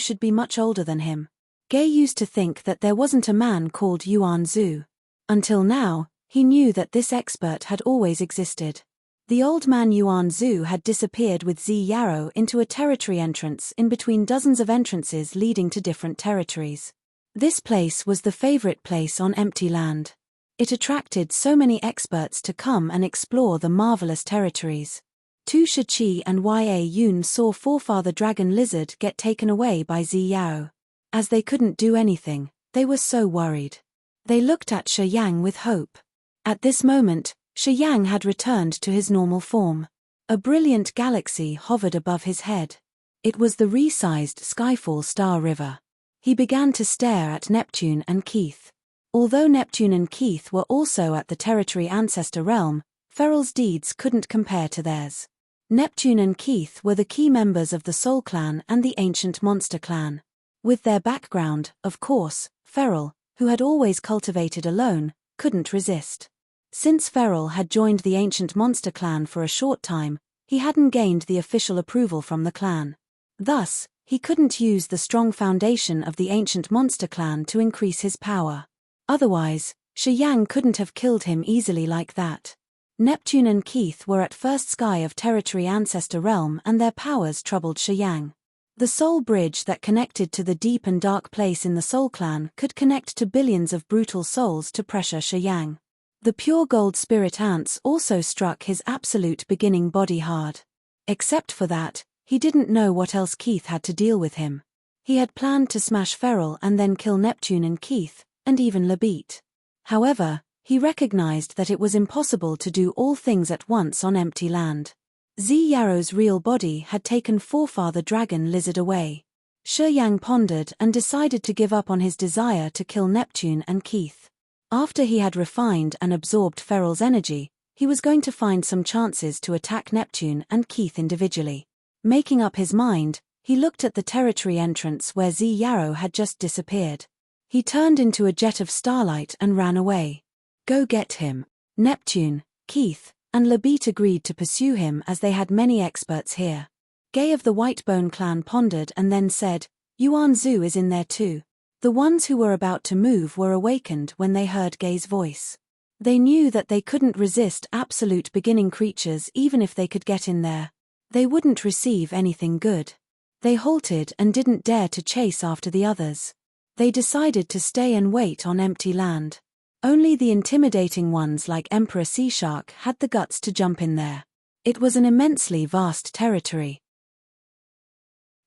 should be much older than him. Gay used to think that there wasn't a man called Yuan Zhu. Until now, he knew that this expert had always existed. The old man Yuan Zhu had disappeared with Zi Yarrow into a territory entrance in between dozens of entrances leading to different territories. This place was the favorite place on empty land. It attracted so many experts to come and explore the marvelous territories. Tu Shiqi and Yun saw forefather dragon lizard get taken away by Zi Yarrow. As they couldn't do anything, they were so worried. They looked at Shi Yang with hope. At this moment, Shi Yang had returned to his normal form. A brilliant galaxy hovered above his head. It was the resized Skyfall Star River. He began to stare at Neptune and Keith. Although Neptune and Keith were also at the territory ancestor realm, Feral's deeds couldn't compare to theirs. Neptune and Keith were the key members of the Soul Clan and the Ancient Monster Clan. With their background, of course, Feral, who had always cultivated alone, couldn't resist. Since Feral had joined the Ancient Monster Clan for a short time, he hadn't gained the official approval from the clan. Thus, He couldn't use the strong foundation of the ancient monster clan to increase his power. Otherwise, Shi Yang couldn't have killed him easily like that. Neptune and Keith were at first sky of territory ancestor realm, and their powers troubled Shi Yang. The soul bridge that connected to the deep and dark place in the Soul Clan could connect to billions of brutal souls to pressure Shi Yang. The pure gold spirit ants also struck his absolute beginning body hard. Except for that, he didn't know what else Keith had to deal with him. He had planned to smash Feral and then kill Neptune and Keith, and even Labit. However, he recognized that it was impossible to do all things at once on empty land. Zi Yaro's real body had taken Forefather Dragon Lizard away. Shi Yang pondered and decided to give up on his desire to kill Neptune and Keith. After he had refined and absorbed Feral's energy, he was going to find some chances to attack Neptune and Keith individually. Making up his mind, he looked at the territory entrance where Zi Yaro had just disappeared. He turned into a jet of starlight and ran away. Go get him. Neptune, Keith, and Labit agreed to pursue him as they had many experts here. Gay of the Whitebone clan pondered and then said, Yuan Zhu is in there too. The ones who were about to move were awakened when they heard Gay's voice. They knew that they couldn't resist absolute beginning creatures even if they could get in there. They wouldn't receive anything good. They halted and didn't dare to chase after the others. They decided to stay and wait on empty land. Only the intimidating ones like Emperor Sea Shark had the guts to jump in there. It was an immensely vast territory.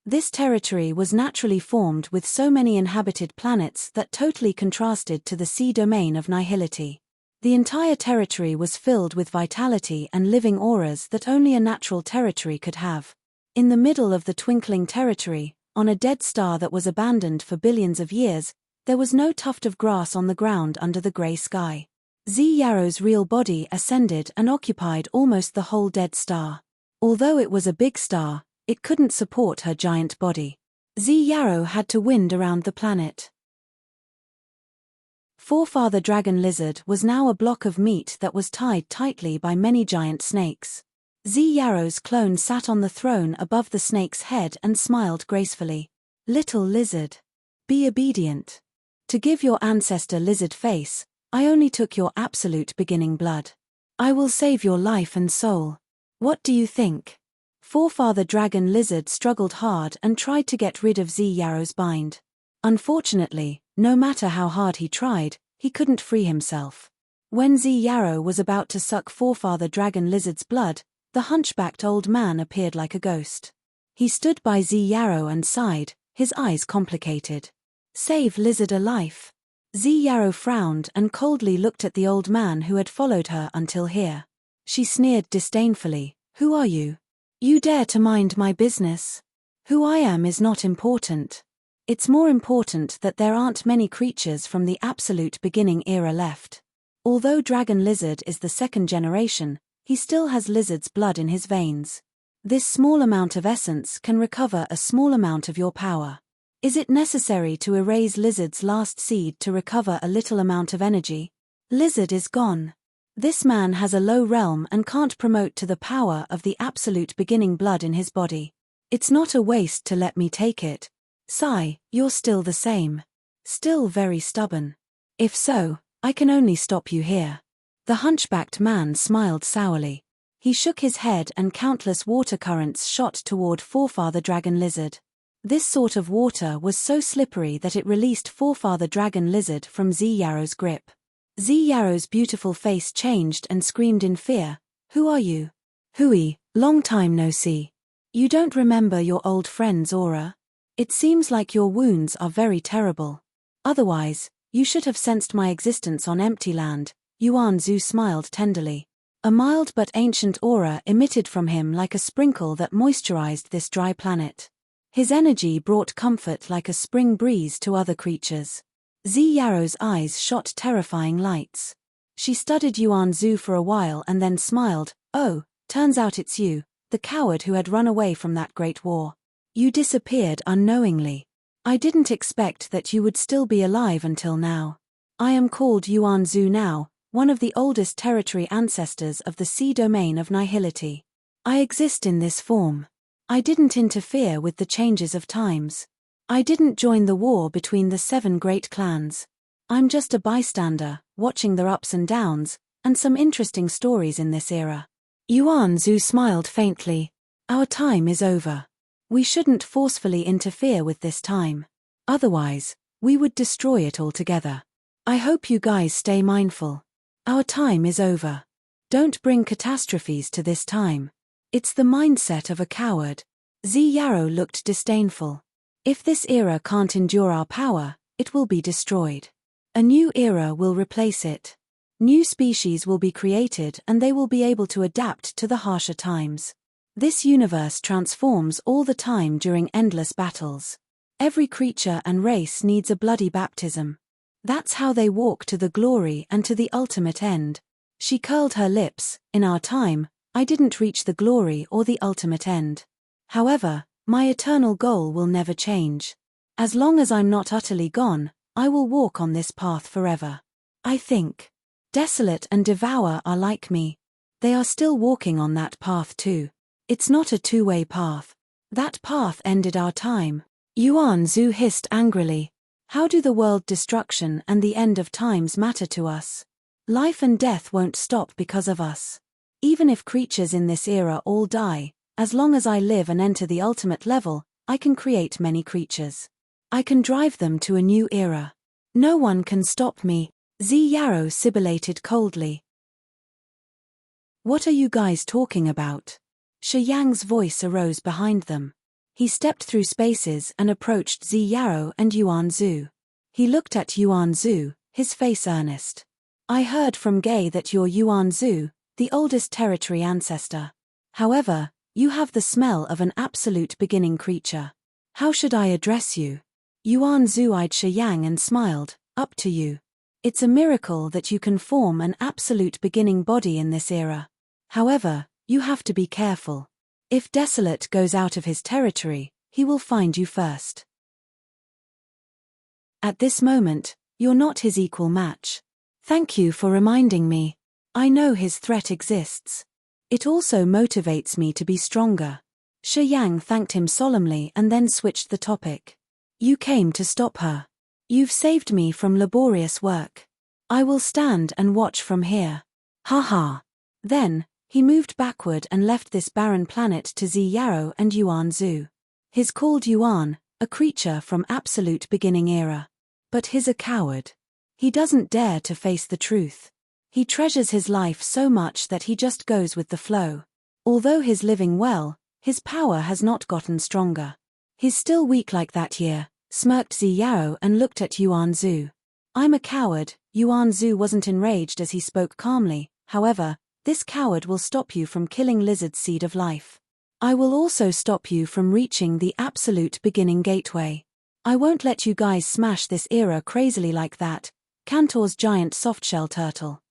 This territory was naturally formed with so many inhabited planets that totally contrasted to the sea domain of nihility. The entire territory was filled with vitality and living auras that only a natural territory could have. In the middle of the twinkling territory, on a dead star that was abandoned for billions of years, there was no tuft of grass on the ground under the grey sky. Zi Yaro's real body ascended and occupied almost the whole dead star. Although it was a big star, it couldn't support her giant body. Zi Yaro had to wind around the planet. Forefather Dragon Lizard was now a block of meat that was tied tightly by many giant snakes. Zi Yaro's clone sat on the throne above the snake's head and smiled gracefully. Little lizard. Be obedient. To give your ancestor lizard face, I only took your absolute beginning blood. I will save your life and soul. What do you think? Forefather Dragon Lizard struggled hard and tried to get rid of Zi Yaro's bind. Unfortunately, no matter how hard he tried, he couldn't free himself. When Zi Yaro was about to suck Forefather Dragon Lizard's blood, the hunchbacked old man appeared like a ghost. He stood by Zi Yaro and sighed, his eyes complicated. Save Lizard a life. Zi Yaro frowned and coldly looked at the old man who had followed her until here. She sneered disdainfully, Who are you? You dare to mind my business? Who I am is not important. It's more important that there aren't many creatures from the absolute beginning era left. Although Dragon Lizard is the second generation, he still has lizard's blood in his veins. This small amount of essence can recover a small amount of your power. Is it necessary to erase Lizard's last seed to recover a little amount of energy? Lizard is gone. This man has a low realm and can't promote to the power of the absolute beginning blood in his body. It's not a waste to let me take it. Sigh, you're still the same. Still very stubborn. If so, I can only stop you here. The hunchbacked man smiled sourly. He shook his head and countless water currents shot toward Forefather Dragon Lizard. This sort of water was so slippery that it released Forefather Dragon Lizard from Zi Yaro's grip. Zi Yaro's beautiful face changed and screamed in fear, Who are you? Hui, long time no see. You don't remember your old friend's aura? It seems like your wounds are very terrible. Otherwise, you should have sensed my existence on empty land. Yuan Zhu smiled tenderly. A mild but ancient aura emitted from him like a sprinkle that moisturized this dry planet. His energy brought comfort like a spring breeze to other creatures. Zi Yaro's eyes shot terrifying lights. She studied Yuan Zhu for a while and then smiled, Oh, turns out it's you, the coward who had run away from that great war. You disappeared unknowingly. I didn't expect that you would still be alive until now. I am called Yuan Zhu now, one of the oldest territory ancestors of the sea domain of nihility. I exist in this form. I didn't interfere with the changes of times. I didn't join the war between the 7 great clans. I'm just a bystander, watching their ups and downs, and some interesting stories in this era. Yuan Zhu smiled faintly. Our time is over. We shouldn't forcefully interfere with this time. Otherwise, we would destroy it altogether. I hope you guys stay mindful. Our time is over. Don't bring catastrophes to this time. It's the mindset of a coward. Zi Yarrow looked disdainful. If this era can't endure our power, it will be destroyed. A new era will replace it. New species will be created and they will be able to adapt to the harsher times. This universe transforms all the time during endless battles. Every creature and race needs a bloody baptism. That's how they walk to the glory and to the ultimate end. She curled her lips. In our time, I didn't reach the glory or the ultimate end. However, my eternal goal will never change. As long as I'm not utterly gone, I will walk on this path forever. I think. Desolate and Devour are like me. They are still walking on that path too. It's not a two-way path. That path ended our time. Yuan Zhu hissed angrily. How do the world destruction and the end of times matter to us? Life and death won't stop because of us. Even if creatures in this era all die, as long as I live and enter the ultimate level, I can create many creatures. I can drive them to a new era. No one can stop me, Zi Yarrow sibilated coldly. What are you guys talking about? Shi Yang's voice arose behind them. He stepped through spaces and approached Zi Yarrow and Yuan Zhu. He looked at Yuan Zhu, his face earnest. I heard from Gay that you're Yuan Zhu, the oldest territory ancestor. However, you have the smell of an absolute beginning creature. How should I address you? Yuan Zhu eyed Shi Yang and smiled. Up to you. It's a miracle that you can form an absolute beginning body in this era. However, you have to be careful. If Desolate goes out of his territory, he will find you first. At this moment, you're not his equal match. Thank you for reminding me. I know his threat exists. It also motivates me to be stronger. Shi Yang thanked him solemnly and then switched the topic. You came to stop her. You've saved me from laborious work. I will stand and watch from here. Ha ha. Then, he moved backward and left this barren planet to Zi Yarrow and Yuan Zhu. He's called Yuan, a creature from absolute beginning era. But he's a coward. He doesn't dare to face the truth. He treasures his life so much that he just goes with the flow. Although he's living well, his power has not gotten stronger. He's still weak like that year, smirked Zi Yarrow and looked at Yuan Zhu. I'm a coward. Yuan Zhu wasn't enraged as he spoke calmly. However, this coward will stop you from killing Lizard's seed of life. I will also stop you from reaching the absolute beginning gateway. I won't let you guys smash this era crazily like that. Cantor's giant softshell turtle.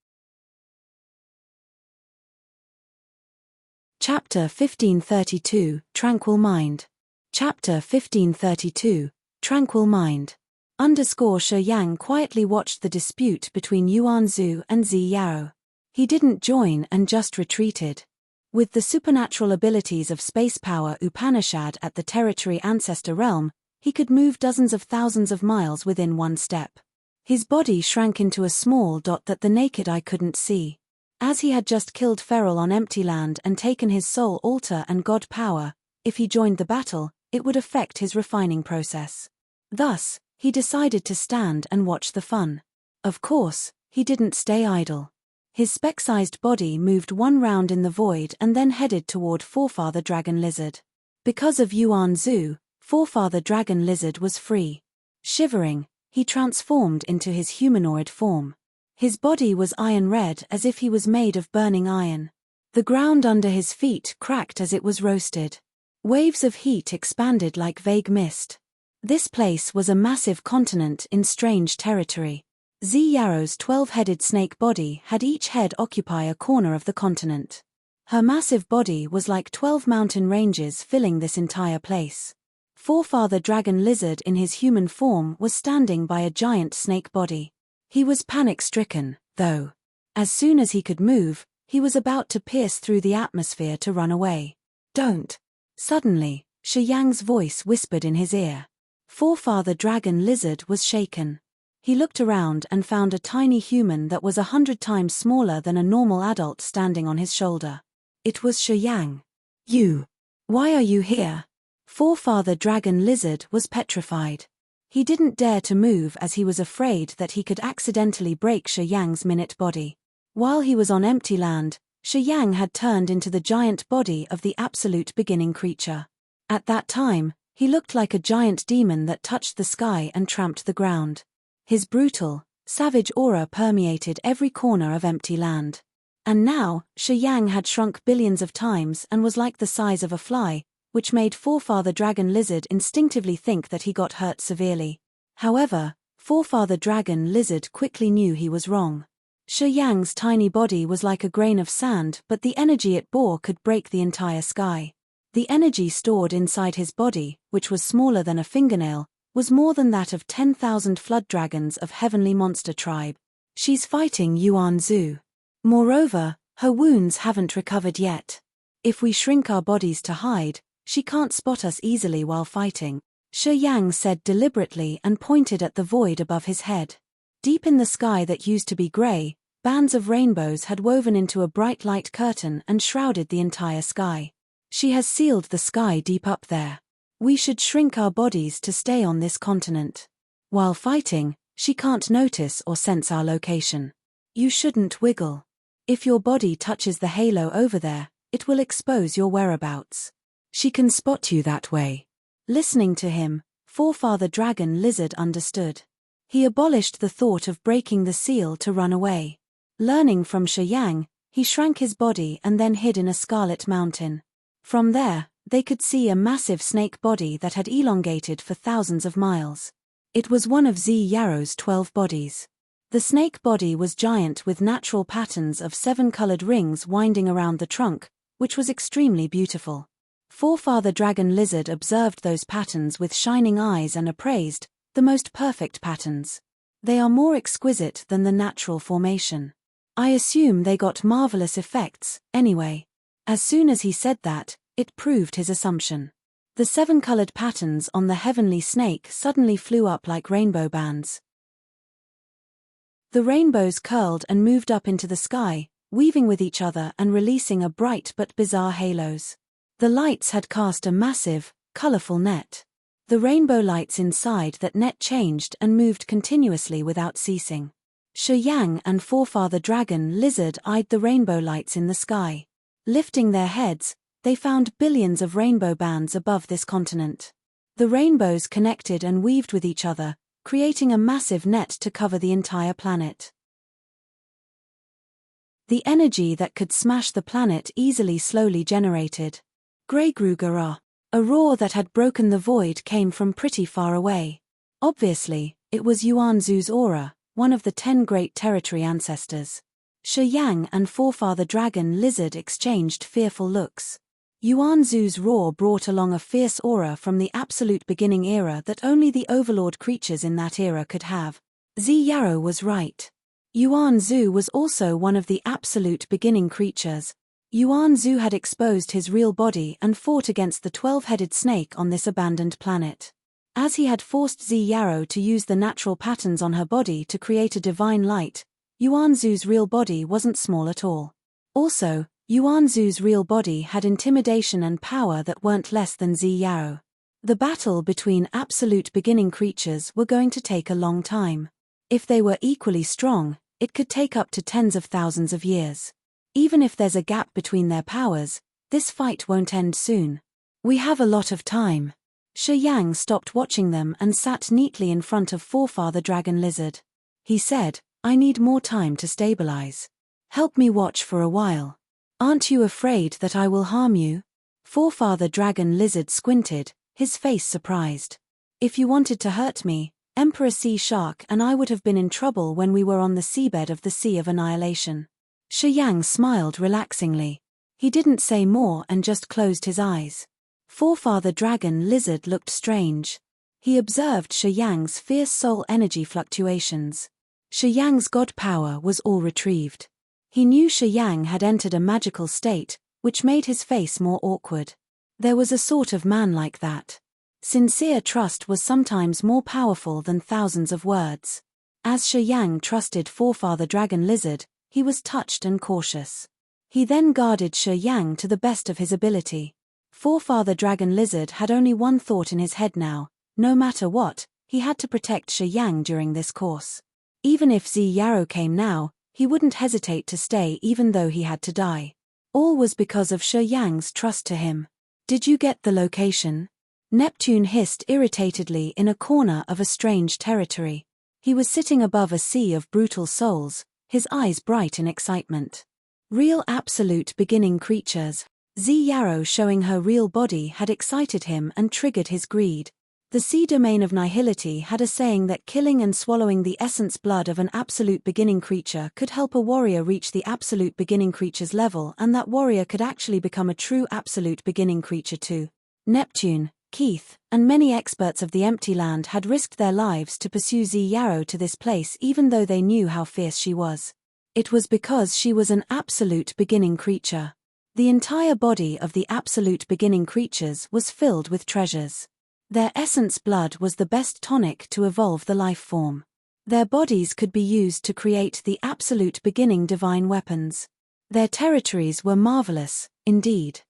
Chapter 1532, Tranquil Mind. Chapter 1532, Tranquil Mind. Shi Yang quietly watched the dispute between Yuan Zhu and Zi Yarrow. He didn't join and just retreated. With the supernatural abilities of space power Upanishad at the territory ancestor realm, he could move dozens of thousands of miles within one step. His body shrank into a small dot that the naked eye couldn't see. As he had just killed Feral on empty land and taken his soul altar and god power, if he joined the battle, it would affect his refining process. Thus, he decided to stand and watch the fun. Of course, he didn't stay idle. His speck-sized body moved one round in the void and then headed toward Forefather Dragon Lizard. Because of Yuan Zhu, Forefather Dragon Lizard was free. Shivering, he transformed into his humanoid form. His body was iron red as if he was made of burning iron. The ground under his feet cracked as it was roasted. Waves of heat expanded like vague mist. This place was a massive continent in strange territory. Zi Yarrow's 12-headed snake body had each head occupy a corner of the continent. Her massive body was like 12 mountain ranges filling this entire place. Forefather Dragon Lizard in his human form was standing by a giant snake body. He was panic-stricken, though. As soon as he could move, he was about to pierce through the atmosphere to run away. Don't! Suddenly, Shi Yang's voice whispered in his ear. Forefather Dragon Lizard was shaken. He looked around and found a tiny human that was 100 times smaller than a normal adult standing on his shoulder. It was Shi Yang. You. Why are you here? Forefather Dragon Lizard was petrified. He didn't dare to move as he was afraid that he could accidentally break Shi Yang's minute body. While he was on empty land, Shi Yang had turned into the giant body of the absolute beginning creature. At that time, he looked like a giant demon that touched the sky and tramped the ground. His brutal, savage aura permeated every corner of empty land. And now, Shi Yang had shrunk billions of times and was like the size of a fly, which made Forefather Dragon Lizard instinctively think that he got hurt severely. However, Forefather Dragon Lizard quickly knew he was wrong. Shi Yang's tiny body was like a grain of sand, but the energy it bore could break the entire sky. The energy stored inside his body, which was smaller than a fingernail, was more than that of 10,000 flood dragons of heavenly monster tribe. She's fighting Yuan Zhu. Moreover, her wounds haven't recovered yet. If we shrink our bodies to hide, she can't spot us easily while fighting, Shi Yang said deliberately and pointed at the void above his head. Deep in the sky that used to be gray, bands of rainbows had woven into a bright light curtain and shrouded the entire sky. She has sealed the sky deep up there. We should shrink our bodies to stay on this continent. While fighting, she can't notice or sense our location. You shouldn't wiggle. If your body touches the halo over there, it will expose your whereabouts. She can spot you that way. Listening to him, Forefather Dragon Lizard understood. He abolished the thought of breaking the seal to run away. Learning from Shi Yang, he shrank his body and then hid in a scarlet mountain. From there, they could see a massive snake body that had elongated for thousands of miles. It was one of Zi Yarrow's 12 bodies. The snake body was giant with natural patterns of 7 colored rings winding around the trunk, which was extremely beautiful. Forefather Dragon Lizard observed those patterns with shining eyes and appraised, the most perfect patterns. They are more exquisite than the natural formation. I assume they got marvelous effects, anyway. As soon as he said that, it proved his assumption. The 7 colored patterns on the heavenly snake suddenly flew up like rainbow bands. The rainbows curled and moved up into the sky, weaving with each other and releasing a bright but bizarre halos. The lights had cast a massive, colorful net. The rainbow lights inside that net changed and moved continuously without ceasing. Shi Yang and Forefather Dragon Lizard eyed the rainbow lights in the sky. Lifting their heads, they found billions of rainbow bands above this continent. The rainbows connected and weaved with each other, creating a massive net to cover the entire planet. The energy that could smash the planet easily slowly generated. Grey-Grugara. A roar that had broken the void came from pretty far away. Obviously, it was Yuan Zhu's aura, one of the 10 great territory ancestors. Shi Yang and Forefather Dragon Lizard exchanged fearful looks. Yuan Zhu's roar brought along a fierce aura from the absolute beginning era that only the overlord creatures in that era could have. Zi Yarrow was right. Yuan Zhu was also one of the absolute beginning creatures. Yuan Zhu had exposed his real body and fought against the 12-headed snake on this abandoned planet. As he had forced Zi Yarrow to use the natural patterns on her body to create a divine light, Yuan Zhu's real body wasn't small at all. Also, Yuan Zhu's real body had intimidation and power that weren't less than Zi Yarrow. The battle between absolute beginning creatures were going to take a long time. If they were equally strong, it could take up to tens of thousands of years. Even if there's a gap between their powers, this fight won't end soon. We have a lot of time. Shi Yang stopped watching them and sat neatly in front of Forefather Dragon Lizard. He said, I need more time to stabilize. Help me watch for a while. Aren't you afraid that I will harm you? Forefather Dragon Lizard squinted, his face surprised. If you wanted to hurt me, Emperor Sea Shark and I would have been in trouble when we were on the seabed of the Sea of Annihilation. Shi Yang smiled relaxingly. He didn't say more and just closed his eyes. Forefather Dragon Lizard looked strange. He observed Shi Yang's fierce soul energy fluctuations. Shi Yang's god power was all retrieved. He knew Shi Yang had entered a magical state, which made his face more awkward. There was a sort of man like that. Sincere trust was sometimes more powerful than thousands of words. As Shi Yang trusted Forefather Dragon Lizard, he was touched and cautious. He then guarded Shi Yang to the best of his ability. Forefather Dragon Lizard had only one thought in his head now: no matter what, he had to protect Shi Yang during this course. Even if Zi Yarrow came now, he wouldn't hesitate to stay even though he had to die. All was because of Shi Yang's trust to him. "Did you get the location?" Neptune hissed irritatedly in a corner of a strange territory. He was sitting above a sea of brutal souls, his eyes bright in excitement. Real absolute beginning creatures. Zi Yarrow showing her real body had excited him and triggered his greed. The sea domain of nihility had a saying that killing and swallowing the essence blood of an absolute beginning creature could help a warrior reach the absolute beginning creature's level, and that warrior could actually become a true absolute beginning creature too. Neptune, Keith, and many experts of the Empty Land had risked their lives to pursue Zi Yarrow to this place even though they knew how fierce she was. It was because she was an absolute beginning creature. The entire body of the absolute beginning creatures was filled with treasures. Their essence blood was the best tonic to evolve the life form. Their bodies could be used to create the absolute beginning divine weapons. Their territories were marvelous, indeed.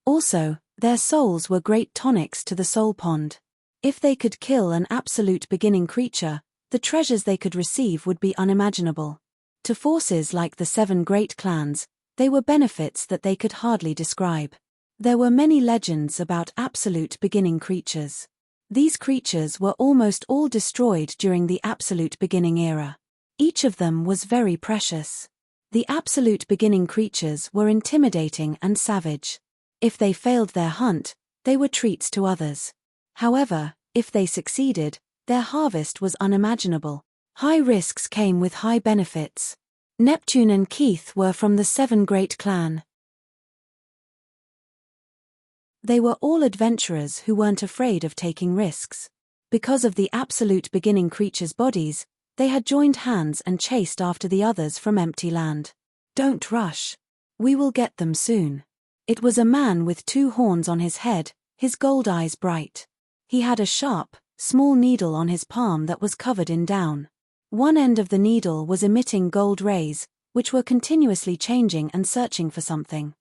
Also, their souls were great tonics to the soul pond. If they could kill an absolute beginning creature, the treasures they could receive would be unimaginable. To forces like the 7 great clans, they were benefits that they could hardly describe. There were many legends about absolute beginning creatures. These creatures were almost all destroyed during the absolute beginning era. Each of them was very precious. The absolute beginning creatures were intimidating and savage. If they failed their hunt, they were treats to others. However, if they succeeded, their harvest was unimaginable. High risks came with high benefits. Neptune and Keith were from the 7 great clan. They were all adventurers who weren't afraid of taking risks. Because of the absolute beginning creatures' bodies, they had joined hands and chased after the others from Empty Land. "Don't rush. We will get them soon." It was a man with 2 horns on his head, his gold eyes bright. He had a sharp, small needle on his palm that was covered in down. One end of the needle was emitting gold rays, which were continuously changing and searching for something.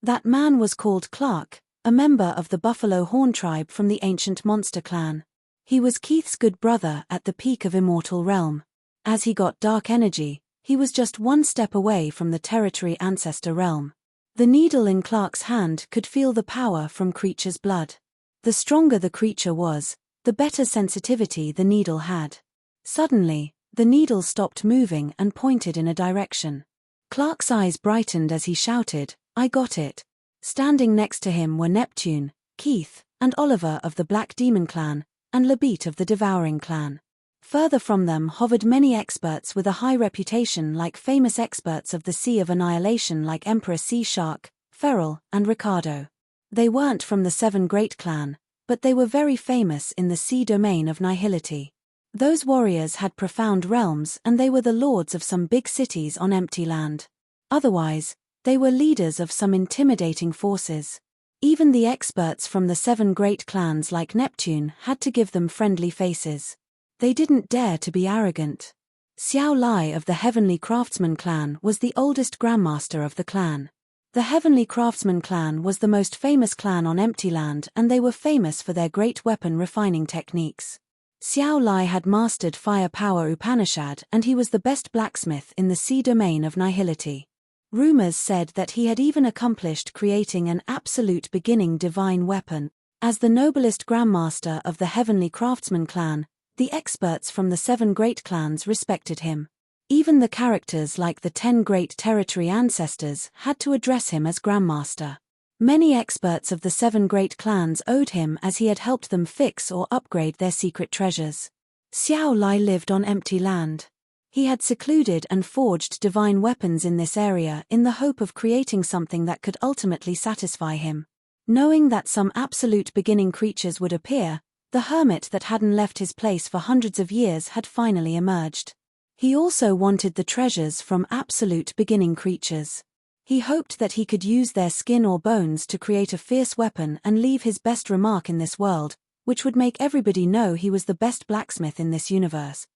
That man was called Clark, a member of the Buffalo Horn tribe from the ancient monster clan. He was Keith's good brother at the peak of Immortal Realm. As he got dark energy, he was just 1 step away from the territory ancestor realm. The needle in Clark's hand could feel the power from creature's blood. The stronger the creature was, the better sensitivity the needle had. Suddenly, the needle stopped moving and pointed in a direction. Clark's eyes brightened as he shouted, "I got it." Standing next to him were Neptune, Keith, and Oliver of the Black Demon clan, and Labit of the Devouring clan. Further from them hovered many experts with a high reputation, like famous experts of the Sea of Annihilation like Emperor Sea Shark, Feral, and Ricardo. They weren't from the 7 great clan, but they were very famous in the sea domain of nihility. Those warriors had profound realms and they were the lords of some big cities on Empty Land. Otherwise, they were leaders of some intimidating forces. Even the experts from the 7 great clans like Neptune had to give them friendly faces. They didn't dare to be arrogant. Xiao Lai of the Heavenly Craftsman clan was the oldest grandmaster of the clan. The Heavenly Craftsman clan was the most famous clan on Empty Land and they were famous for their great weapon refining techniques. Xiao Lai had mastered fire power Upanishad and he was the best blacksmith in the sea domain of nihility. Rumors said that he had even accomplished creating an absolute beginning divine weapon. As the noblest grandmaster of the Heavenly Craftsman clan, the experts from the 7 great clans respected him. Even the characters like the 10 great territory ancestors had to address him as grandmaster. Many experts of the 7 great clans owed him as he had helped them fix or upgrade their secret treasures. Xiao Lai lived on Empty Land. He had secluded and forged divine weapons in this area in the hope of creating something that could ultimately satisfy him. Knowing that some absolute beginning creatures would appear, the hermit that hadn't left his place for hundreds of years had finally emerged. He also wanted the treasures from absolute beginning creatures. He hoped that he could use their skin or bones to create a fierce weapon and leave his best remark in this world, which would make everybody know he was the best blacksmith in this universe.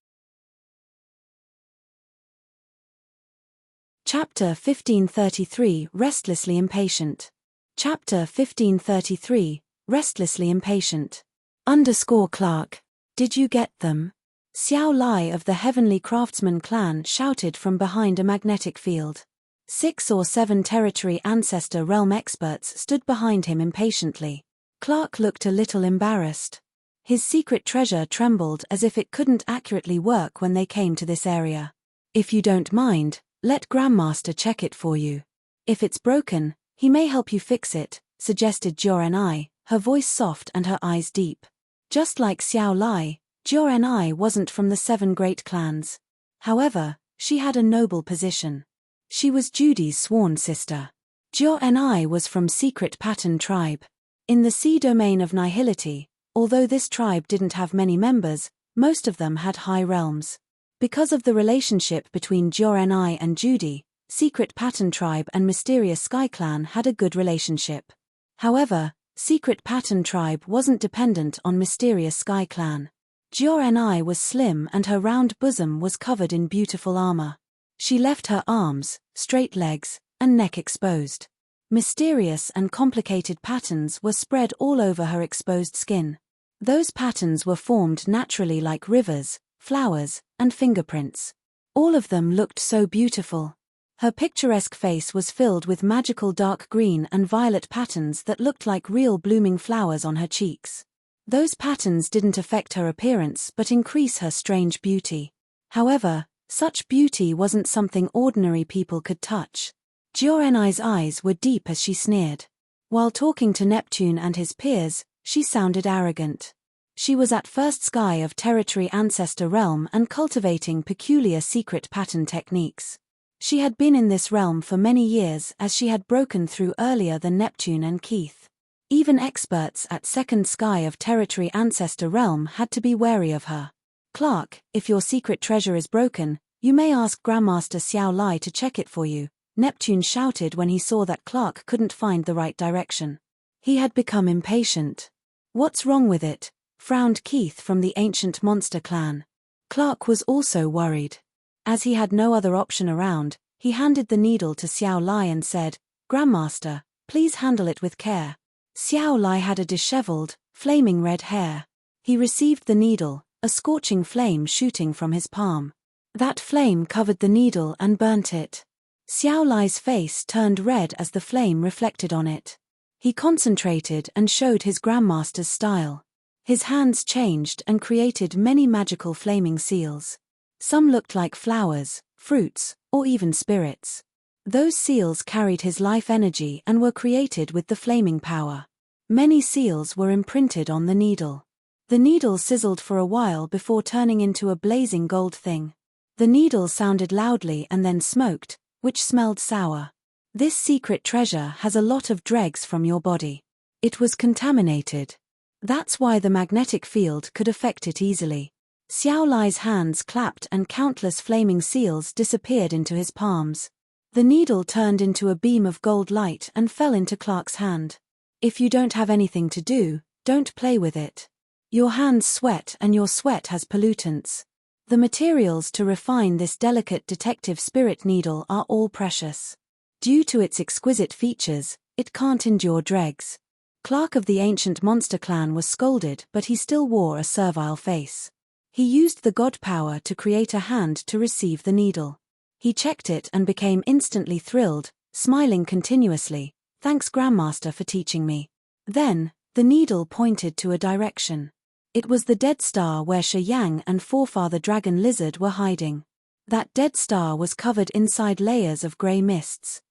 Chapter 1533 Restlessly Impatient. Chapter 1533 Restlessly Impatient. Clark. Did you get them? Xiao Lai of the Heavenly Craftsman clan shouted from behind a magnetic field. 6 or 7 territory ancestor realm experts stood behind him impatiently. Clark looked a little embarrassed. His secret treasure trembled as if it couldn't accurately work when they came to this area. If you don't mind, let Grandmaster check it for you. If it's broken, he may help you fix it, suggested Jorenai, her voice soft and her eyes deep. Just like Xiao Lai, Jorenai wasn't from the 7 great clans. However, she had a noble position. She was Judy's sworn sister. Jorenai was from Secret Pattern Tribe. In the sea domain of Nihility, although this tribe didn't have many members, most of them had high realms. Because of the relationship between Jorenai and Judy, Secret Pattern Tribe and Mysterious Sky Clan had a good relationship. However, Secret Pattern Tribe wasn't dependent on Mysterious Sky Clan. Jorenai was slim and her round bosom was covered in beautiful armor. She left her arms, straight legs, and neck exposed. Mysterious and complicated patterns were spread all over her exposed skin. Those patterns were formed naturally like rivers, flowers, and fingerprints. All of them looked so beautiful. Her picturesque face was filled with magical dark green and violet patterns that looked like real blooming flowers on her cheeks. Those patterns didn't affect her appearance but increase her strange beauty. However, such beauty wasn't something ordinary people could touch. Jorenai's eyes were deep as she sneered. While talking to Neptune and his peers, she sounded arrogant. She was at first sky of territory ancestor realm and cultivating peculiar secret pattern techniques. She had been in this realm for many years as she had broken through earlier than Neptune and Keith. Even experts at second sky of territory ancestor realm had to be wary of her. Clark, if your secret treasure is broken, you may ask Grandmaster Xiao Lai to check it for you, Neptune shouted when he saw that Clark couldn't find the right direction. He had become impatient. What's wrong with it? Frowned Keith from the ancient monster clan. Clark was also worried. As he had no other option around, he handed the needle to Xiao Lai and said, Grandmaster, please handle it with care. Xiao Lai had a disheveled, flaming red hair. He received the needle, a scorching flame shooting from his palm. That flame covered the needle and burnt it. Xiao Lai's face turned red as the flame reflected on it. He concentrated and showed his Grandmaster's style. His hands changed and created many magical flaming seals. Some looked like flowers, fruits, or even spirits. Those seals carried his life energy and were created with the flaming power. Many seals were imprinted on the needle. The needle sizzled for a while before turning into a blazing gold thing. The needle sounded loudly and then smoked, which smelled sour. This secret treasure has a lot of dregs from your body. It was contaminated. That's why the magnetic field could affect it easily. Xiao Lai's hands clapped and countless flaming seals disappeared into his palms. The needle turned into a beam of gold light and fell into Clark's hand. If you don't have anything to do, don't play with it. Your hands sweat and your sweat has pollutants. The materials to refine this delicate detective spirit needle are all precious. Due to its exquisite features, it can't endure dregs. Clark of the ancient monster clan was scolded, but he still wore a servile face. He used the god power to create a hand to receive the needle. He checked it and became instantly thrilled, smiling continuously. Thanks Grandmaster for teaching me. Then, the needle pointed to a direction. It was the dead star where Shi Yang and forefather dragon lizard were hiding. That dead star was covered inside layers of grey mists.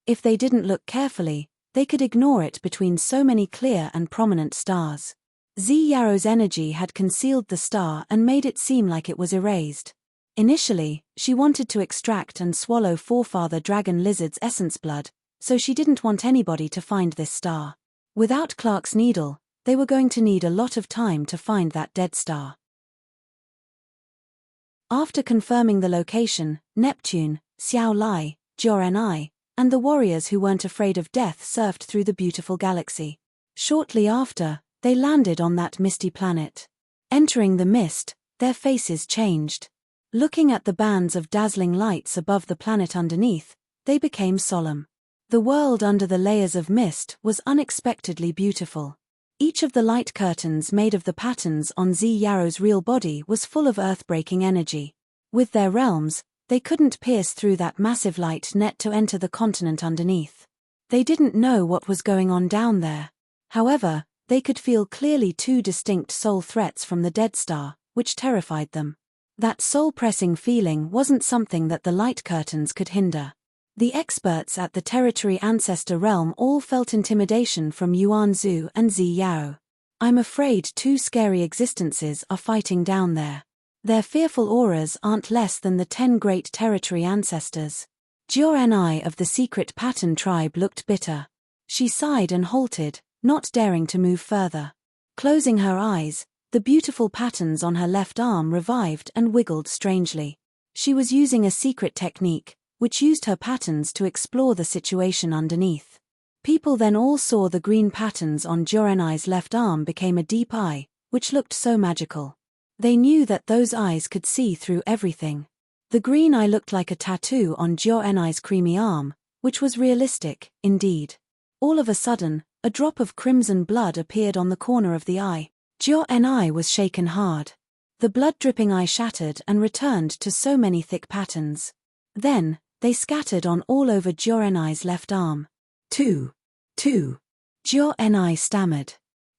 If they didn't look carefully, they could ignore it between so many clear and prominent stars. Zi Yaro's energy had concealed the star and made it seem like it was erased. Initially, she wanted to extract and swallow forefather dragon lizard's essence blood, so she didn't want anybody to find this star. Without Clark's needle, they were going to need a lot of time to find that dead star. After confirming the location, Neptune, Xiao Lai, Jorenai, and the warriors who weren't afraid of death surfed through the beautiful galaxy. Shortly after, they landed on that misty planet. Entering the mist, their faces changed. Looking at the bands of dazzling lights above the planet underneath, they became solemn. The world under the layers of mist was unexpectedly beautiful. Each of the light curtains made of the patterns on Yarrow's real body was full of earth-breaking energy. With their realms, they couldn't pierce through that massive light net to enter the continent underneath. They didn't know what was going on down there. However, they could feel clearly two distinct soul threats from the Dead Star, which terrified them. That soul-pressing feeling wasn't something that the light curtains could hinder. The experts at the Territory Ancestor Realm all felt intimidation from Yuan Zhu and Yarrow. I'm afraid two scary existences are fighting down there. Their fearful auras aren't less than the 10 great territory ancestors. Jorenai of the secret pattern tribe looked bitter. She sighed and halted, not daring to move further. Closing her eyes, the beautiful patterns on her left arm revived and wiggled strangely. She was using a secret technique, which used her patterns to explore the situation underneath. People then all saw the green patterns on Jorenai's left arm became a deep eye, which looked so magical. They knew that those eyes could see through everything. The green eye looked like a tattoo on Jorenai's creamy arm, which was realistic, indeed. All of a sudden, a drop of crimson blood appeared on the corner of the eye. Jorenai was shaken hard. The blood-dripping eye shattered and returned to so many thick patterns. Then, they scattered on all over Jorenai's left arm. Two. Jorenai stammered.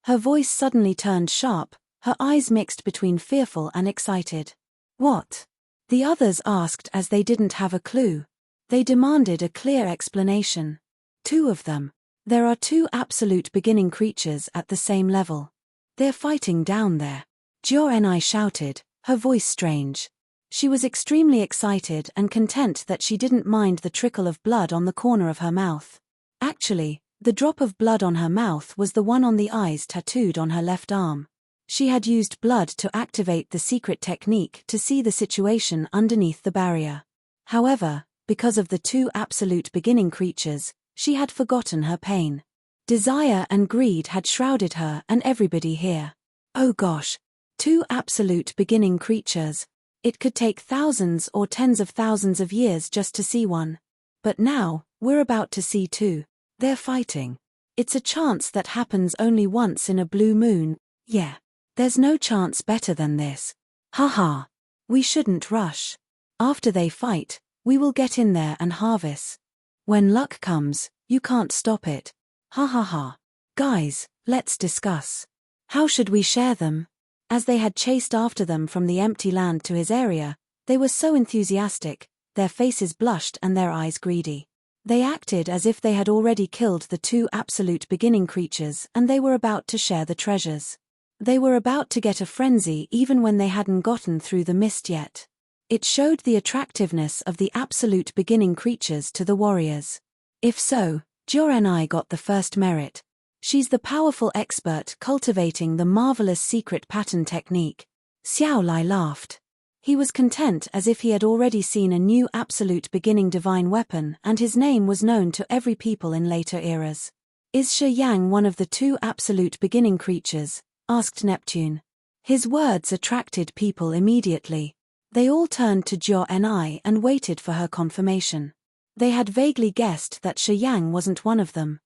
Her voice suddenly turned sharp, her eyes mixed between fearful and excited. What? The others asked as they didn't have a clue. They demanded a clear explanation. Two of them. There are two absolute beginning creatures at the same level. They're fighting down there. Jorenai shouted, her voice strange. She was extremely excited and content that she didn't mind the trickle of blood on the corner of her mouth. Actually, the drop of blood on her mouth was the one on the eyes tattooed on her left arm. She had used blood to activate the secret technique to see the situation underneath the barrier. However, because of the two absolute beginning creatures, she had forgotten her pain. Desire and greed had shrouded her and everybody here. Oh gosh, two absolute beginning creatures. It could take thousands or tens of thousands of years just to see one. But now, we're about to see two. They're fighting. It's a chance that happens only once in a blue moon. Yeah. There's no chance better than this. Haha. We shouldn't rush. After they fight, we will get in there and harvest. When luck comes, you can't stop it. Ha ha ha. Guys, let's discuss. How should we share them? As they had chased after them from the empty land to his area, they were so enthusiastic, their faces blushed and their eyes greedy. They acted as if they had already killed the two absolute beginning creatures and they were about to share the treasures. They were about to get a frenzy even when they hadn't gotten through the mist yet. It showed the attractiveness of the absolute beginning creatures to the warriors. If so, Jorenai got the first merit. She's the powerful expert cultivating the marvelous secret pattern technique. Xiao Lai laughed. He was content as if he had already seen a new absolute beginning divine weapon and his name was known to every people in later eras. Is Shi Yang one of the two absolute beginning creatures? Asked Neptune. His words attracted people immediately. They all turned to Jorenai and waited for her confirmation. They had vaguely guessed that Shi Yang wasn't one of them.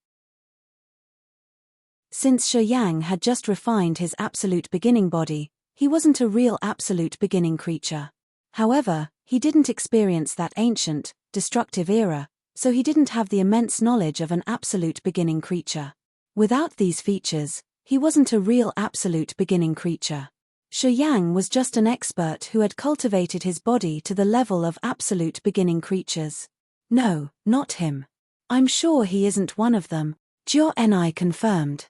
Since Shi Yang had just refined his absolute beginning body, he wasn't a real absolute beginning creature. However, he didn't experience that ancient, destructive era, so he didn't have the immense knowledge of an absolute beginning creature. Without these features, he wasn't a real absolute beginning creature. Shi Yang was just an expert who had cultivated his body to the level of absolute beginning creatures. No, not him. I'm sure he isn't one of them, Jorenai confirmed.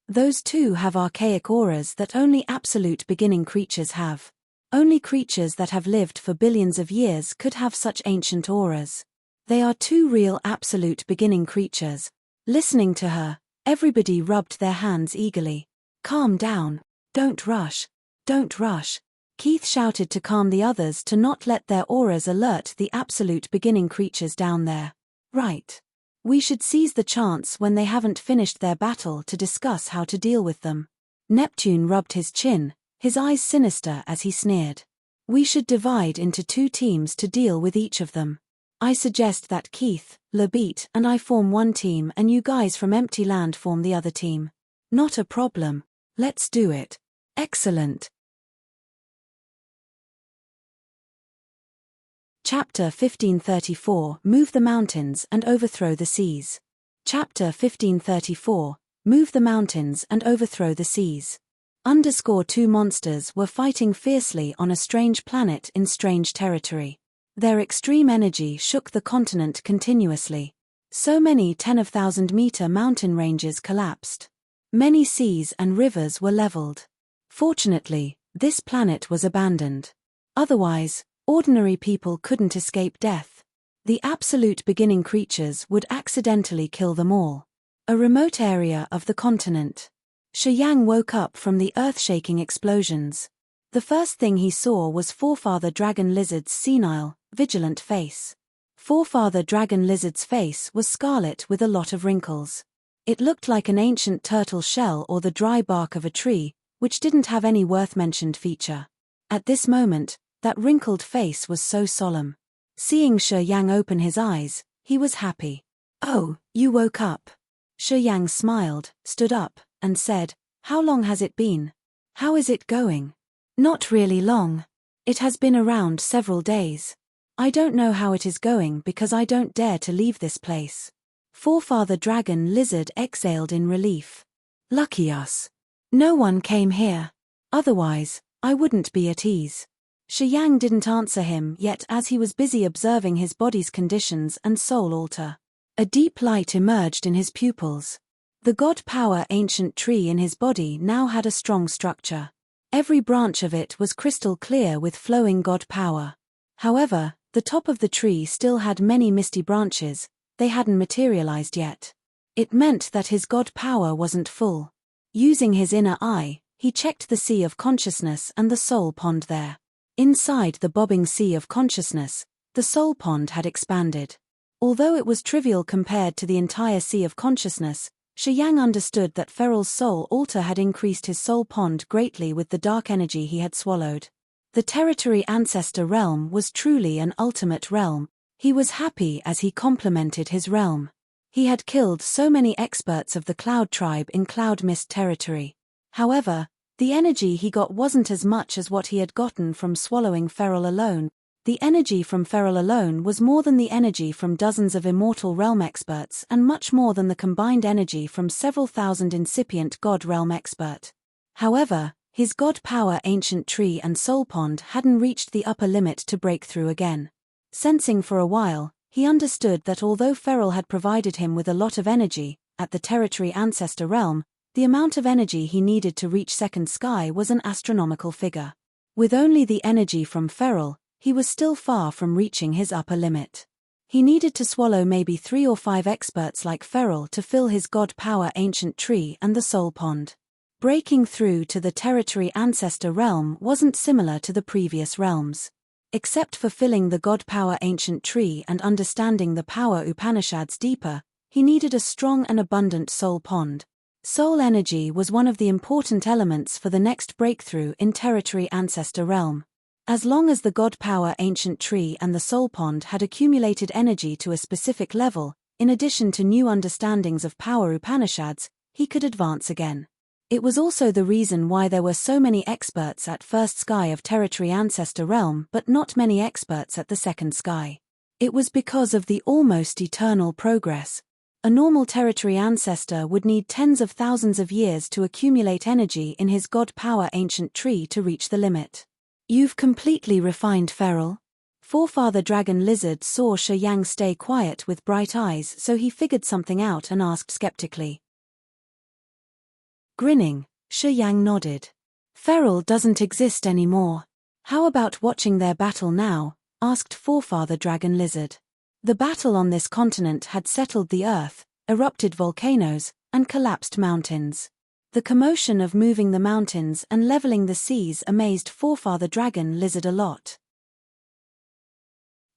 Those two have archaic auras that only absolute beginning creatures have. Only creatures that have lived for billions of years could have such ancient auras. They are two real absolute beginning creatures. Listening to her, everybody rubbed their hands eagerly. Calm down. Don't rush. Don't rush. Keith shouted to calm the others to not let their auras alert the absolute beginning creatures down there. Right. We should seize the chance when they haven't finished their battle to discuss how to deal with them. Neptune rubbed his chin, his eyes sinister as he sneered. We should divide into 2 teams to deal with each of them. I suggest that Keith, Lebet, and I form one team and you guys from Empty Land form the other team. Not a problem. Let's do it. Excellent. Chapter 1534 Move the Mountains and Overthrow the Seas. Chapter 1534 Move the Mountains and Overthrow the Seas. 2 monsters were fighting fiercely on a strange planet in strange territory. Their extreme energy shook the continent continuously. So many 10,000-meter mountain ranges collapsed. Many seas and rivers were leveled. Fortunately, this planet was abandoned. Otherwise, ordinary people couldn't escape death. The absolute beginning creatures would accidentally kill them all. A remote area of the continent. Shiyang woke up from the earth-shaking explosions. The first thing he saw was Forefather Dragon Lizard's senile, vigilant face. Forefather Dragon Lizard's face was scarlet with a lot of wrinkles. It looked like an ancient turtle shell or the dry bark of a tree, which didn't have any worth-mentioned feature. At this moment, that wrinkled face was so solemn. Seeing Shiyang open his eyes, he was happy. "Oh, you woke up." Shiyang smiled, stood up, and said, "How long has it been? How is it going?" "Not really long. It has been around several days. I don't know how it is going because I don't dare to leave this place." Forefather Dragon Lizard exhaled in relief. "Lucky us. No one came here. Otherwise, I wouldn't be at ease." Shiyang didn't answer him yet as he was busy observing his body's conditions and soul alter. A deep light emerged in his pupils. The God Power ancient tree in his body now had a strong structure. Every branch of it was crystal clear with flowing God Power. However, the top of the tree still had many misty branches, they hadn't materialized yet. It meant that his God Power wasn't full. Using his inner eye, he checked the sea of consciousness and the soul pond there. Inside the bobbing sea of consciousness, the soul pond had expanded. Although it was trivial compared to the entire sea of consciousness, Shiyang understood that Feral's soul altar had increased his soul pond greatly with the dark energy he had swallowed. The territory ancestor realm was truly an ultimate realm. He was happy as he complimented his realm. He had killed so many experts of the Cloud Tribe in Cloud Mist territory. However, the energy he got wasn't as much as what he had gotten from swallowing Feral alone. The energy from Feral alone was more than the energy from dozens of Immortal Realm experts and much more than the combined energy from several thousand incipient God Realm expert. However, his God Power ancient tree and soul pond hadn't reached the upper limit to break through again. Sensing for a while, he understood that although Feral had provided him with a lot of energy, at the territory ancestor realm, the amount of energy he needed to reach second sky was an astronomical figure. With only the energy from Feral, he was still far from reaching his upper limit. He needed to swallow maybe 3 or 5 experts like Feral to fill his God Power ancient tree and the soul pond. Breaking through to the territory ancestor realm wasn't similar to the previous realms. Except for filling the God Power ancient tree and understanding the power Upanishads deeper, he needed a strong and abundant soul pond. Soul energy was one of the important elements for the next breakthrough in territory ancestor realm. As long as the God Power ancient tree and the soul pond had accumulated energy to a specific level, in addition to new understandings of power Upanishads, he could advance again. It was also the reason why there were so many experts at first sky of territory ancestor realm but not many experts at the second sky. It was because of the almost eternal progress. A normal territory ancestor would need tens of thousands of years to accumulate energy in his God Power ancient tree to reach the limit. "You've completely refined Feral." Forefather Dragon Lizard saw Shiyang stay quiet with bright eyes, so he figured something out and asked skeptically. Grinning, Shiyang nodded. "Feral doesn't exist anymore. How about watching their battle now?" asked Forefather Dragon Lizard. The battle on this continent had settled the earth, erupted volcanoes, and collapsed mountains. The commotion of moving the mountains and leveling the seas amazed Forefather Dragon Lizard a lot.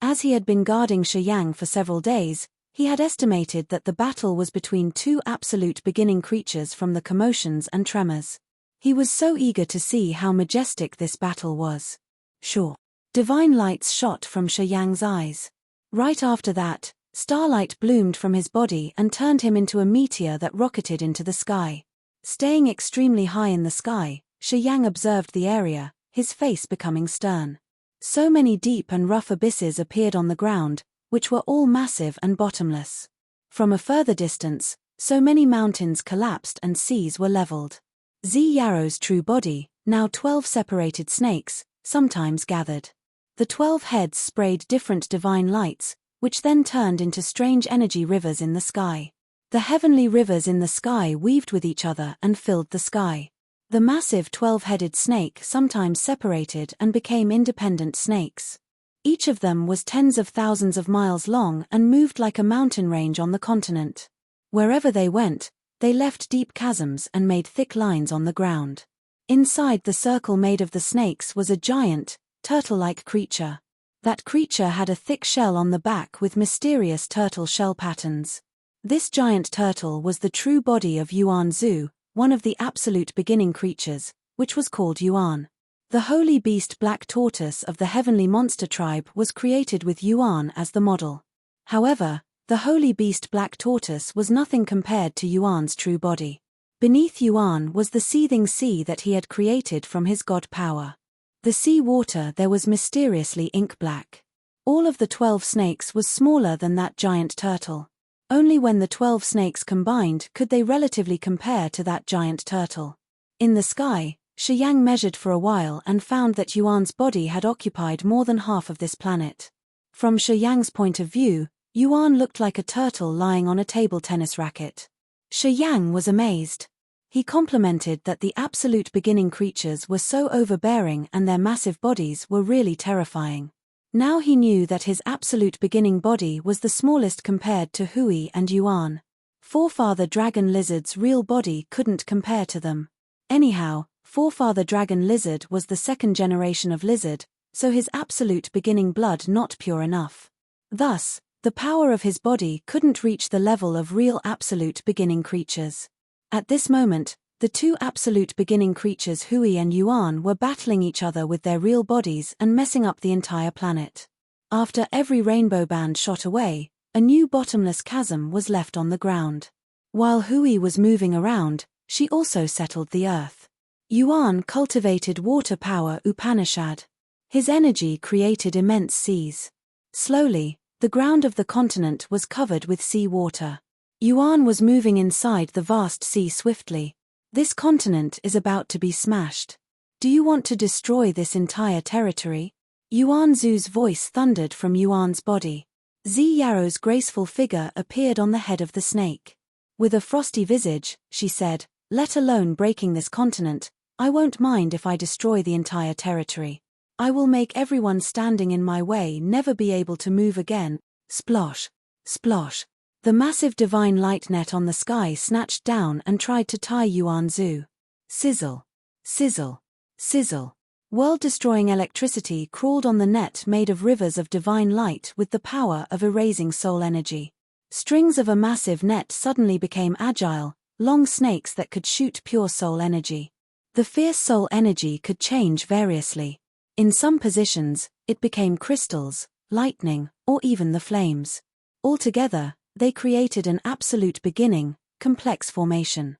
As he had been guarding Shiyang for several days, he had estimated that the battle was between two absolute beginning creatures from the commotions and tremors. He was so eager to see how majestic this battle was. Sure. Divine lights shot from Shiyang's eyes. Right after that, starlight bloomed from his body and turned him into a meteor that rocketed into the sky. Staying extremely high in the sky, Shiyang observed the area, his face becoming stern. So many deep and rough abysses appeared on the ground, which were all massive and bottomless. From a further distance, so many mountains collapsed and seas were leveled. Zi Yarrow's true body, now 12 separated snakes, sometimes gathered. The 12 heads sprayed different divine lights, which then turned into strange energy rivers in the sky. The heavenly rivers in the sky weaved with each other and filled the sky. The massive 12-headed snake sometimes separated and became independent snakes. Each of them was tens of thousands of miles long and moved like a mountain range on the continent. Wherever they went, they left deep chasms and made thick lines on the ground. Inside the circle made of the snakes was a giant, turtle-like creature. That creature had a thick shell on the back with mysterious turtle shell patterns. This giant turtle was the true body of Yuan Zhu, one of the absolute beginning creatures, which was called Yuan. The holy beast black tortoise of the heavenly monster tribe was created with Yuan as the model. However, the holy beast black tortoise was nothing compared to Yuan's true body. Beneath Yuan was the seething sea that he had created from his god power. The sea water there was mysteriously ink black. All of the 12 snakes was smaller than that giant turtle. Only when the 12 snakes combined could they relatively compare to that giant turtle. In the sky, Shiyang measured for a while and found that Yuan's body had occupied more than half of this planet. From Shiyang's point of view, Yuan looked like a turtle lying on a table tennis racket. Shiyang was amazed. He complimented that the absolute beginning creatures were so overbearing and their massive bodies were really terrifying. Now he knew that his absolute beginning body was the smallest compared to Hui and Yuan. Forefather Dragon Lizard's real body couldn't compare to them. Anyhow, Forefather Dragon Lizard was the second generation of lizard, so his absolute beginning blood not pure enough. Thus, the power of his body couldn't reach the level of real absolute beginning creatures. At this moment, the two absolute beginning creatures Hui and Yuan were battling each other with their real bodies and messing up the entire planet. After every rainbow band shot away, a new bottomless chasm was left on the ground. While Hui was moving around, she also settled the earth. Yuan cultivated water power Upanishad. His energy created immense seas. Slowly, the ground of the continent was covered with sea water. Yuan was moving inside the vast sea swiftly. This continent is about to be smashed. Do you want to destroy this entire territory? Yuan Zhu's voice thundered from Yuan's body. Zi Yarrow's graceful figure appeared on the head of the snake. With a frosty visage, she said, "Let alone breaking this continent, I won't mind if I destroy the entire territory. I will make everyone standing in my way never be able to move again." Splosh! Splosh! The massive divine light net on the sky snatched down and tried to tie Yuan Zhu. Sizzle! Sizzle! Sizzle! World-destroying electricity crawled on the net made of rivers of divine light with the power of erasing soul energy. Strings of a massive net suddenly became agile, long snakes that could shoot pure soul energy. The fierce soul energy could change variously. In some positions, it became crystals, lightning, or even the flames. Altogether, they created an absolute beginning, complex formation.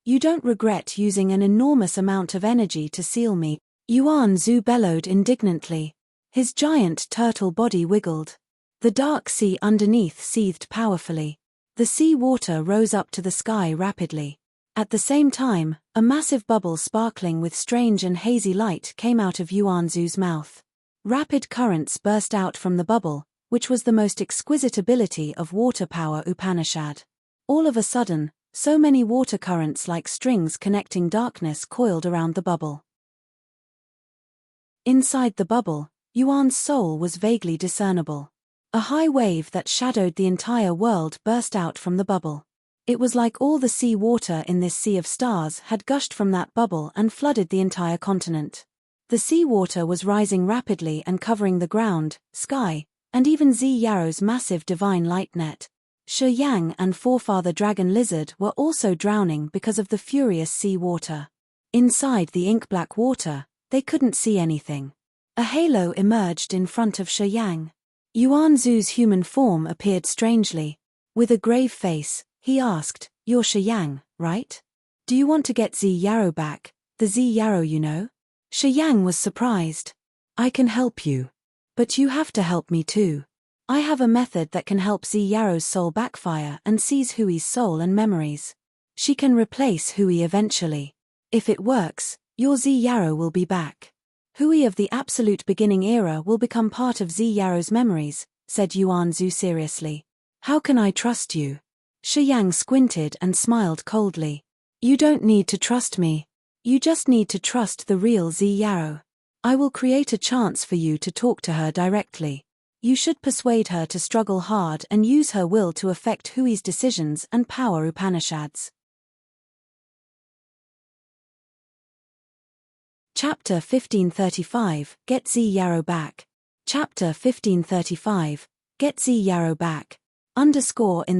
"You don't regret using an enormous amount of energy to seal me," Yuan Zhu bellowed indignantly. His giant turtle body wiggled. The dark sea underneath seethed powerfully. The sea water rose up to the sky rapidly. At the same time, a massive bubble sparkling with strange and hazy light came out of Yuan Zhu's mouth. Rapid currents burst out from the bubble, which was the most exquisite ability of water power Upanishad. All of a sudden, so many water currents like strings connecting darkness coiled around the bubble. Inside the bubble, Yuan's soul was vaguely discernible. A high wave that shadowed the entire world burst out from the bubble. It was like all the sea water in this sea of stars had gushed from that bubble and flooded the entire continent. The sea water was rising rapidly and covering the ground, sky, and even Zi Yaro's massive divine light net. Shi Yang and Forefather Dragon Lizard were also drowning because of the furious sea water. Inside the ink-black water, they couldn't see anything. A halo emerged in front of Shi Yang. Yuan Zhu's human form appeared strangely. With a grave face, he asked, "You're Shi Yang, right? Do you want to get Zi Yaro back, the Zi Yaro you know?" Shi Yang was surprised. "I can help you. But you have to help me too. I have a method that can help Zi Yaro's soul backfire and seize Hui's soul and memories. She can replace Hui eventually. If it works, your Zi Yaro will be back. Hui of the absolute beginning era will become part of Zi Yaro's memories," said Yuan Zhu seriously. "How can I trust you?" Shi Yang squinted and smiled coldly. "You don't need to trust me. You just need to trust the real Zi Yaro. I will create a chance for you to talk to her directly. You should persuade her to struggle hard and use her will to affect Hui's decisions and power Upanishads." Chapter 1535, Get Zi Yaro Back. Chapter 1535, Get Zi Yaro Back. In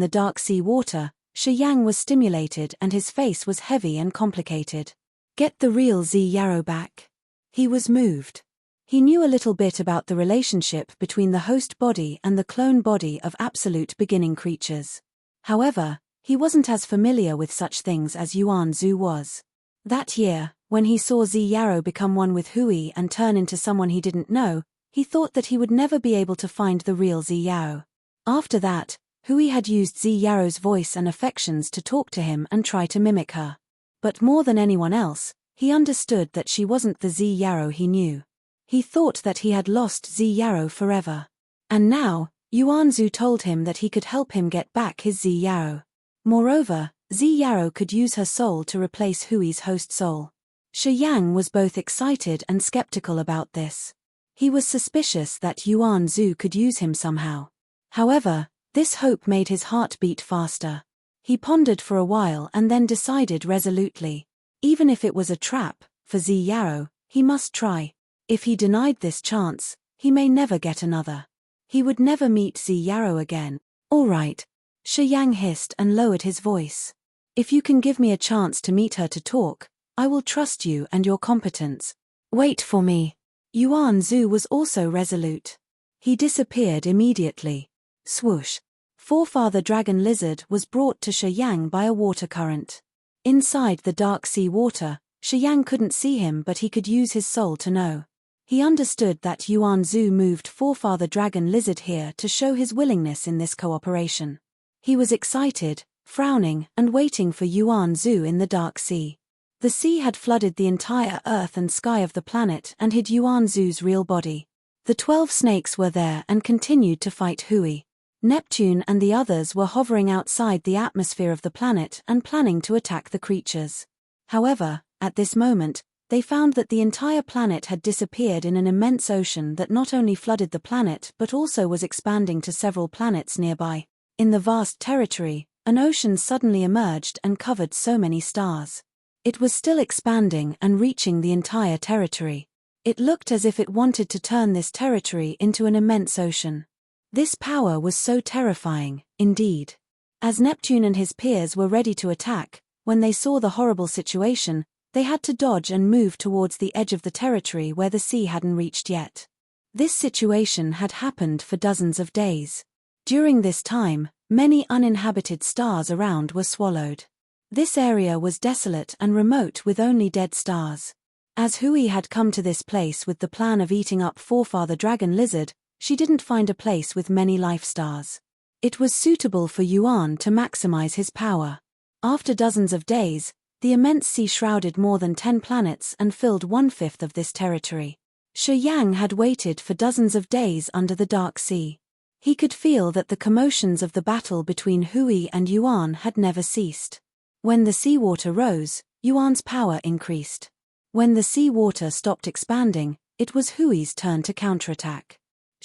the dark sea water, Shi Yang was stimulated and his face was heavy and complicated. Get the real Zi Yaro back. He was moved. He knew a little bit about the relationship between the host body and the clone body of absolute beginning creatures. However, he wasn't as familiar with such things as Yuan Zhu was. That year, when he saw Zi Yaro become one with Hui and turn into someone he didn't know, he thought that he would never be able to find the real Zi Yaro. After that, Hui had used Zi Yaro's voice and affections to talk to him and try to mimic her. But more than anyone else, he understood that she wasn't the Zi Yaro he knew. He thought that he had lost Zi Yaro forever. And now, Yuan Zhu told him that he could help him get back his Zi Yaro. Moreover, Zi Yaro could use her soul to replace Hui's host soul. Shi Yang was both excited and skeptical about this. He was suspicious that Yuan Zhu could use him somehow. However, this hope made his heart beat faster. He pondered for a while and then decided resolutely. Even if it was a trap, for Zi Yaro, he must try. If he denied this chance, he may never get another. He would never meet Zi Yaro again. "All right," Shi Yang hissed and lowered his voice. "If you can give me a chance to meet her to talk, I will trust you and your competence. Wait for me." Yuan Zhu was also resolute. He disappeared immediately. Swoosh. Forefather Dragon Lizard was brought to Shi Yang by a water current. Inside the dark sea water, Shi Yang couldn't see him, but he could use his soul to know. He understood that Yuan Zhu moved Forefather Dragon Lizard here to show his willingness in this cooperation. He was excited, frowning, and waiting for Yuan Zhu in the dark sea. The sea had flooded the entire earth and sky of the planet and hid Yuan Zhu's real body. The 12 snakes were there and continued to fight Hui. Neptune and the others were hovering outside the atmosphere of the planet and planning to attack the creatures. However, at this moment, they found that the entire planet had disappeared in an immense ocean that not only flooded the planet but also was expanding to several planets nearby. In the vast territory, an ocean suddenly emerged and covered so many stars. It was still expanding and reaching the entire territory. It looked as if it wanted to turn this territory into an immense ocean. This power was so terrifying, indeed. As Neptune and his peers were ready to attack, when they saw the horrible situation, they had to dodge and move towards the edge of the territory where the sea hadn't reached yet. This situation had happened for dozens of days. During this time, many uninhabited stars around were swallowed. This area was desolate and remote with only dead stars. As Hui had come to this place with the plan of eating up Forefather Dragon Lizard, she didn't find a place with many life stars. It was suitable for Yuan to maximize his power. After dozens of days, the immense sea shrouded more than 10 planets and filled 1/5 of this territory. Shi Yang had waited for dozens of days under the dark sea. He could feel that the commotions of the battle between Hui and Yuan had never ceased. When the seawater rose, Yuan's power increased. When the seawater stopped expanding, it was Hui's turn to counterattack.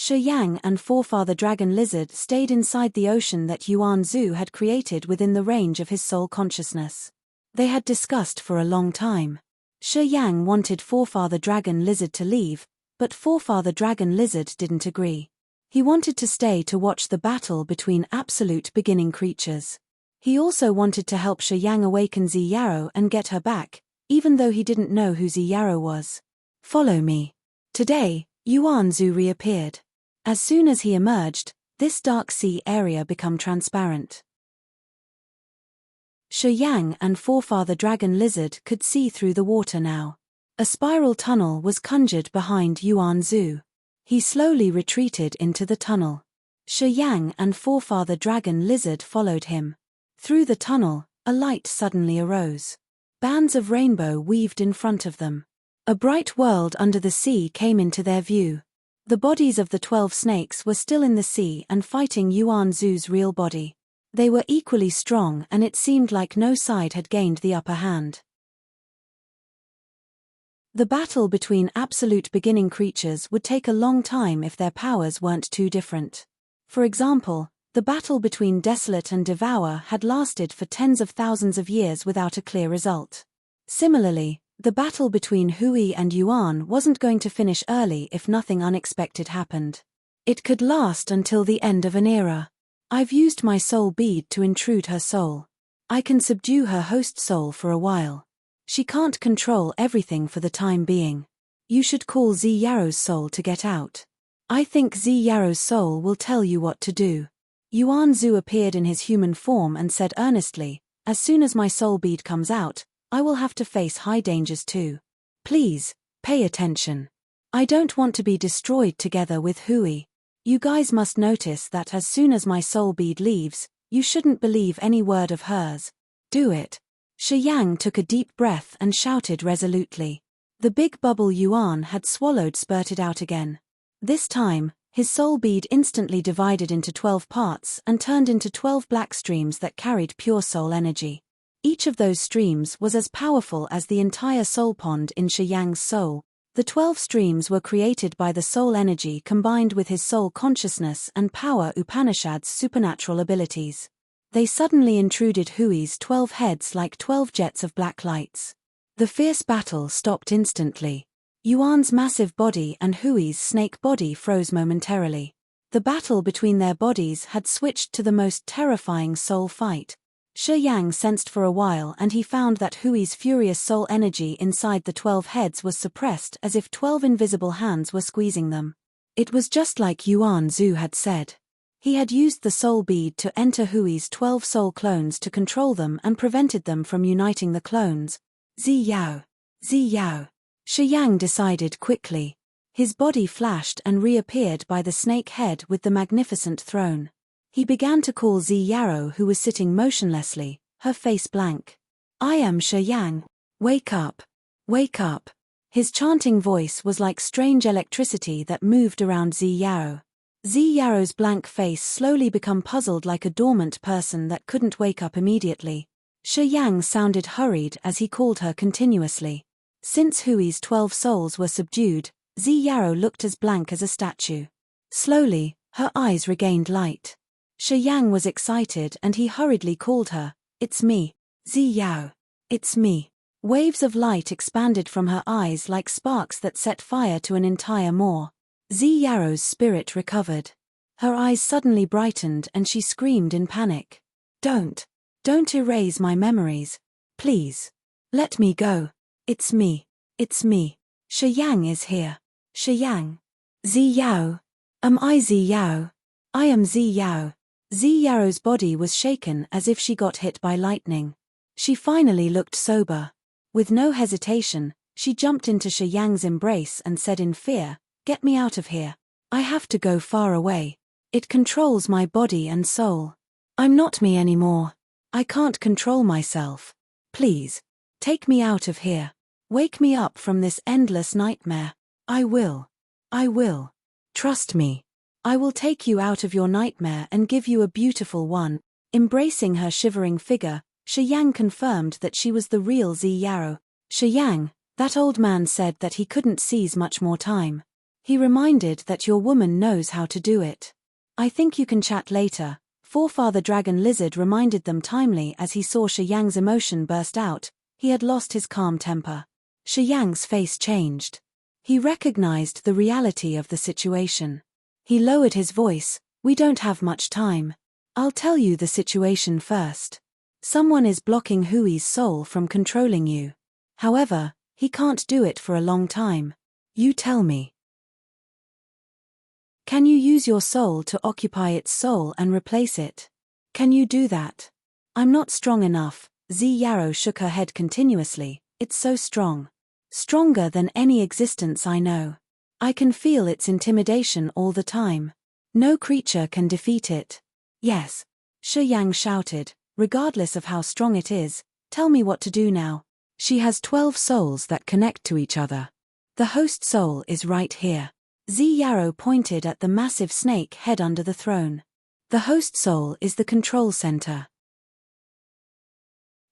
Shi Yang and Forefather Dragon Lizard stayed inside the ocean that Yuan Zhu had created within the range of his soul consciousness. They had discussed for a long time. Shi Yang wanted Forefather Dragon Lizard to leave, but Forefather Dragon Lizard didn't agree. He wanted to stay to watch the battle between absolute beginning creatures. He also wanted to help Shi Yang awaken Zi Yarrow and get her back, even though he didn't know who Zi Yarrow was. Follow me. Today, Yuan Zhu reappeared. As soon as he emerged, this dark sea area became transparent. Shi Yang and Forefather Dragon Lizard could see through the water now. A spiral tunnel was conjured behind Yuan Zhu. He slowly retreated into the tunnel. Shi Yang and Forefather Dragon Lizard followed him. Through the tunnel, a light suddenly arose. Bands of rainbow weaved in front of them. A bright world under the sea came into their view. The bodies of the 12 snakes were still in the sea and fighting Yuan Zhu's real body. They were equally strong and it seemed like no side had gained the upper hand. The battle between absolute beginning creatures would take a long time if their powers weren't too different. For example, the battle between Desolate and Devour had lasted for tens of thousands of years without a clear result. Similarly, the battle between Hui and Yuan wasn't going to finish early if nothing unexpected happened. It could last until the end of an era. I've used my soul bead to intrude her soul. I can subdue her host soul for a while. She can't control everything for the time being. You should call Zi Yarrow's soul to get out. I think Zi Yarrow's soul will tell you what to do. Yuan Zhu appeared in his human form and said earnestly, as soon as my soul bead comes out, I will have to face high dangers too. Please, pay attention. I don't want to be destroyed together with Hui. You guys must notice that as soon as my soul bead leaves, you shouldn't believe any word of hers. Do it. Shi Yang took a deep breath and shouted resolutely. The big bubble Yuan had swallowed spurted out again. This time, his soul bead instantly divided into 12 parts and turned into 12 black streams that carried pure soul energy. Each of those streams was as powerful as the entire soul pond in Shi Yang's soul. The 12 streams were created by the soul energy combined with his soul consciousness and power Upanishad's supernatural abilities. They suddenly intruded Hui's 12 heads like 12 jets of black lights. The fierce battle stopped instantly. Yuan's massive body and Hui's snake body froze momentarily. The battle between their bodies had switched to the most terrifying soul fight. Shi Yang sensed for a while and he found that Hui's furious soul energy inside the 12 heads was suppressed as if 12 invisible hands were squeezing them. It was just like Yuan Zhu had said. He had used the soul bead to enter Hui's 12 soul clones to control them and prevented them from uniting the clones. Zi Yao. Zi Yao. Shi Yang decided quickly. His body flashed and reappeared by the snake head with the magnificent throne. He began to call Zi Yarrow, who was sitting motionlessly, her face blank. I am Shi Yang. Wake up. Wake up. His chanting voice was like strange electricity that moved around Zi Yarrow. Zi Yarrow's blank face slowly became puzzled like a dormant person that couldn't wake up immediately. Shi Yang sounded hurried as he called her continuously. Since Hui's 12 souls were subdued, Zi Yarrow looked as blank as a statue. Slowly, her eyes regained light. Shi Yang was excited and he hurriedly called her, "It's me, Zi Yao. It's me." Waves of light expanded from her eyes like sparks that set fire to an entire moor. Zi Yarrow's spirit recovered. Her eyes suddenly brightened and she screamed in panic. Don't erase my memories. Please. Let me go. It's me. It's me. Shi Yang is here. Shi Yang. Zi Yao. Am I Zi Yao? I am Zi Yao. Zi Yarrow's body was shaken as if she got hit by lightning. She finally looked sober. With no hesitation, she jumped into Shi Yang's embrace and said in fear, "Get me out of here. I have to go far away. It controls my body and soul. I'm not me anymore. I can't control myself. Please, take me out of here. Wake me up from this endless nightmare. I will. I will. Trust me. I will take you out of your nightmare and give you a beautiful one." Embracing her shivering figure, Shi Yang confirmed that she was the real Zi Yarrow. Shi Yang, that old man said that he couldn't seize much more time. He reminded that your woman knows how to do it. I think you can chat later. Forefather Dragon Lizard reminded them timely as he saw Shi Yang's emotion burst out. He had lost his calm temper. Shi Yang's face changed. He recognized the reality of the situation. He lowered his voice. We don't have much time. I'll tell you the situation first. Someone is blocking Hui's soul from controlling you. However, he can't do it for a long time. You tell me. Can you use your soul to occupy its soul and replace it? Can you do that? I'm not strong enough. Zi Yarrow shook her head continuously. It's so strong. Stronger than any existence I know. I can feel its intimidation all the time. No creature can defeat it. Yes. Shi Yang shouted, regardless of how strong it is, tell me what to do now. She has 12 souls that connect to each other. The host soul is right here. Zi Yarrow pointed at the massive snake head under the throne. The host soul is the control center.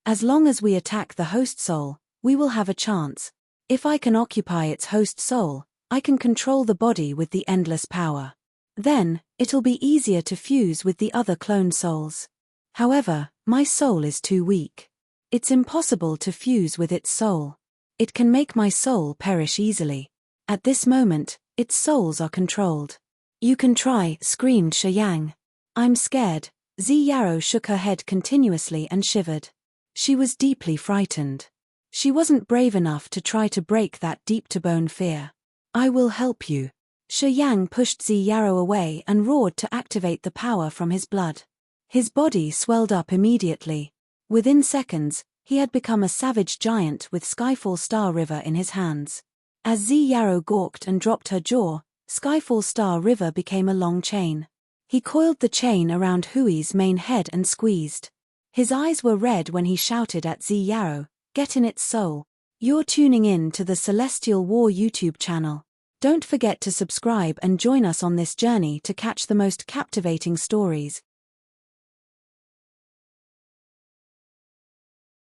As long as we attack the host soul, we will have a chance. If I can occupy its host soul, I can control the body with the endless power. Then, it'll be easier to fuse with the other clone souls. However, my soul is too weak. It's impossible to fuse with its soul. It can make my soul perish easily. At this moment, its souls are controlled. You can try, screamed Shi Yang. I'm scared. Zi Yarrow shook her head continuously and shivered. She was deeply frightened. She wasn't brave enough to try to break that deep-to-bone fear. I will help you. Shi Yang pushed Zi Yarrow away and roared to activate the power from his blood. His body swelled up immediately. Within seconds, he had become a savage giant with Skyfall Star River in his hands. As Zi Yarrow gawked and dropped her jaw, Skyfall Star River became a long chain. He coiled the chain around Hui's main head and squeezed. His eyes were red when he shouted at Zi Yarrow, get in its soul. You're tuning in to the Celestial War YouTube channel. Don't forget to subscribe and join us on this journey to catch the most captivating stories.